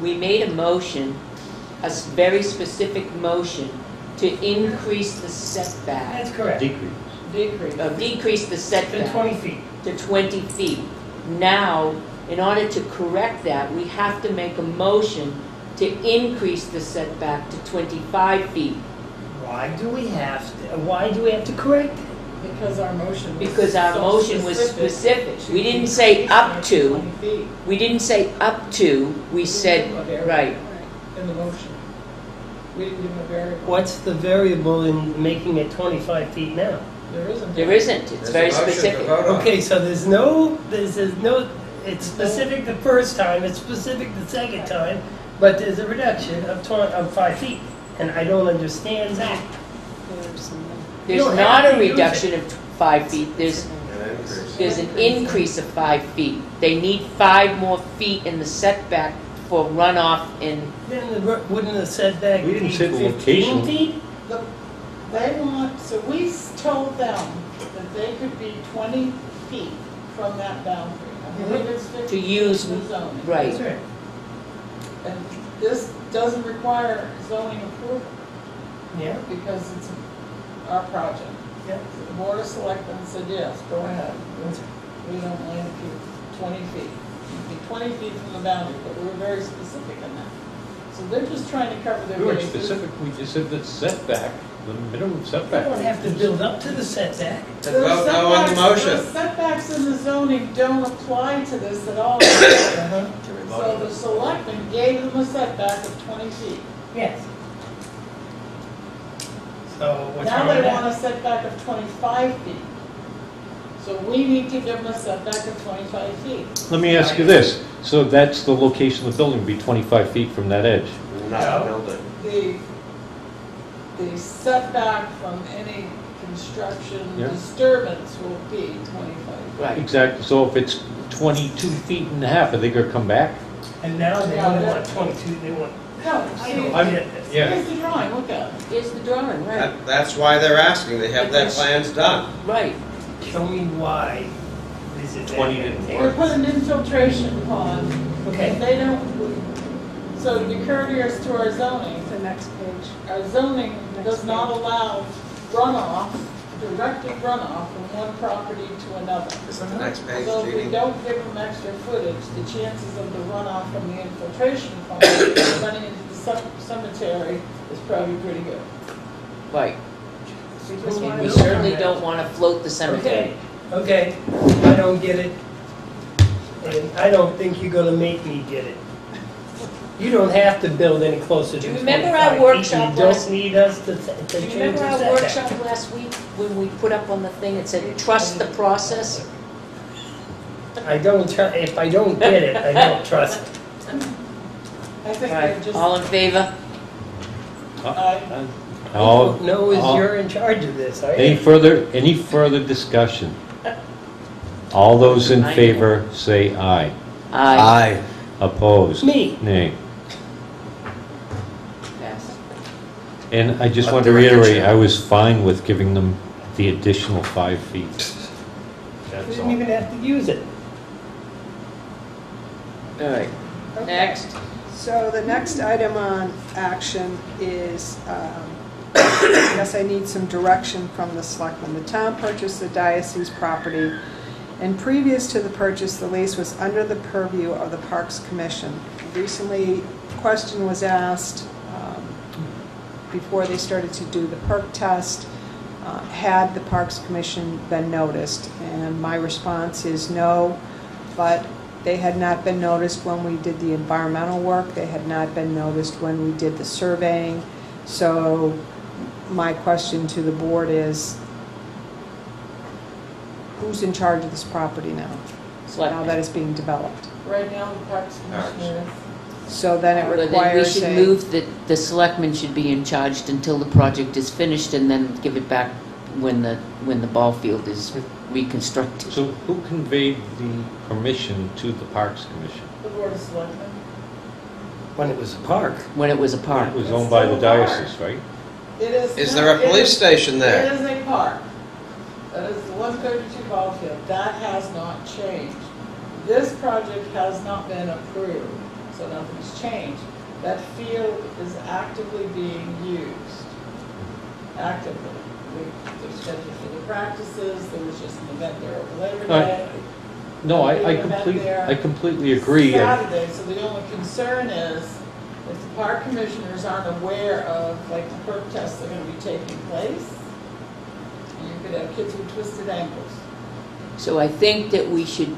We made a motion, very specific motion, to increase the setback, That's correct. Decrease. Decrease. decrease the To setback 20 feet. to 20 feet. Now, in order to correct that, we have to make a motion to increase the setback to 25 feet. Why do we have to correct it? Because our motion was. Because our so motion was specific. We didn't say up to. 20 feet We didn't say up to, we said, right. in the motion. We didn't give them a variable. What's the variable in making it 25 feet now? There isn't. There isn't, it's very specific. Okay, so there's no, it's specific the first time, it's specific the second time, but there's a reduction of 5 feet, and I don't understand that. There's don't not have a to use reduction of 5 feet, there's an increase of 5 feet. They need 5 more feet in the setback for runoff in, Then wouldn't the setback We be didn't say the 15 location. feet? They want, so we told them that they could be 20 feet from that boundary. I believe it's 50 to use, feet for zoning. That's right. right. And this doesn't require zoning approval Yeah, because it's our project. yeah. So the Board of Selectmen said, yes, go ahead. That's We don't mind if you're 20 feet. You'd be 20 feet from the boundary, but we were very specific in that. So they're just trying to cover their We weren't bases. specific, we just said that setback, the minimum They setback. don't have to build up to the setback. Then vote no on the motion. The setbacks in the zoning don't apply to this at all. Uh-huh. So the selectmen gave them a setback of 20 feet. Yes. So what's Now wrong they with want that? a setback of 25 feet. So we need to give them a setback of 25 feet. Let me ask you this, so that's the location of the building, be 25 feet from that edge? Not build it. The setback from any construction Yeah. disturbance will be 25. Right. Exactly, so if it's 22 feet and a half, are they gonna come back? And now they Yeah, don't that- want 22, they want, No, I see, don't I'm- get this. here's the drawing, look at it. Here's the drawing, right, That's why they're asking, they have their plans done. right. Show me why this is. 20 didn't They work. put an infiltration pond, Okay. and they don't, so to be courteous to our zoning, The next page. our zoning does not allow runoff, directed runoff from one property to another. Is it the next page, So if we Judy? don't give them extra footage, the chances of the runoff from the infiltration pond running into the cemetery is probably pretty good. Right. We just We wanted We to- certainly don't want to float the cemetery. Okay, I don't get it. And I don't think you're gonna make me get it. You don't have to build any closer Do than you 25 remember our feet. workshop You last- don't need us to Do you change remember the our setback. workshop last week when we put up on the thing, it said, trust the process? I don't if I don't get it, I don't trust it. I think Right, they're just, all in favor? All- No, is all- you're in charge of this, are Any you? further discussion? All those in favor say aye. Aye. Opposed? Me. Nay. Pass. And I just Let want to the record reiterate, show. I was fine with giving them the additional 5 feet. You That's didn't all. even have to use it. All right, next. So the next item on action is, I guess I need some direction from the selectmen. The town purchased the diocese property, and previous to the purchase, the lease was under the purview of the Parks Commission. Recently, a question was asked before they started to do the perk test, had the Parks Commission been noticed? And my response is no, but they had not been noticed when we did the environmental work. They had not been noticed when we did the surveying. So my question to the board is, who's in charge of this property now? Now that it's being developed. right now, the Parks Commissioner So then it Well, then we requires should a... move that the selectmen should be in charge until the project is finished and then give it back when the ball field is reconstructed. So who conveyed the permission to the Parks Commission? the Board of Selectmen. When it was a park. When it was a park. It was owned by the diocese, right? It is. Is not- there a it police is- station It there? is a park. That is the 132 ball field. That has not changed. This project has not been approved, so nothing's changed. That field is actively being used. Actively. There's scheduled for the practices, there was just an event there over Labor Day. No, I completely agree. Saturday, so the only concern is if the park commissioners aren't aware of, like, the perk tests that are gonna be taking place, You could have kids with twisted ankles. So I think that we should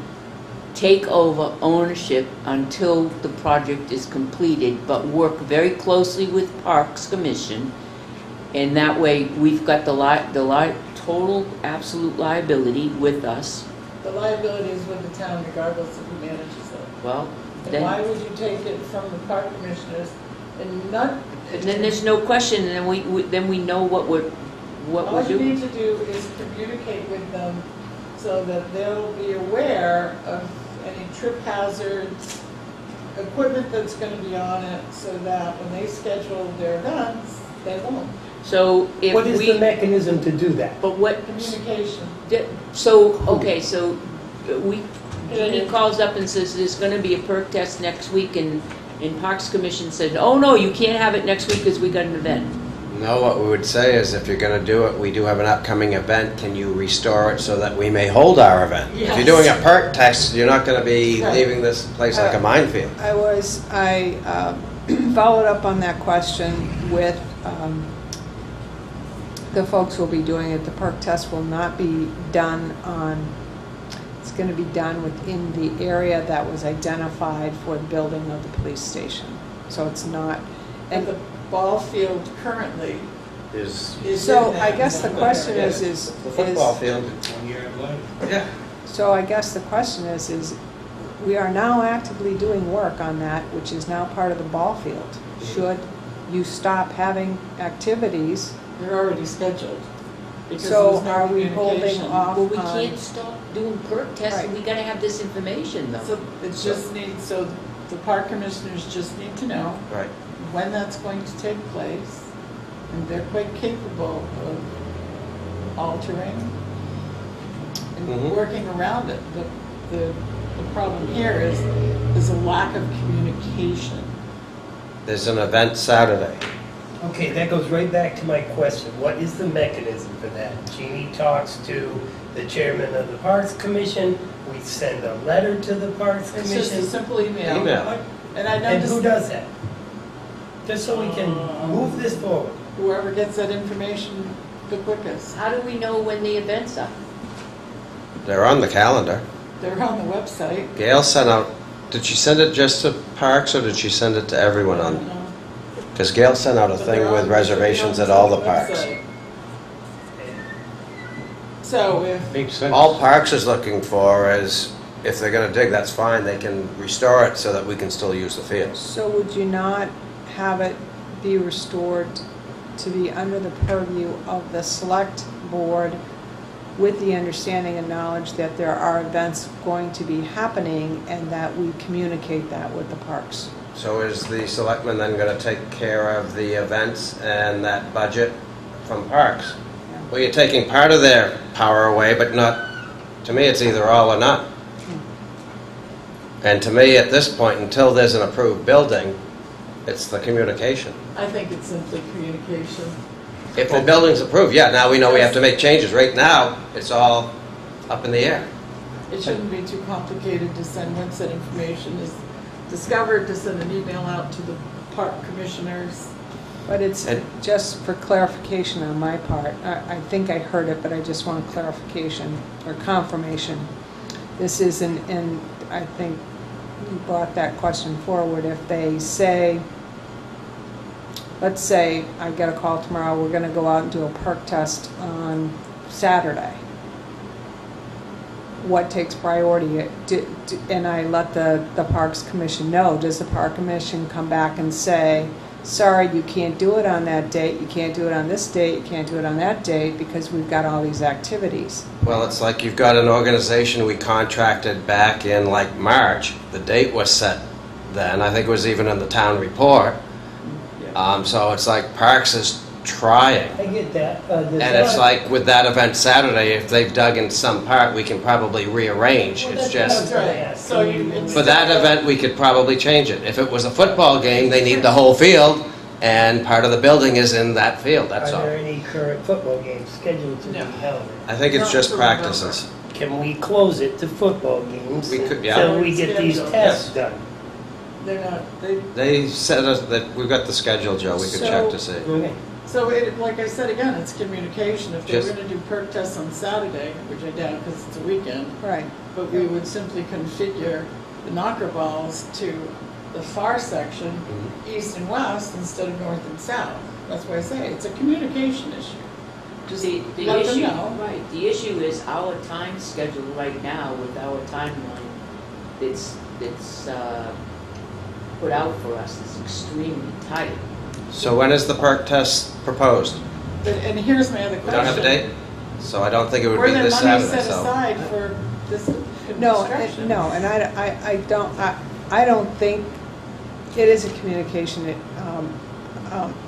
take over ownership until the project is completed, but work very closely with Parks Commission. And that way, we've got the total absolute liability with us. The liability is with the town regardless of who manages it. Well, And why then, would you take it from the park commissioners and not? and then there's no question, and then we know what we're All you doing. need to do is communicate with them so that they'll be aware of any trip hazards, equipment that's going to be on it, so that when they schedule their events, they won't. So if What is the we, mechanism to do that? but what, Communication. so, okay, so Jeannie calls up and says there's gonna be a perk test next week, and Parks Commission said, oh, no, you can't have it next week because we got an event. No, what we would say is if you're going to do it, we do have an upcoming event, can you restore it so that we may hold our event? If Yes. you're doing a perk test, you're not going to be Right. leaving this place like a minefield. I followed up on that question with the folks who will be doing it. The perk test will not be done it's going to be done within the area that was identified for the building of the police station. So it's not, And the ball field currently Is is so in I that guess the zone. question Yes, is, the football field. Yeah. so I guess the question is we are now actively doing work on that, which is now part of the ball field. Should you stop having activities? They're already scheduled. Because So there's no are we holding communication. off Well, we on- can't stop doing perk tests, Right. we gotta have this information though. So it just needs, so the park commissioners just need to know Right. when that's going to take place, and they're quite capable of altering and Mhm. working around it. The problem here is a lack of communication. There's an event Saturday. Okay, that goes right back to my question. What is the mechanism for that? Jeannie talks to the chairman of the Parks Commission. We send a letter to the Parks It's just a Commission. simple email. Email. And I know And who just does that? Just so we can move this forward. whoever gets that information the quickest. How do we know when the events are? They're on the calendar. They're on the website. Gail sent out, did she send it just to Parks or did she send it to everyone I don't on? know. Because Gail sent out a But thing they're with on- reservations they're at on all the the parks. website. So if, Makes sense. All Parks is looking for is, if they're gonna dig, that's fine, they can restore it so that we can still use the fields. So would you not have it be restored to be under the purview of the select board with the understanding and knowledge that there are events going to be happening and that we communicate that with the parks? So is the selectman then gonna take care of the events and that budget from Parks? Well, you're taking part of their power away, but not, to me, it's either all or none. And to me, at this point, until there's an approved building, it's the communication. I think it's simply communication. If the building's approved, yeah, now we know we have to make changes. Right now, it's all up in the air. It shouldn't be too complicated to send, once that information is discovered, to send an email out to the park commissioners. But it's And- just for clarification on my part. I think I heard it, but I just want clarification or confirmation. This isn't, and I think you brought that question forward. If they say, let's say I get a call tomorrow, we're going to go out and do a perk test on Saturday. What takes priority? And I let the Parks Commission know. Does the Park Commission come back and say, sorry, you can't do it on that date, you can't do it on this date, you can't do it on that date because we've got all these activities? Well, it's like you've got an organization we contracted back in like March. The date was set then. I think it was even in the town report. So it's like Parks is trying. I get that. And it's like with that event Saturday, if they've dug in some part, we can probably rearrange. It's just, Right, so you. for that event, we could probably change it. If it was a football game, they need the whole field, and part of the building is in that field, that's Are all. there any current football games scheduled to be No. held? I think it's Not just for November. practices. Can we close it to football games We could, yeah. until we get these Scheduled. tests done? They're not, they, They said us that, we've got the schedule, Joe, we could check to see. Okay. So it, like I said again, it's communication. If they were Just- going to do perk tests on Saturday, which I doubt because it's a weekend, Right. but we would simply configure the knocker balls to the far section, east and west, instead of north and south. That's why I say it's a communication issue. Just The let them issue, know. right, the issue is our time schedule right now with our timeline that's put out for us is extremely tight. So when is the perk test proposed? And here's my other We question. don't have a date? So I don't think it would Were be there this money Saturday, set so. aside for this No, construction? no, and I don't think it is a communication,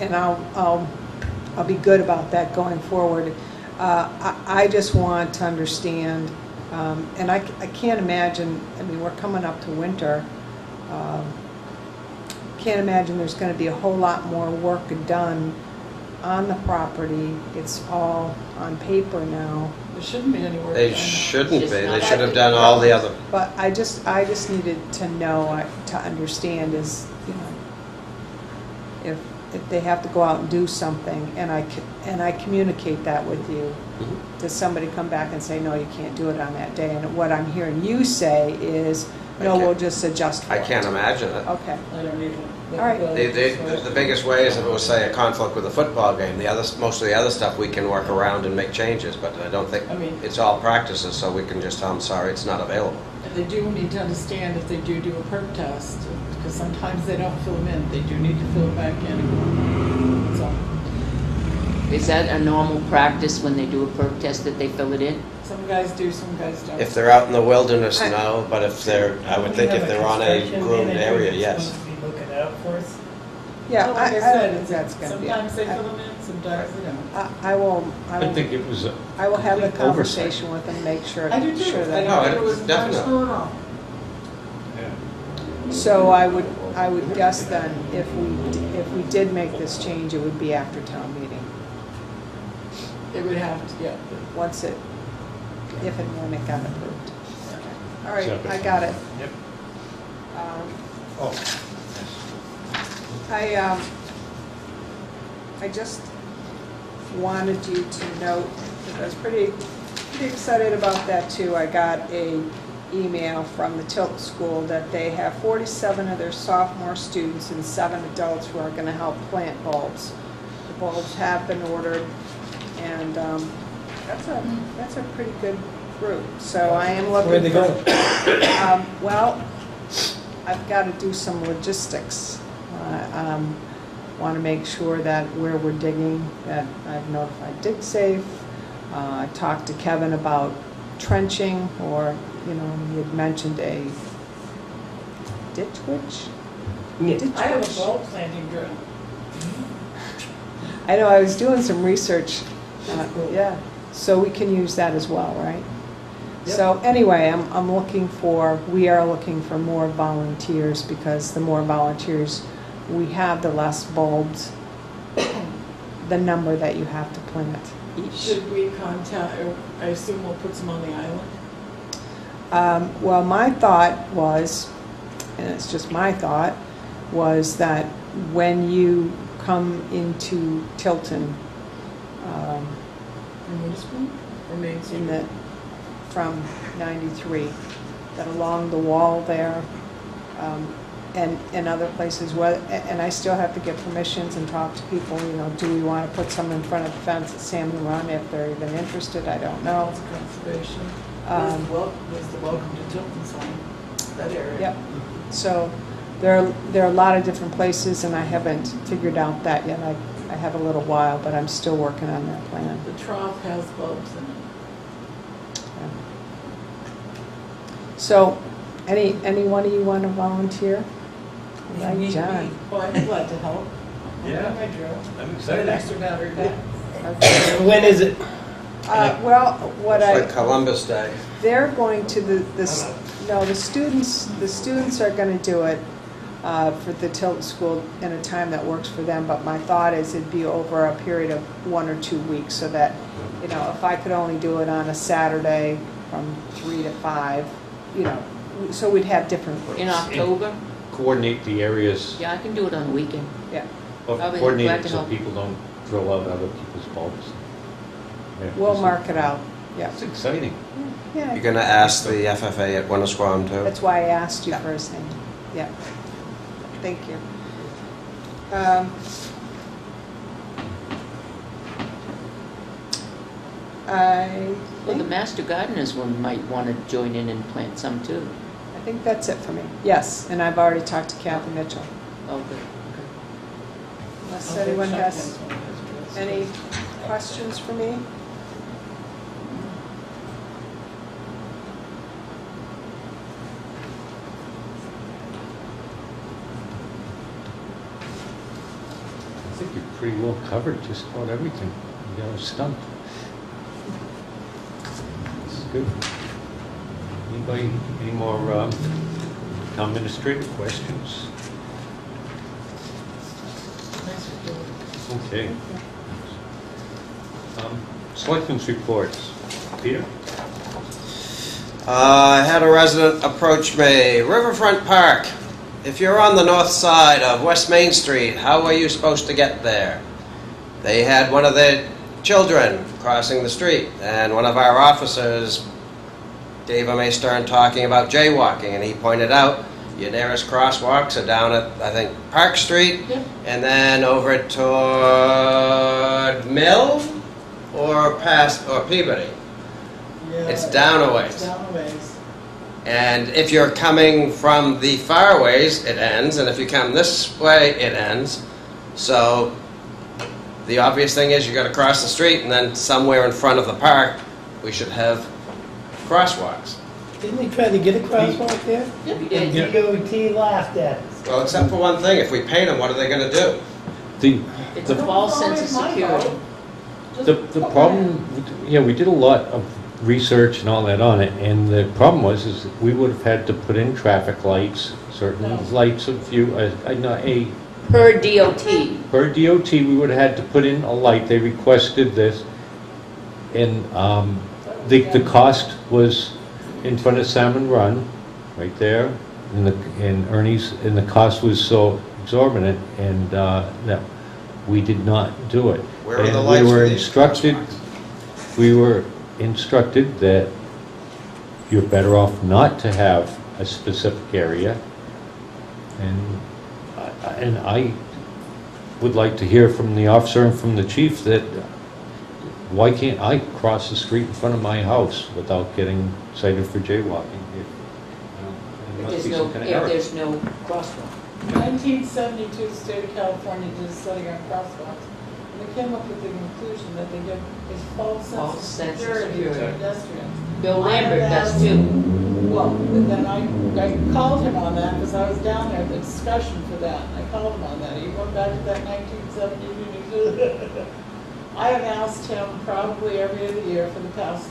and I'll be good about that going forward. I just want to understand, and I can't imagine, I mean, we're coming up to winter. Can't imagine there's going to be a whole lot more work done on the property. It's all on paper now. There shouldn't be any work They done. shouldn't be. Just They not- should have done all the other. But I just needed to know, to understand is, you know, if they have to go out and do something, and I communicate that with you, does somebody come back and say, no, you can't do it on that day? And what I'm hearing you say is, no, I can't- we'll just adjust for I it. can't imagine it. Okay, I don't even. All right. The biggest way is if it was, say, a conflict with a football game. Most of the other stuff we can work around and make changes, but I don't think, I mean- it's all practices, so we can just tell them, sorry, it's not available. And they do need to understand if they do a perk test, because sometimes they don't fill them in. They do need to fill it back in. So, Is that a normal practice when they do a perk test that they fill it in? some guys do, some guys don't. If they're out in the wilderness, no, but if they're, I would think if they're on a groomed area, yes. Looking out for us. yeah, Well, I like I don't said, think that's going to be. sometimes they fill them in, sometimes they don't. I will I think it was, I will have a complete oversight. conversation with them, make sure. I do too. sure I that. No, don't think it was definitely. intentional at all. So I would guess then, if we did make this change, it would be after town meeting. They would have to, yeah. Once it, if and when it got approved. All right, Second. I got it. Yep. Um, I just wanted you to note, because I was pretty excited about that too. I got a email from the Tilton School that they have 47 of their sophomore students and 7 adults who are going to help plant bulbs. The bulbs have been ordered, and that's a pretty good group. So I am looking. Where are they for- going? Well, I've got to do some logistics. Want to make sure that where we're digging, that I've notified DigSafe. I talked to Kevin about trenching, or, you know, he had mentioned a ditch witch. I have a bulb planting drill. I know, I was doing some research. Yeah, so we can use that as well, right? Yep. So anyway, we are looking for more volunteers, because the more volunteers we have, the less bulbs, the number that you have to plant each. Should we contact, or I assume we'll put some on the island? Well, my thought was, and it's just my thought, was that when you come into Tilton, In Middle School or Main Street? in the, from 93, that along the wall there, and other places, and I still have to get permissions and talk to people, you know, do we want to put some in front of the fence at Salmon Run, if they're even interested, I don't know. It's conservation. There's the welcome to Tilton sign, that area. Yep, so there are a lot of different places, and I haven't figured out that yet. I have a little while, but I'm still working on that plan. The trough has bulbs in it. So, any one of you want to volunteer? Like Me, John. me. Well, I'm glad to help. Yeah. My drill. I'm Get an excited. extra battery pack. Okay. When is it? Well, what It's I, like Columbus Day. they're going to the students are going to do it for the Tilton School in a time that works for them, but my thought is it'd be over a period of 1 or 2 weeks, so that, you know, if I could only do it on a Saturday from 3 to 5, you know, so we'd have different groups. In October? coordinate the areas, Yeah, I can do it on the weekend. Yeah. or I'll be coordinate glad it to so help. people don't drill out other people's bulbs. Yeah, We'll it's- mark it out, yeah. It's exciting. Yeah, You're going to ask the FFA at Winnisquam too? that's why I asked you first name. Yeah. Thank you. Well, the Master Gardeners one might want to join in and plant some too. I think that's it for me. Yes, and I've already talked to Kathy Mitchell. Oh, good. Unless anyone has any questions for me? I think you're pretty well covered, just about everything. You got a stump. This is good. Anybody, any more town administrative questions? Okay. Selectmen's reports. Peter? I had a resident approach me. Riverfront Park. If you're on the north side of West Main Street, how are you supposed to get there? They had one of their children crossing the street, and one of our officers gave him a stern talking about jaywalking, and he pointed out your nearest crosswalks are down at, I think, Park Street, and then over toward Mill or past or Peabody. Yeah, It's down a ways. It's down a ways. And if you're coming from the far ways, it ends, and if you come this way, it ends. So the obvious thing is you got to cross the street, and then somewhere in front of the park, we should have crosswalks. Didn't they try to get a crosswalk there? We And did. DOT laughed at us. Well, except for one thing, if we paint them, what are they going to do? The, It's a false sense of security. the problem, yeah, we did a lot of research and all that on it, and the problem was is that we would have had to put in traffic lights, certain No. lights of view, Per DOT. per DOT, we would have had to put in a light. They requested this, and the cost was in front of Salmon Run, right there, in Ernie's, and the cost was so exorbitant, and that we did not do it. Where are the And lights we for were these instructed. crosswalks? We were instructed that you're better off not to have a specific area, and I would like to hear from the officer and from the chief that why can't I cross the street in front of my house without getting cited for jaywalking? There must be some kind of error. There's no crosswalk. 1972, the state of California did a study on crosswalks. And they came up with the conclusion that they give a false sense of security to pedestrians. Bill Lambert does too. Well, and then I called him on that because I was down there at the discussion for that. And I called him on that. He went back to that 1972. I have asked him probably every other year for the past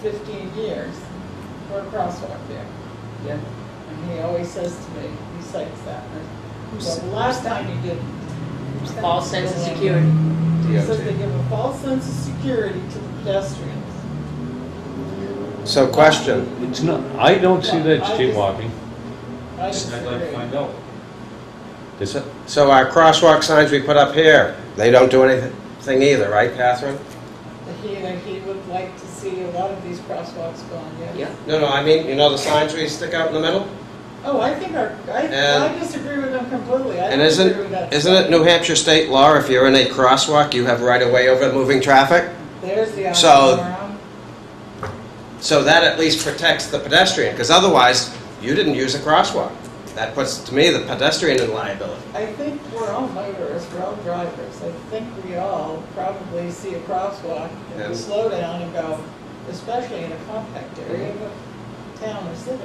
15 years for a crosswalk there. Yeah. And he always says to me, he cites that. Well, the last time he did, False sense of security. he says they give a false sense of security to the pedestrians. So question, It's not, I don't see that it's I just- jaywalking. I I'd like to disagree. find out. so our crosswalk signs we put up here, they don't do anything either, right, Catherine? He would like to see a lot of these crosswalks gone, yes. Yeah. No, I mean, you know the signs we stick out in the middle? Oh, I think I disagree with them completely. I And don't agree with that. isn't it New Hampshire state law, if you're in a crosswalk, you have right of way over moving traffic? There's the So- oxymoron. So that at least protects the pedestrian, because otherwise, you didn't use a crosswalk. That puts, to me, the pedestrian in liability. I think we're all motorists, we're all drivers. I think we all probably see a crosswalk and And- we slow down and go, especially in a compact area of a town or city.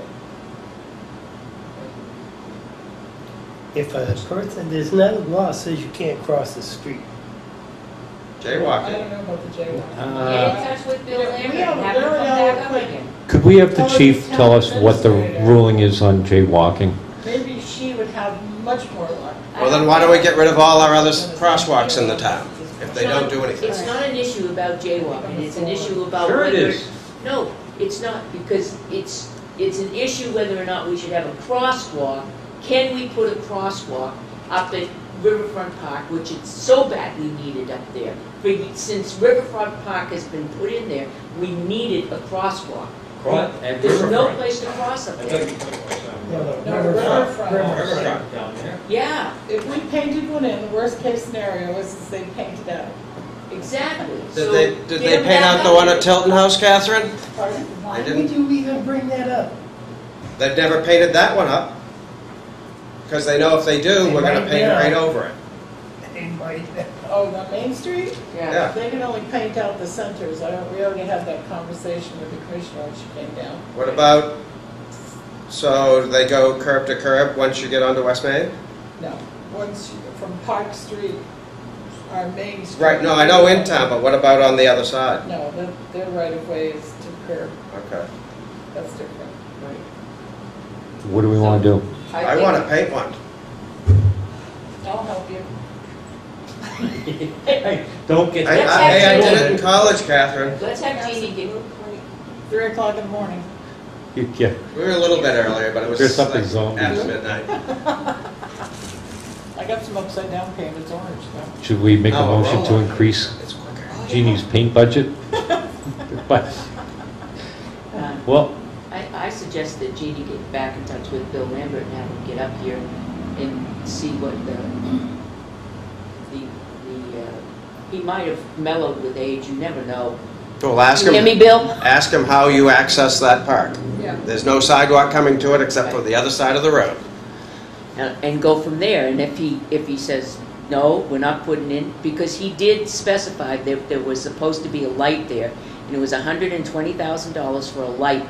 If a person, there's not a law says you can't cross the street. I Jaywalking. don't know about the jaywalking. Get in touch with Bill Yeah, Lambert we have and a have him very come back up eloquent- again. Could we have the Oh, chief the tell us town what the administrator. ruling is on jaywalking? Maybe she would have much more luck. Well, then why don't we get rid of all our other crosswalks in the town, if they don't do anything? It's not an issue about jaywalking, it's an issue about Sure it whether... is. No, it's not, because it's an issue whether or not we should have a crosswalk. Can we put a crosswalk up at Riverfront Park, which it's so badly needed up there. Since Riverfront Park has been put in there, we needed a crosswalk. There's no place to cross up there. No, riverfront. Down there. Yeah, If we painted one in, the worst case scenario is they painted out. exactly. Did they paint out the one at Tilton House, Catherine? Pardon? Why didn't- would you even bring that up? They've never painted that one up. Because they know if they do, we're gonna paint right over it. Anybody? Oh, on Main Street? Yeah. They can only paint out the centers. We already had that conversation with the commissioner when she came down. What about, so they go curb to curb once you get onto West Main? No, from Park Street, our Main Street. Right, no, I know in town, but what about on the other side? No, their right of way is to curb. Okay. That's different. What do we want to do? I want to paint one. I'll help you. Don't get Hey, that. I did it in college, Catherine. Let's have Jeannie get, 3 o'clock in the morning. Yeah, We were a little bit earlier, but it was There's something like zombie. after midnight. I got some upside down paint. It's orange though. should we make a Oh, motion to roll. increase It's quicker. Jeannie's paint budget? But, well, I suggest that Jeannie get back in touch with Bill Lambert and have him get up here and see what he might have mellowed with age, you never know. Well, ask You hear me, him, Bill? ask him how you access that park. Yeah. There's no sidewalk coming to it except for the other side of the road. And go from there, and if he says, no, we're not putting in, because he did specify that there was supposed to be a light there, and it was $120,000 for a light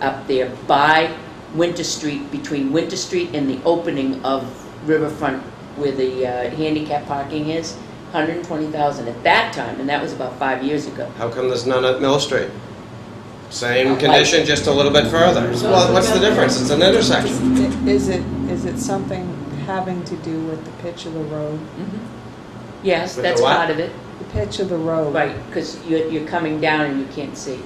up there by Winter Street, between Winter Street and the opening of Riverfront where the handicap parking is, $120,000 at that time, and that was about 5 years ago. How come there's none at Mill Street? Same condition, just a little bit further. Well, what's the difference? It's an intersection. Is it something having to do with the pitch of the road? Yes, With the that's what? part of it, The pitch of the road? right, because you're coming down and you can't see.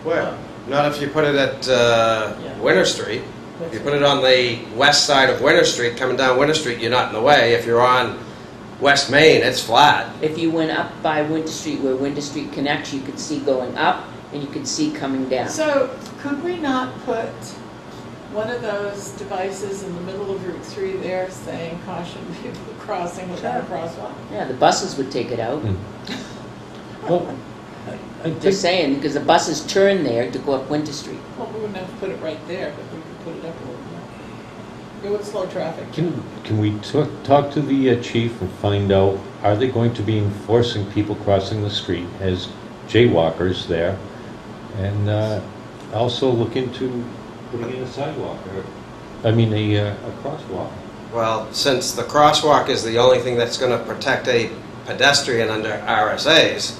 Where? Not if you put it at Winter Street. If you put it on the west side of Winter Street, coming down Winter Street, you're not in the way. If you're on West Main, it's flat. If you went up by Winter Street, where Winter Street connects, you could see going up and you could see coming down. So could we not put one of those devices in the middle of Route 3 there saying caution people crossing without a crosswalk? Yeah, the buses would take it out. well, I Just think, saying, because the buses turn there to go up Winter Street. Well, we wouldn't have to put it right there, but we could put it up a little more. It would slow traffic. can we talk to the chief and find out, are they going to be enforcing people crossing the street as jaywalkers there? And also look into putting in a sidewalk, or, I mean, a crosswalk. Well, since the crosswalk is the only thing that's going to protect a pedestrian under RSA's,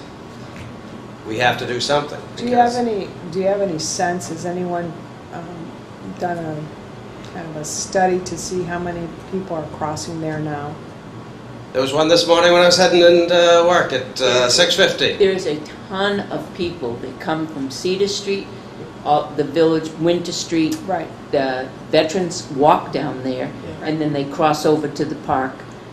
we have to do something. Do you have any sense, has anyone done a kind of a study to see how many people are crossing there now? There was one this morning when I was heading into work at 6:50. There's a ton of people that come from Cedar Street, the village, Winter Street. Right. The veterans walk down there, and then they cross over to the park.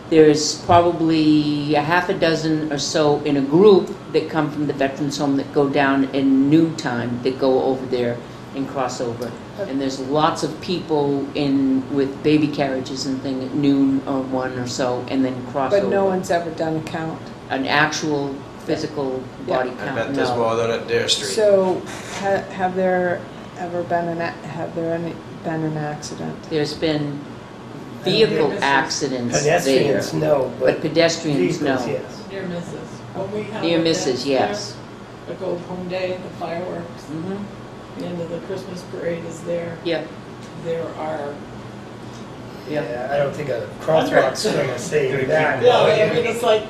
There's probably a half a dozen or so in a group that come from the veterans home that go down in noon time, that go over there and cross over. And there's lots of people with baby carriages and thing at noon or 1 or so, and then cross over. But no one's ever done a count? An actual physical body I count, bet there's no. more than at Deer Street. So, have there been an accident? There's been vehicle accidents there, Pedestrians, no, but pedestrians, no. vehicles, yes. Near misses. When we have Near events misses, there, yes. The Go Home Day, the fireworks, Mhm. the end of the Christmas parade is there. Yep, There are. yep. Yeah, I don't think a crosswalk's going to save that. Yeah, I mean, it's like.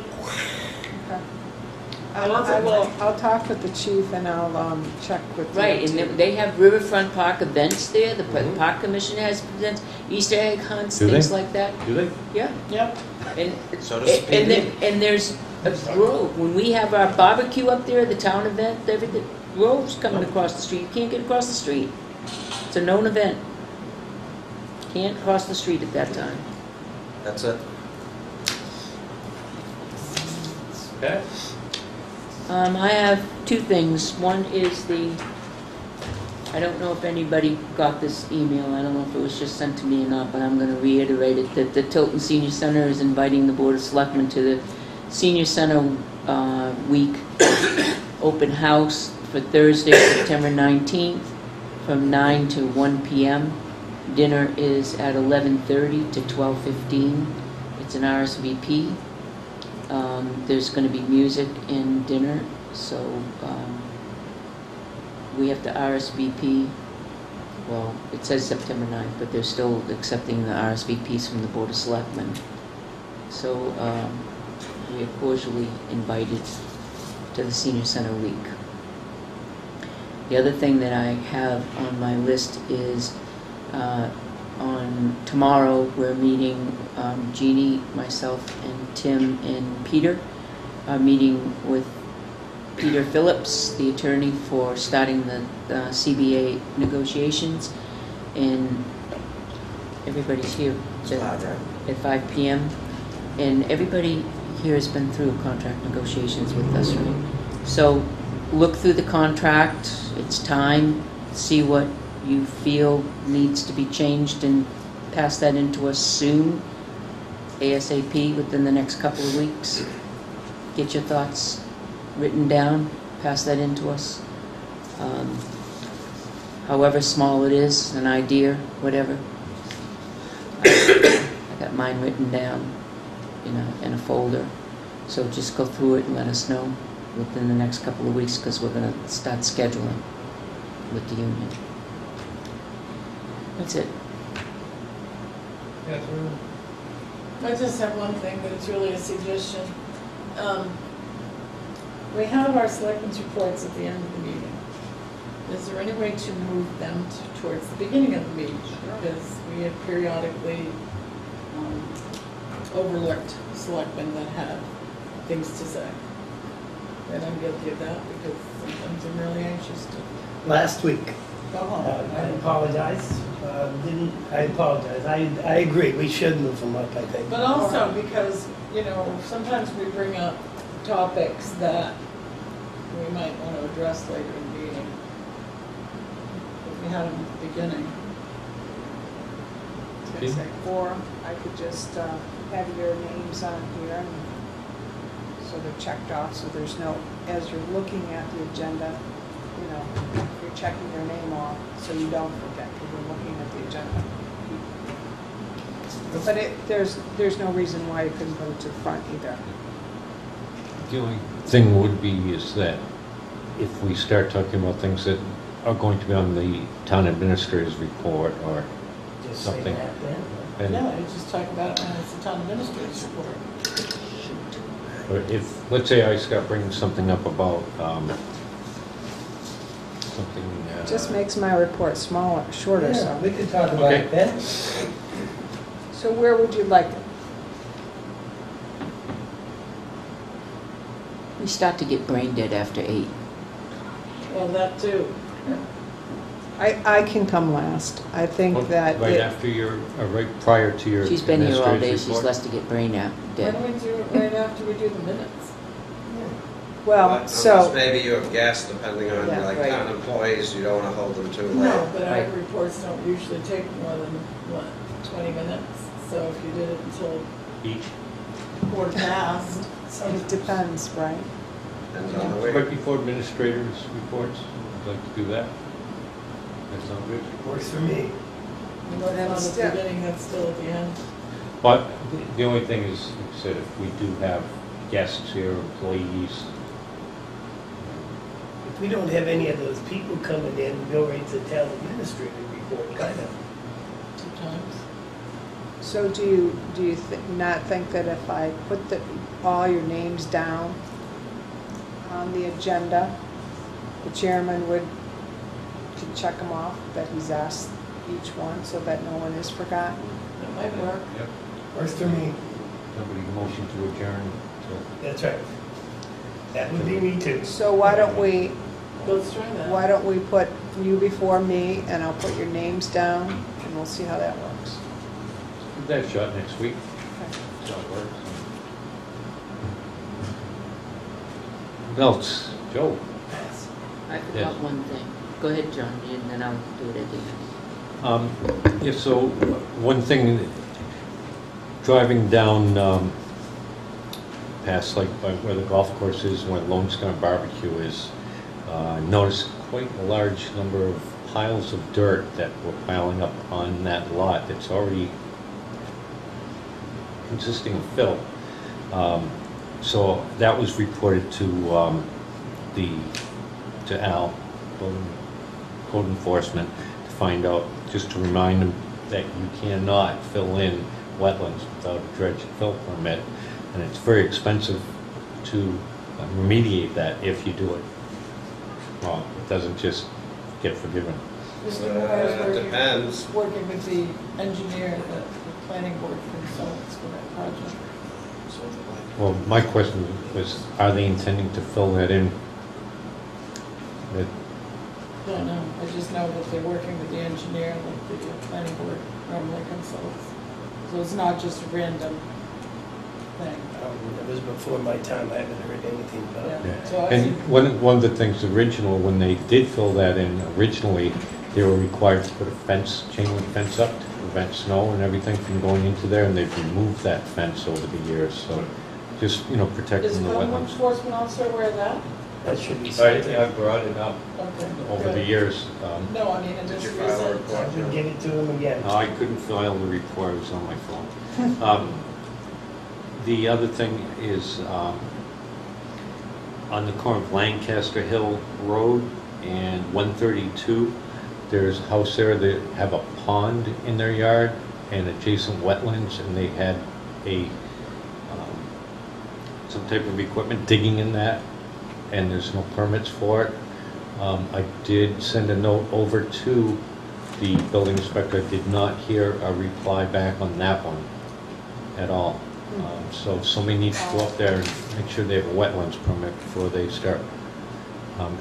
I'll talk with the chief and I'll check with you. Right, and they have Riverfront Park events there, the Park Commission has events, Easter egg hunts, Do they? things like that. Do they? Yeah, Yep. and, So does the and, PD. and there's a grove. When we have our barbecue up there, the town event, everything, groves coming across the street. You can't get across the street. It's a known event. Can't cross the street at that time. That's it. Okay. I have two things. One is I don't know if anybody got this email, I don't know if it was just sent to me or not, but I'm going to reiterate it, that the Tilton Senior Center is inviting the Board of Selectmen to the Senior Center Week open house for Thursday, September 19th, from 9 to 1 p.m. Dinner is at 11:30 to 12:15. It's an RSVP. There's going to be music and dinner, so we have to RSVP. Well, it says September 9th, but they're still accepting the RSVPs from the Board of Selectmen. So we are cordially invited to the Senior Center Week. The other thing that I have on my list is on tomorrow we're meeting, Jeannie, myself, and Tim and Peter are meeting with Peter Phillips, the attorney for starting the CBA negotiations, and everybody's here at 5 p.m. And everybody here has been through contract negotiations with us, right? So look through the contract, it's time, see what you feel needs to be changed and pass that into us soon, ASAP, within the next couple of weeks. Get your thoughts written down, pass that into us. However small it is, an idea, whatever. I got mine written down in a folder. So just go through it and let us know within the next couple of weeks, because we're going to start scheduling with the union. That's it. I just have one thing, but it's really a suggestion. We have our selectmen's reports at the end of the meeting. Is there any way to move them towards the beginning of the meeting? Because we have periodically overlooked selectmen that had things to say. And I'm guilty of that because sometimes I'm really anxious to Last week, go home. I apologize. I apologize. I agree. We should move them up, I think. But also because, sometimes we bring up topics that we might want to address later in the meeting. If we had them at the beginning. I was gonna say, or I could just have your names on here, and so they're checked off, so there's no, as you're looking at the agenda, you're checking your name off, so you don't forget, because you're looking at the agenda. But there's no reason why you couldn't put it to the front either. The only thing would be is that if we start talking about things that are going to be on the town administrator's report or Just something. say that then. And Yeah, you just talk about it when it's the town administrator's report. or if, let's say I start bringing something up about something. Just makes my report smaller, shorter, Yeah, so. we could talk about Okay. it then. So where would you like it? We start to get brain dead after 8. Well, that too. I can come last. I think that Right after right prior to your She's been here all day, administrator's she's report? less to get brain out Why dead. don't we do it right after we do the minutes? well, Unless so, maybe you have guests, depending on, Yeah, like, right. town employees, you don't want to hold them too late. No, but our Right. reports don't usually take more than, 20 minutes? So if you did it until Each, 1:15. it depends, right? Depends on the week. right before administrators' reports, I'd like to do that. That sound good? Works for me. That's not That's at the beginning, that's still at the end. But the only thing is, like I said, if we do have guests here, employees, If we don't have any of those people coming in, we go right to the town administrator report, kind of. Sometimes. So do you not think that if I put all your names down on the agenda, the chairman could check them off, that he's asked each one, so that no one is forgotten? That might work. yep, Works for me. somebody motion to adjourn, so. That's right. That would be me too. So why don't we put you before me, and I'll put your names down, and we'll see how that works. Give that a shot next week. So it works. What else? Joe? I forgot Yes. one thing. Go ahead, John, and then I'll do it at the end. Yeah, so one thing, driving down past like by where the golf course is, where Lone Star Barbecue is, noticed quite a large number of piles of dirt that were piling up on that lot that's already consisting of fill. So that was reported to Al, code enforcement, to find out, just to remind them that you cannot fill in wetlands without a dredge and fill permit, and it's very expensive to remediate that if you do it wrong. It doesn't just get forgiven. Mr. Moore is Depends. working with the engineer, the planning board consultants for that project. Well, my question was, are they intending to fill that in? That- Don't know, I just know that they're working with the engineer, like the planning board normally consults. So it's not just a random thing. It was before my time, I haven't heard anything about it. Yeah. So I And think- one of the things original, when they did fill that in originally, they were required to put a fence, chain link fence up to prevent snow and everything from going into there, and they've removed that fence over the years, so just, Is protecting the the code wetlands. enforcement officer aware of that? That should be something. I brought it up Okay. over the good. years. No, I mean, in Did this you file a recent. report? I would give it to him again. No, I couldn't file the report, it was on my phone. The other thing is, on the corner of Lancaster Hill Road and 132, there's a house there that have a pond in their yard and adjacent wetlands, and they had some type of equipment digging in that, and there's no permits for it. I did send a note over to the building inspector, did not hear a reply back on that one at all. So somebody needs to go up there and make sure they have a wetlands permit before they start,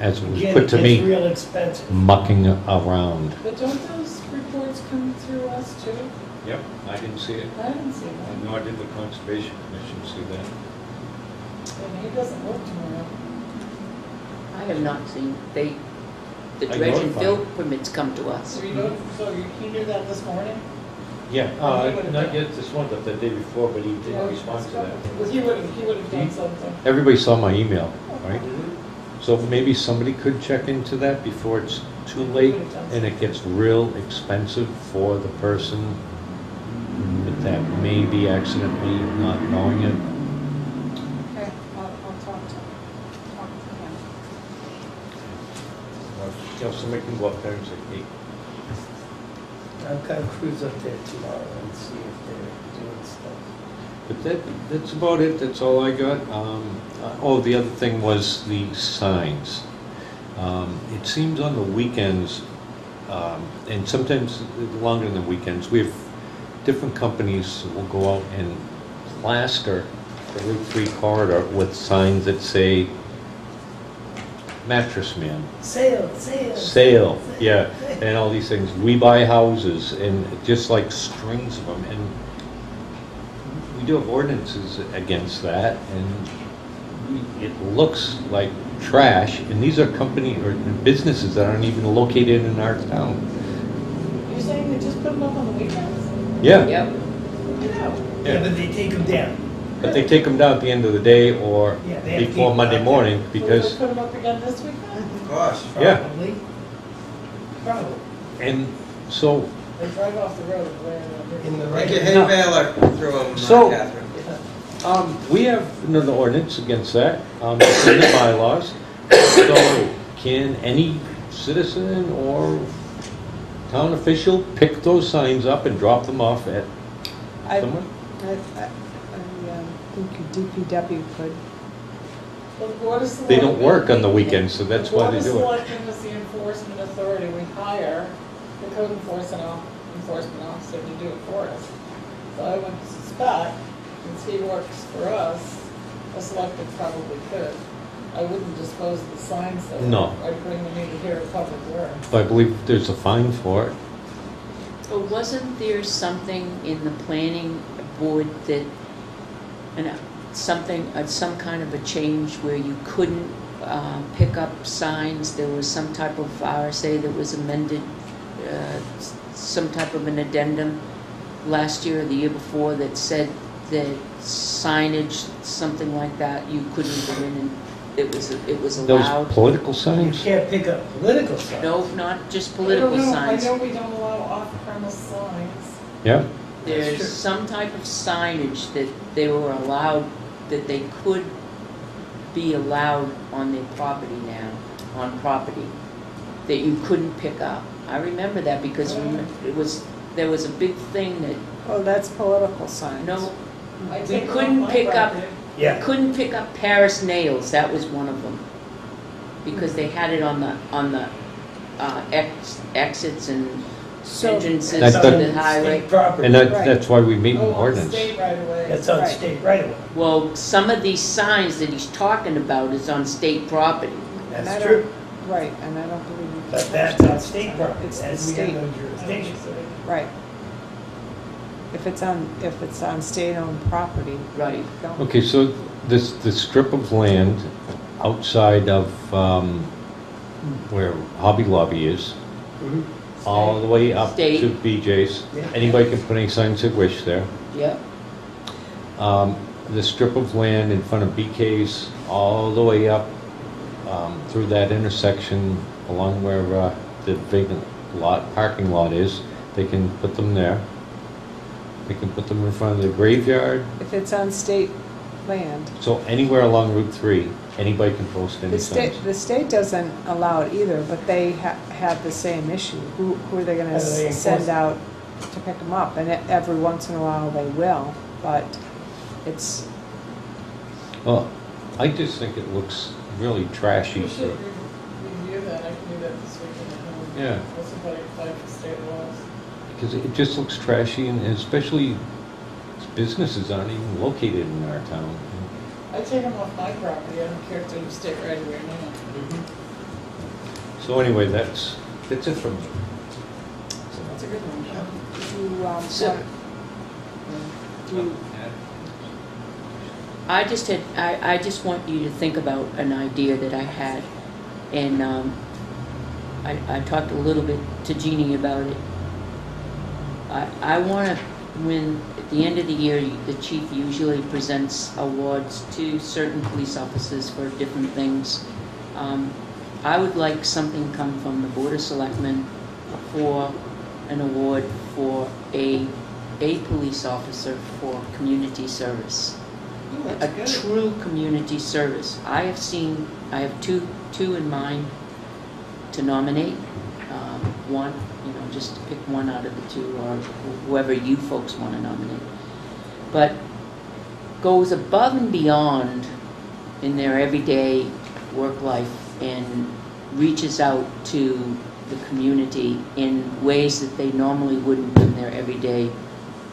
as it was Again, put it to gets me, real expensive. mucking around. But don't those reports come through us too? Yep, I didn't see it. I didn't see that. Nor did the Conservation Commission see that. And he doesn't work tomorrow. I have not seen, the I dredge and notified. fill permits come to us. So you know, he knew that this morning? Yeah, He would've not done- yet this month, but the day before, but he did respond to that. Well, he would have done something. Everybody saw my email, right? So maybe somebody could check into that before it's too late and it gets real expensive for the person that may be accidentally not knowing it. Okay, I'll talk to him. Somebody can go up there and say, hey, I'll kind of cruise up there tomorrow and see if they're doing stuff. but that's about it, that's all I got. The other thing was the signs. It seems on the weekends, and sometimes longer than the weekends, we have different companies that will go out and plaster the Route 3 corridor with signs that say Mattress Man, Sale. sale, yeah, and all these things. We buy houses, and just like strings of them, and we do have ordinances against that, and it looks like trash, and these are company or businesses that aren't even located in our town. You're saying they just put them up on the weekends? Yeah, Yep. Yeah, but they take them down. but they take them down at the end of the day or Yeah, they have to before keep Monday them morning Will they because, put them up again this weekend? Of course. Yeah. Probably. Probably. and so, They drive off the road way In the Like right. a hay No. baler through them, So- Catherine. we have another ordinance against that, it's in the bylaws. So can any citizen or town official pick those signs up and drop them off at I someone? think your DPW could. Well, the Board of They don't Selectmen- work on the weekends, so that's why they do The it. Board of Selectmen is the enforcement authority. We hire the code enforcement officer to do it for us. So I would suspect, since he works for us, a selectman probably could. I wouldn't dispose of the signs though. No. I'd bring them either here or Public Works. I believe there's a fine for it. But wasn't there something in the planning board that And some kind of a change where you couldn't pick up signs. There was some type of RSA that was amended, some type of an addendum last year or the year before that said that signage, something like that, you couldn't go in and it was allowed. Those political You signs? can't pick up political signs. No, not just political signs. I know we don't allow off-premise signs. Yeah. There's true. some type of signage that they were allowed, that they could be allowed on their property now, on property, that you couldn't pick up. I remember that because there was a big thing that, Oh, that's political signs. no, I we take it off couldn't my pick up, property. Yeah. couldn't pick up Paris nails, that was one of them. Because they had it on the exits and So- entrances That's to the- the highway. State property. And Right. that's why we made an Oh, on ordinance. state right away. That's on Right. state right away. Well, some of these signs that he's talking about is on state property. And I That's don't- true. Right, and I don't believe you can But touch that's that. on state property. It's the And we have state, no jurisdiction. right. If it's on state-owned property. Right. don't- Okay, so the strip of land outside of where Hobby Lobby is, Mhm. all the way up State. to BJ's. Yeah. Anybody can put any signs they wish there. Yep. The strip of land in front of BK's, all the way up through that intersection along where the vacant parking lot is, they can put them there. They can put them in front of the graveyard. If it's on state land. So anywhere along Route 3, anybody can post any signs. The state doesn't allow it either, but they have the same issue. Who are they gonna How do they enforce send it? out to pick them up? And every once in a while they will, but it's, Well, I just think it looks really trashy. We should review that, I can do that this weekend at home. Yeah. What's somebody apply for state laws? Because it just looks trashy, and especially businesses aren't even located in our town. I take them off my property, I don't care if they're state right away or not. So anyway, that's it from me. So that's a good one. you, So- you, I just want you to think about an idea that I had, and I talked a little bit to Jeannie about it. I want to, when, at the end of the year, the chief usually presents awards to certain police officers for different things. I would like something come from the Board of Selectmen for an award for a police officer for community service. A true community service. I have two in mind to nominate. One, just to pick one out of the two, or whoever you folks want to nominate. But goes above and beyond in their everyday work life and reaches out to the community in ways that they normally wouldn't in their everyday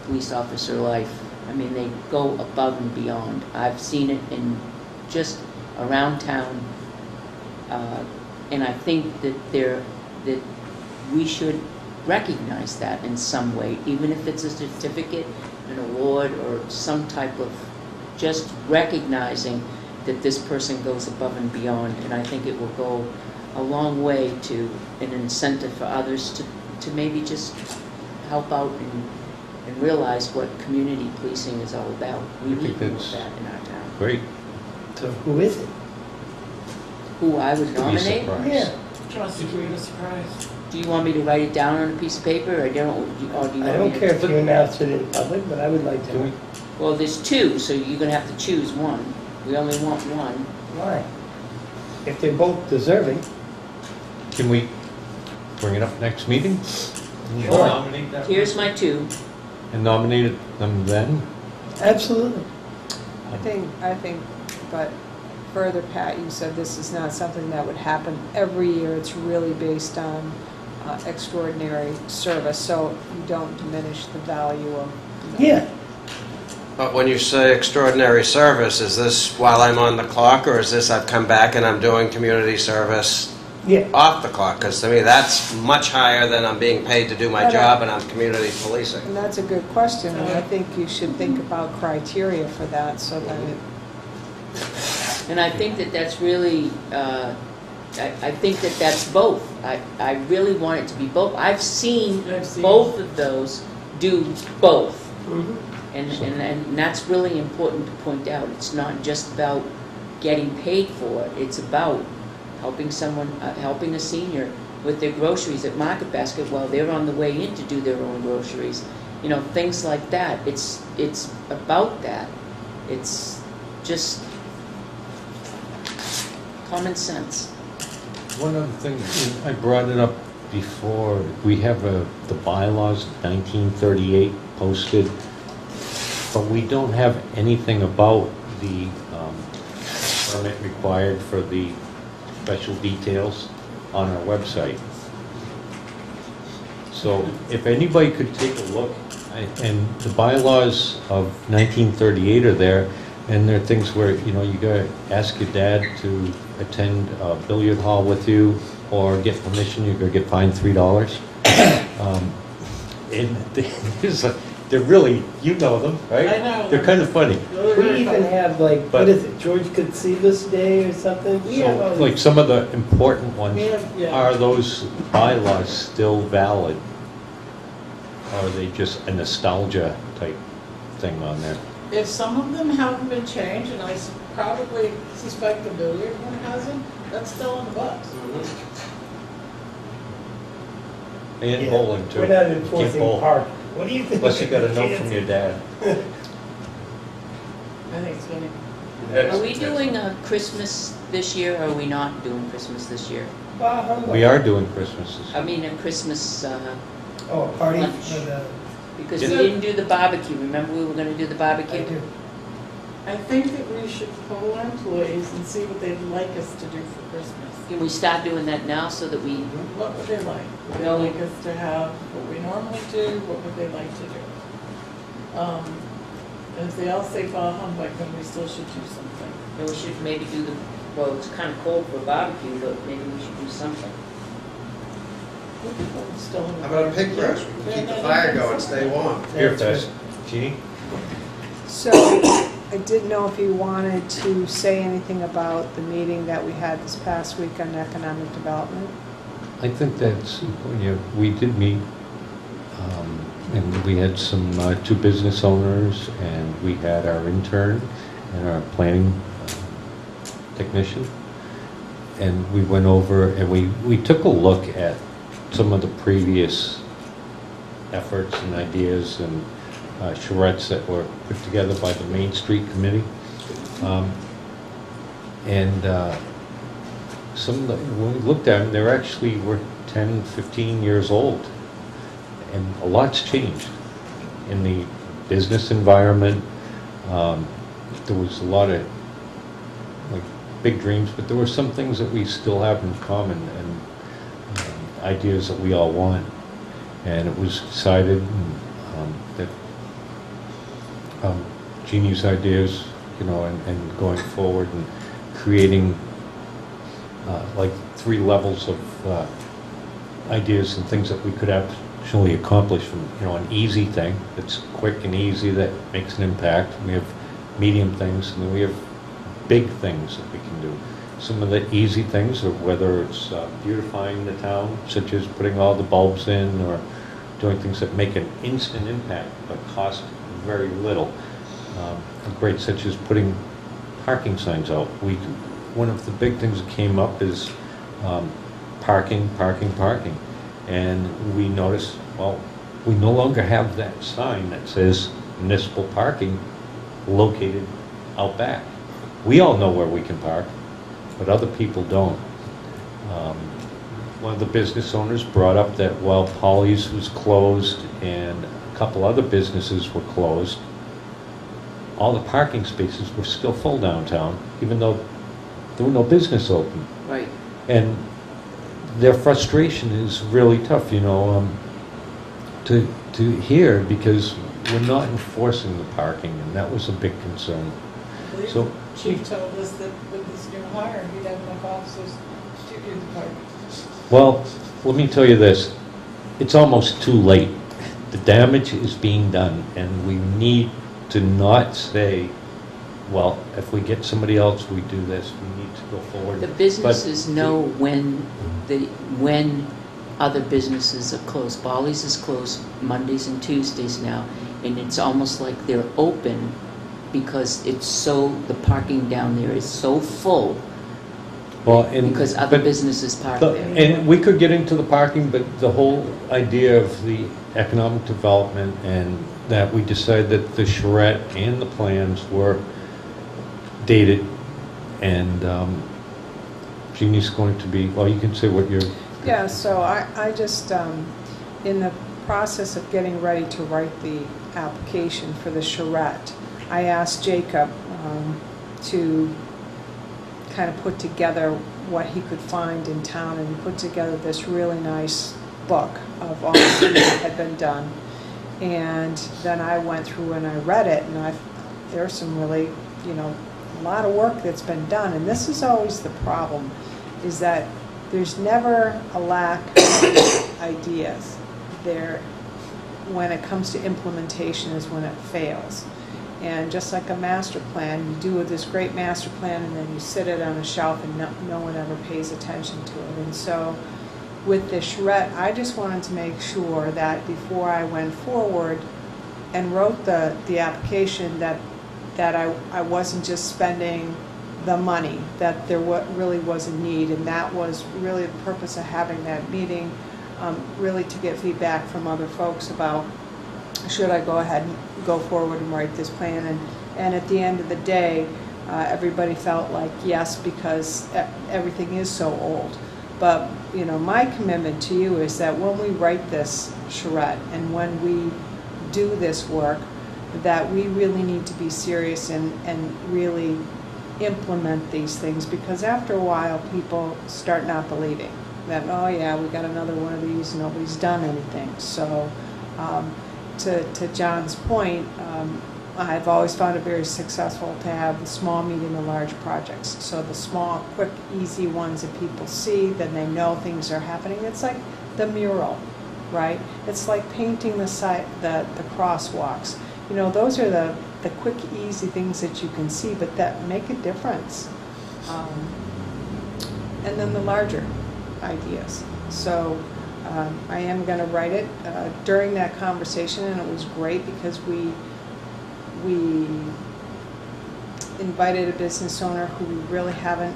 police officer life. I mean, they go above and beyond. I've seen it in just around town, and I think that we should recognize that in some way, even if it's a certificate, an award, or some type of just recognizing that this person goes above and beyond. And I think it will go a long way to an incentive for others to maybe just help out and realize what community policing is all about. We I think need more of that's that in our town. Great. So who is it? Who I would To be nominate? surprised. Yeah. Trust me, a surprise. Do you want me to write it down on a piece of paper, or do you I want don't me care to? if you announce it in public, but I would like Can we, to. Well, there's two, so you're gonna have to choose one. We only want one. Why? If they're both deserving. can we bring it up next meeting? Sure. Nominate that Here's person? my two. And nominate them then? Absolutely. I think, but further, Pat, you said this is not something that would happen every year. It's really based on extraordinary service, so you don't diminish the value of. Yeah. But when you say extraordinary service, is this while I'm on the clock, or is this I've come back and I'm doing community service Yeah. off the clock, because to me, that's much higher than I'm being paid to do my job and I'm community policing. And that's a good question, and I think you should think about criteria for that, so that it, And I think that that's really, I think that that's both. I really want it to be both. I've seen both of those do both. And that's really important to point out. It's not just about getting paid for it. It's about helping someone, helping a senior with their groceries at Market Basket while they're on the way in to do their own groceries. You know, things like that. It's about that. It's just common sense. One other thing, I brought it up before, we have the bylaws of 1938 posted, but we don't have anything about the permit required for the special details on our website. So if anybody could take a look, and the bylaws of 1938 are there, and there are things where, you know, you gotta ask your dad to attend a billiard hall with you, or get permission, you're gonna get fined $3. And they're really, you know them, right? I know. They're kind of funny. We even have like, But- what is it, George Conceivus Day or something? We have all So, like, some of the important ones, We have- yeah. are those bylaws still valid? Or are they just a nostalgia type thing on there? If some of them haven't been changed, and I probably suspect the billiard one hasn't, that's still on the books. And Yeah. bowling too. We're not Can't enforcing bowl. park. What do you think? Unless you got a note from your dad. I think it's gonna. Are we doing a Christmas this year, or are we not doing Christmas this year? Bah humbug. We are doing Christmas this I year. mean, a Christmas, Oh, a party Lunch. for the, because we Yeah. didn't do the barbecue. Remember we were gonna do the I barbecue? do. I think that we should poll our employees and see what they'd like us to do for Christmas. Can we start doing that now so that we, What would they like? Would they No. like us to have what we normally do? What would they like to do? And if they all say bah humbug, then we still should do something. we should maybe do the, well, it's kind of cold for a barbecue, but maybe we should do something. People still in the- How about a pig roast? We can keep the fire going, stay warm. Beer fest. Jeannie? so I didn't know if you wanted to say anything about the meeting that we had this past week on economic development. I think that's, you know, we did meet, and we had some, 2 business owners, and we had our intern and our planning technician. And we went over, and we took a look at some of the previous efforts and ideas and charrettes that were put together by the Main Street Committee. Some of the, when we looked at them, they actually were 10, 15 years old. And a lot's changed in the business environment. There was a lot of like big dreams, but there were some things that we still have in common, and ideas that we all want. And it was decided that Jeannie's ideas, you know, and going forward and creating like 3 levels of ideas and things that we could actually accomplish, from, you know, an easy thing that's quick and easy that makes an impact. We have medium things, and then we have big things that we can do. Some of the easy things, or whether it's beautifying the town, such as putting all the bulbs in, or doing things that make an instant impact but cost very little. Great, such as putting parking signs out. One of the big things that came up is parking. And we noticed, well, we no longer have that sign that says municipal parking located out back. We all know where we can park, but other people don't. One of the business owners brought up that while Polly's was closed and a couple other businesses were closed, all the parking spaces were still full downtown, even though there were no business open. Right. And their frustration is really tough, you know, to hear, because we're not enforcing the parking, and that was a big concern. I believe So- the chief told us that with this new hire, he'd have enough officers Well, let me tell you this, it's almost too late. The damage is being done, and we need to not say, well, if we get somebody else, we do this, we need to go forward. The businesses know when other businesses are closed. Bolly's is closed Mondays and Tuesdays now, and it's almost like they're open because the parking down there is so full. Well, Because other businesses park there. And we could get into the parking, but the whole idea of the economic development and that we decided that the charrette and the plans were dated, and Jeannie's going to be, well, you can say what you're... Yeah, so I just, in the process of getting ready to write the application for the charrette, I asked Jacob to kind of put together what he could find in town, and he put together this really nice book of all the things that had been done. And then I went through and I read it, and there's some really, a lot of work that's been done. And this is always the problem, is that there's never a lack of ideas. When it comes to implementation is when it fails. And just like a master plan, you do this great master plan and then you sit it on a shelf and no one ever pays attention to it. And so with the charrette, I just wanted to make sure that before I went forward and wrote the application that I wasn't just spending the money, that there really was a need. And that was really the purpose of having that meeting, really to get feedback from other folks about should I go ahead and go forward and write this plan. And at the end of the day, everybody felt like yes, because everything is so old. But my commitment to you is that when we write this charrette and when we do this work, that we really need to be serious and really implement these things, because after a while people start not believing that, oh yeah, we got another one of these, nobody's done anything. So to John's point, I've always found it very successful to have the small, medium, and large projects. So the small, quick, easy ones that people see, then they know things are happening. It's like the mural, right? It's like painting the crosswalks. Those are the quick, easy things that you can see, but that make a difference. And then the larger ideas. So I am going to write it during that conversation, and it was great because we invited a business owner who we really haven't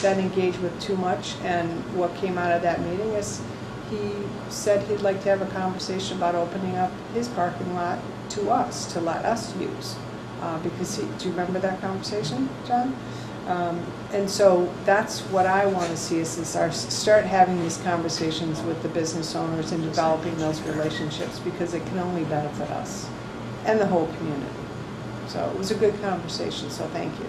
been engaged with too much, and what came out of that meeting is he said he'd like to have a conversation about opening up his parking lot to us, to let us use. Because do you remember that conversation, John? And so that's what I want to see is start having these conversations with the business owners and developing those relationships, because it can only benefit us and the whole community. So it was a good conversation, so thank you.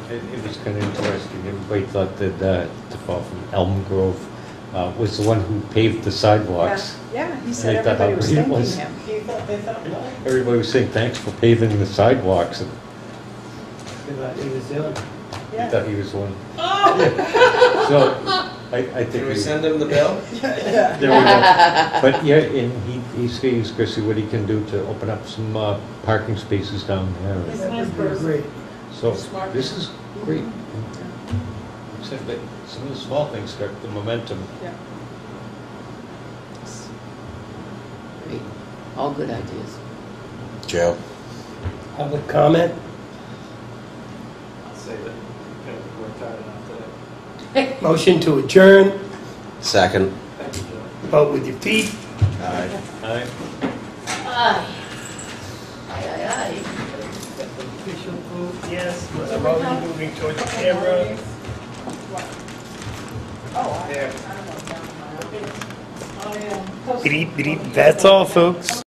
It was kind of interesting. Everybody thought that the fellow from Elm Grove was the one who paved the sidewalks. Yeah, he said And they thought everybody was how great it thanking was. him. They thought what? Everybody was saying thanks for paving the sidewalks. And He was doing. I thought he was the one. So I think we send him the bill? Yeah. There we go. But yeah, and he sees, Chrissy, what he can do to open up some parking spaces down there. He's a nice person. So Smart. this is great. Except that some of the small things start the momentum. Yeah. Great. All good ideas. Joe? Public comment? I'll save it. We worked hard enough today. Motion to adjourn. Second. Thank you, Joe. Vote with your feet. Aye. Aye. Aye. Aye, aye, Official vote, yes. I'm already moving towards the camera. Oh, There. I don't know. Beep, beep. That's all, folks.